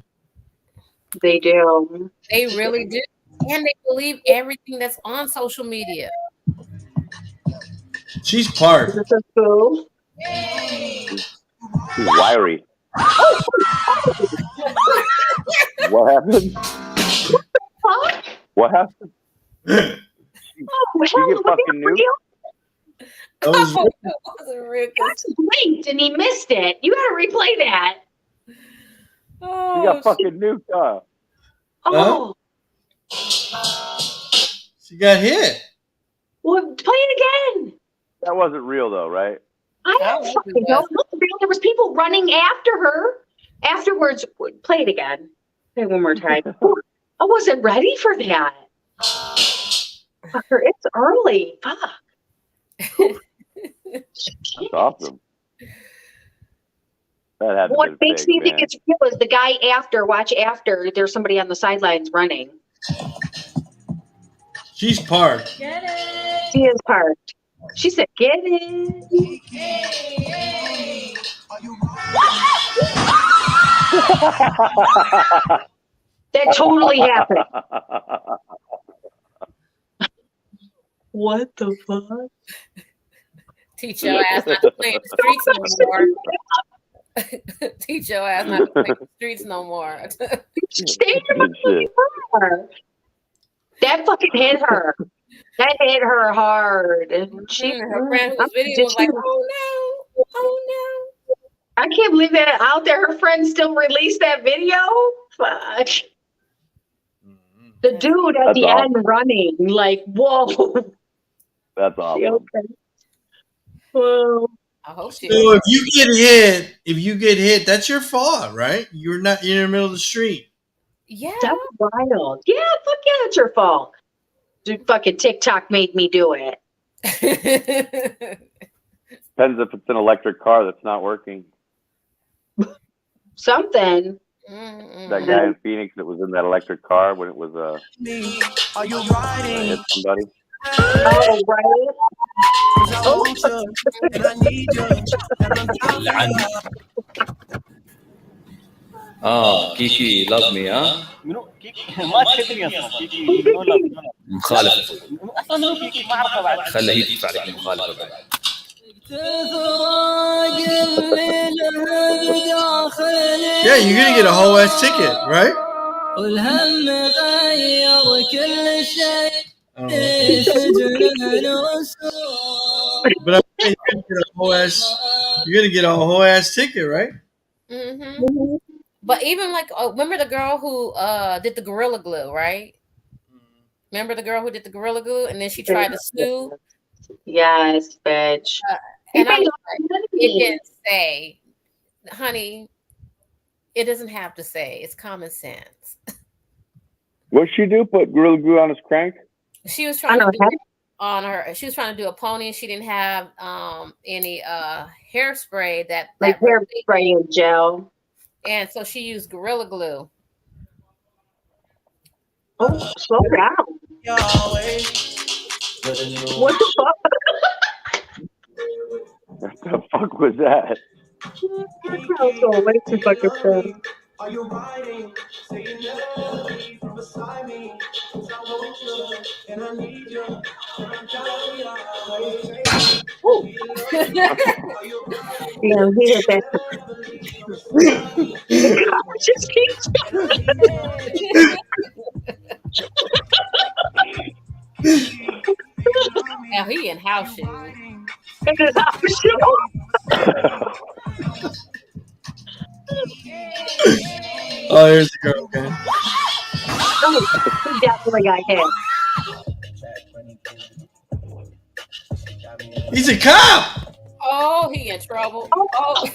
They do. They really do. And they believe everything that's on social media. She's part. This is cool. She's wiry. What happened? What happened? She get fucking new? Blinked and he missed it. You got to replay that. You got fucking nuked, huh? Oh. She got hit. Well, play it again. That wasn't real, though, right? I don't fucking know. Look, there was people running after her. Afterwards, play it again. Play it one more time. I wasn't ready for that. Fucker, it's early. Fuck. That's awesome. That had What makes me think it's real is the guy after, watch after, there's somebody on the sidelines running. She's parked. She is parked. She said, get it. That totally happened. What the fuck? Teach your ass not to play in the streets no more. Teach your ass not to play in the streets no more. Stay in the car. That fucking hit her. That hit her hard. And she, her friend whose video was like, oh no, oh no. I can't believe that out there. Her friends still released that video. Fuck. The dude at the end running, like, whoa. That's awesome. Okay. Well, I hope she. So if you get hit, that's your fault, right? You're not in the middle of the street. Yeah. That's wild. Yeah, fuck yeah, it's your fault. Dude, fucking TikTok made me do it. Depends if it's an electric car that's not working. Something. That guy in Phoenix that was in that electric car when it was Are you riding? hit somebody. Oh, right. Oh, and I need you. اه كيكي love me ها منو كيكي ما تدري اصلا كيكي ولا مخالف اصلا منو كيكي ما اعرفه بعد خليه هي تدفع لك المخالفه بعد Yeah, you're gonna get a whole ass ticket, right? But I'm saying you're gonna get a whole ass ticket, right? Mm-hmm. But even like, remember the girl who did the Gorilla Glue, right? Remember the girl who did the Gorilla Glue, and then she tried to sue. Yes, bitch. And I'm like, it didn't say, honey. It doesn't have to say. It's common sense. What'd she do? Put Gorilla Glue on his crank? She was trying to do it on her. She was trying to do a pony. She didn't have any hairspray like hairspray and gel. And so she used Gorilla Glue. Oh, slow down. What the fuck? What the fuck was that? That was way too fucking funny. Are you riding? Say you never leave from beside me. 'Cause I want you and I need you. And I'm telling you, Damn, he hit that. The cop just keeps. Now he in house shoes. Oh, here's the girl again. Oh, he definitely got hit. He's a cop. Oh, he in trouble. Oh.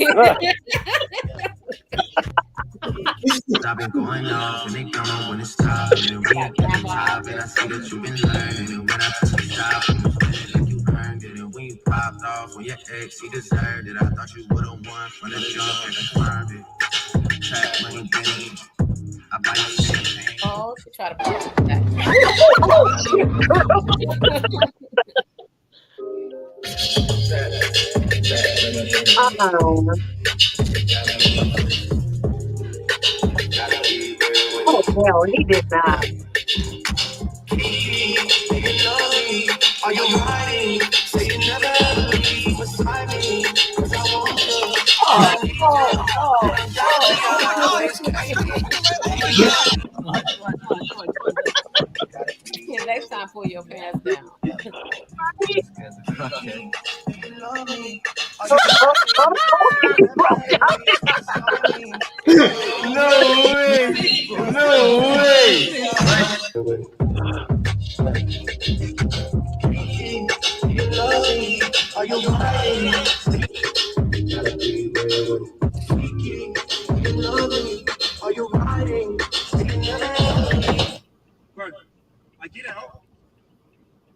I've been going off and they don't know when to stop. And when you get the job, and I see that you've been learning. And when I took the job, you feeling like you earned it. And when you popped off on your ex, he deserved it. I thought you would have won from the jump and confirmed it. Track money, Benny. I buy you champagne. Oh, she tried to pop that. Oh, hell, he did not. Are you riding? Say you never leave beside me. 'Cause I want you. Next time, pull your pants down. No way! No way! Are you riding? Are you riding? Bro, I get out.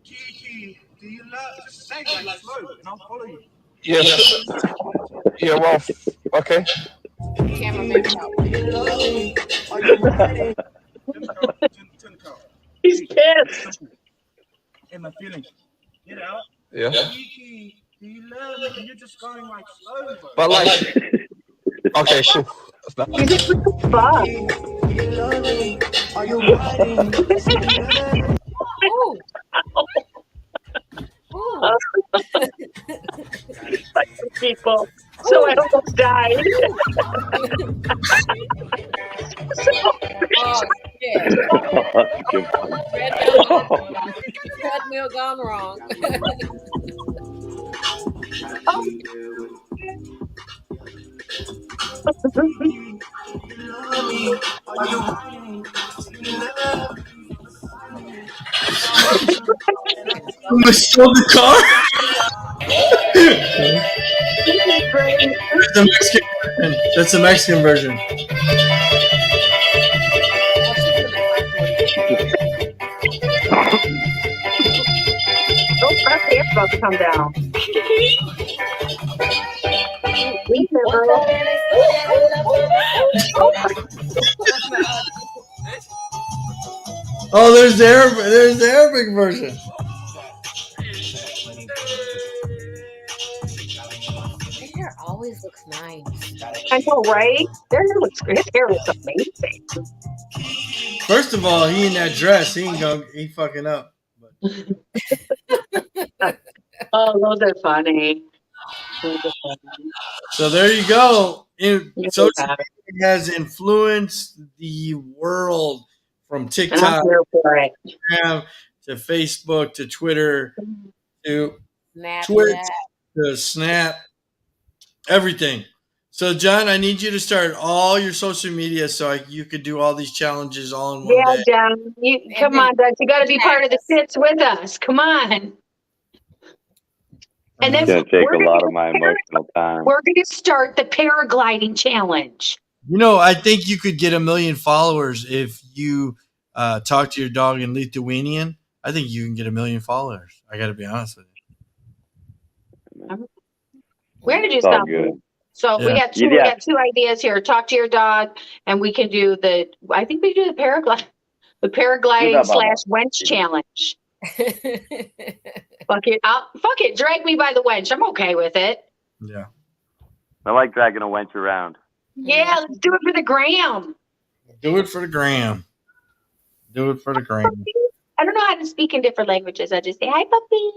Kiki, do you love? Just say like slow, and I'll follow you. Yeah. Yeah, well, okay. Cameraman. Are you riding? He's pissed. In my feelings. Get out. Yeah. Kiki, do you love me? And you're just going like slow, bro. But like, okay, cool. You did what the fuck? Are you riding? Fucking people. So I almost died. Oh, shit. Treadmill gone wrong. Almost stole the car. That's the Mexican version. Oh, her hair's about to come down. Oh, there's the Arabic version. His hair always looks nice. I know, right? His hair looks amazing. First of all, he in that dress, he fucking up. Oh, those are funny. So there you go. Social media has influenced the world from TikTok Instagram, to Facebook to Twitter to Twitch to Snap, everything. So, John, I need you to start all your social media so you could do all these challenges all in one day. Yeah, John. Come on, Doug. You got to be part of the skits with us. Come on. And then It's going to take a lot of my emotional time. We're going to start the paragliding challenge. You know, I think you could get 1 million followers if you talk to your dog in Lithuanian. I think you can get 1 million followers. I got to be honest with you. We're going to do something. So we got two ideas here. Talk to your dog, and we can do I think we do the paragliding / wench challenge. Fuck it. Drag me by the wench. I'm okay with it. Yeah. I like dragging a wench around. Yeah, let's do it for the gram. Do it for the gram. I don't know how to speak in different languages. I just say, hi, puppy.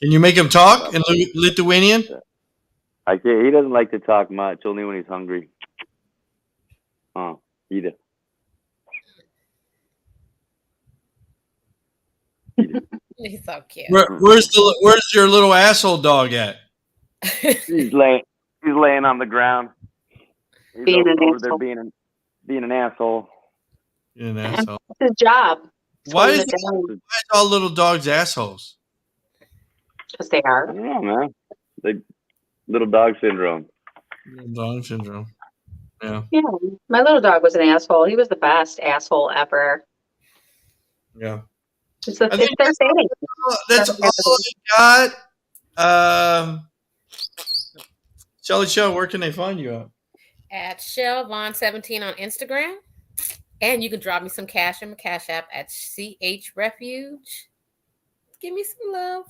Can you make him talk in Lithuanian? I can't. He doesn't like to talk much, only when he's hungry. Eat it. He's so cute. Where's your little asshole dog at? He's laying on the ground. He's being an asshole. Being an asshole. It's his job. Why is all little dogs assholes? Because they are. I don't know, man. Little dog syndrome. Little dog syndrome. Yeah. Yeah. My little dog was an asshole. He was the best asshole ever. Yeah. That's all I got. Shelly Show, where can they find you at ShellVon17 on Instagram. And you can drop me some cash in my Cash App at CH Refuge. Give me some love.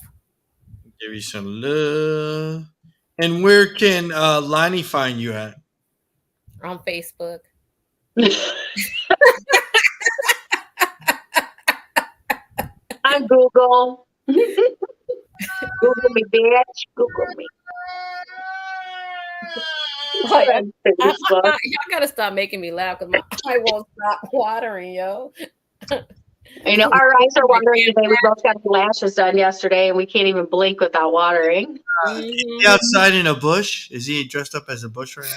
Give you some love. And where can Lonnie find you at? On Facebook. On Google. Google me, bitch. Google me. Y'all gotta stop making me laugh because my eye won't stop watering, yo. I know our eyes are watering today. We both got the lashes done yesterday, and we can't even blink without watering. Is he outside in a bush? Is he dressed up as a bush right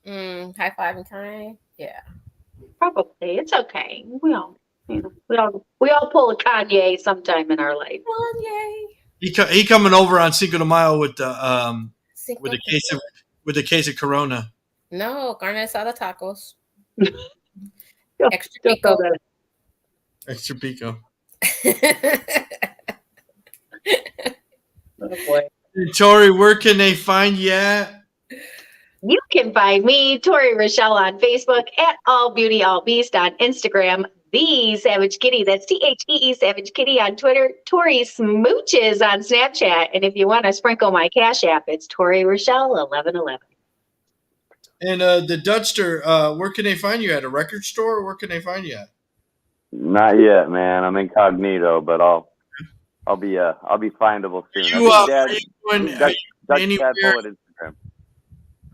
now? High five and kind. Yeah, probably. It's okay. We all pull a Kanye sometime in our life. Kanye. He coming over on Cinco de Mayo with the case of Corona. No, carne asada tacos. Extra pico. Extra pico. Oh boy. Tori, where can they find you at? You can find me, Tori Rochelle, on Facebook, at All Beauty All Beast on Instagram, The Savage Kitty, that's THEE Savage Kitty on Twitter, Tori Smooches on Snapchat, and if you want to sprinkle my Cash App, it's Tori Rochelle 1111. And the Dutchster, where can they find you at? A record store? Or where can they find you at? Not yet, man. I'm incognito, but I'll be findable soon. Instagram.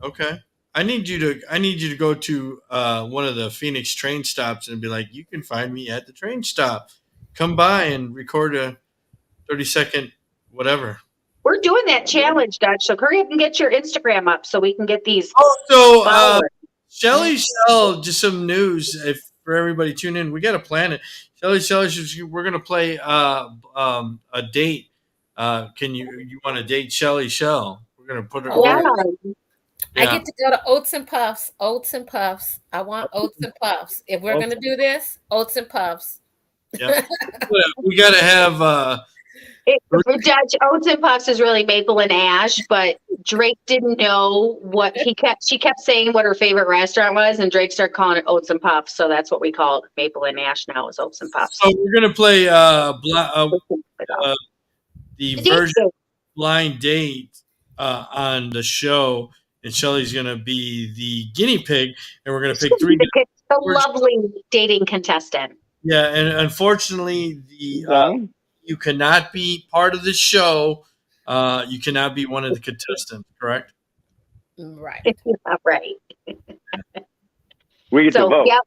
Okay. I need you to go to one of the Phoenix train stops and be like, you can find me at the train stop. Come by and record a 30-second whatever. We're doing that challenge, Dutch. So hurry up and get your Instagram up so we can get these. Also, Shelly Shell, just some news for everybody tune in. We got to plan it. Shelly, we're gonna play a date. Can you want to date Shelly Shell? We're gonna put her. Yeah. I get to go to Oats and Puffs. Oats and Puffs. I want Oats and Puffs. If we're gonna do this, Oats and Puffs. Yeah. We got to have. For Dutch, Oats and Puffs is really maple and ash, but Drake didn't know what she kept saying what her favorite restaurant was, and Drake started calling it Oats and Puffs, so that's what we call it. Maple and ash now is Oats and Puffs. So we're gonna play the version blind date on the show, and Shelly's gonna be the guinea pig, and we're gonna pick three. The lovely dating contestant. Yeah, and unfortunately, you cannot be part of the show you cannot be one of the contestants, correct? Right. Right. We get to vote. Yeah.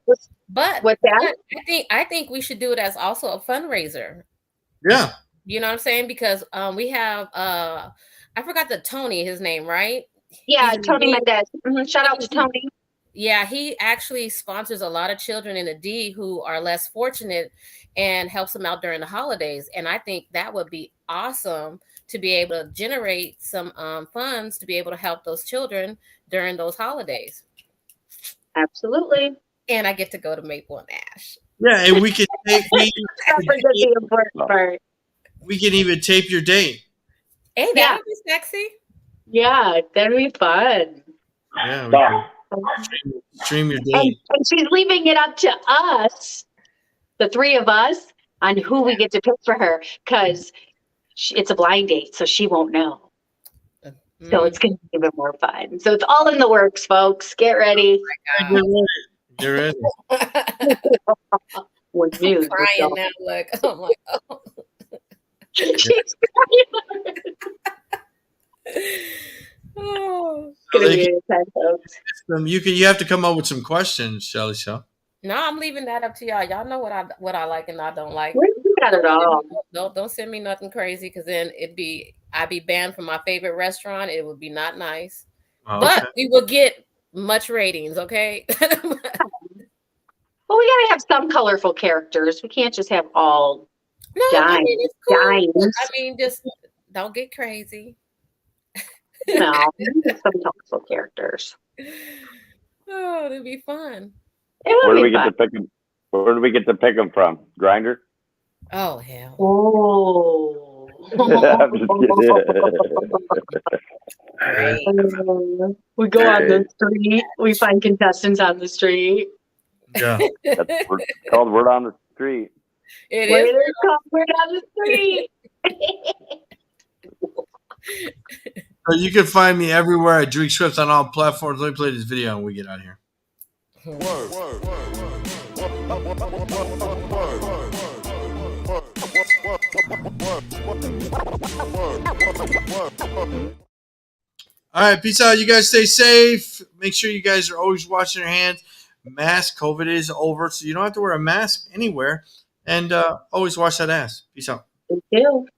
But what's that? I think we should do it as also a fundraiser. Yeah. You know what I'm saying? Because we have I forgot Tony, his name, right? Yeah, Tony Mendez. Shout out to Tony. Yeah, he actually sponsors a lot of children in the D who are less fortunate and helps them out during the holidays. And I think that would be awesome to be able to generate some funds to be able to help those children during those holidays. Absolutely. And I get to go to Maple and Ash. Yeah, and we can tape. We can even tape your date. Hey, that would be sexy. Yeah, that'd be fun. Yeah, we can stream your date. And she's leaving it up to us, the three of us, on who we get to pick for her, because it's a blind date, so she won't know. So it's going to be even more fun. So it's all in the works, folks. Get ready. Get ready. With news, crying now, look. Oh my God. She's crying. Oh. You have to come up with some questions, Shelly. So. No, I'm leaving that up to y'all. Y'all know what I like and I don't like. Not at all. Don't send me nothing crazy, because then I'd be banned from my favorite restaurant. It would be not nice. Okay. But we will get much ratings, okay? Well, we gotta have some colorful characters. We can't just have all dimes. I mean, it's cool. Dimes. I mean, just don't get crazy. No, some colorful characters. Oh, it'd be fun. Where do we get to pick them? Where do we get to pick them from? Grinder? Oh hell! Oh. We go on the street. We find contestants on the street. Yeah, that's called Word on the Street. It is called Word on the Street. So you can find me everywhere at Drink Swift on all platforms. Let me play this video and we get out of here. All right, peace out. You guys stay safe. Make sure you guys are always washing your hands. Mask, COVID is over, so you don't have to wear a mask anywhere. And always wash that ass. Peace out. Thank you.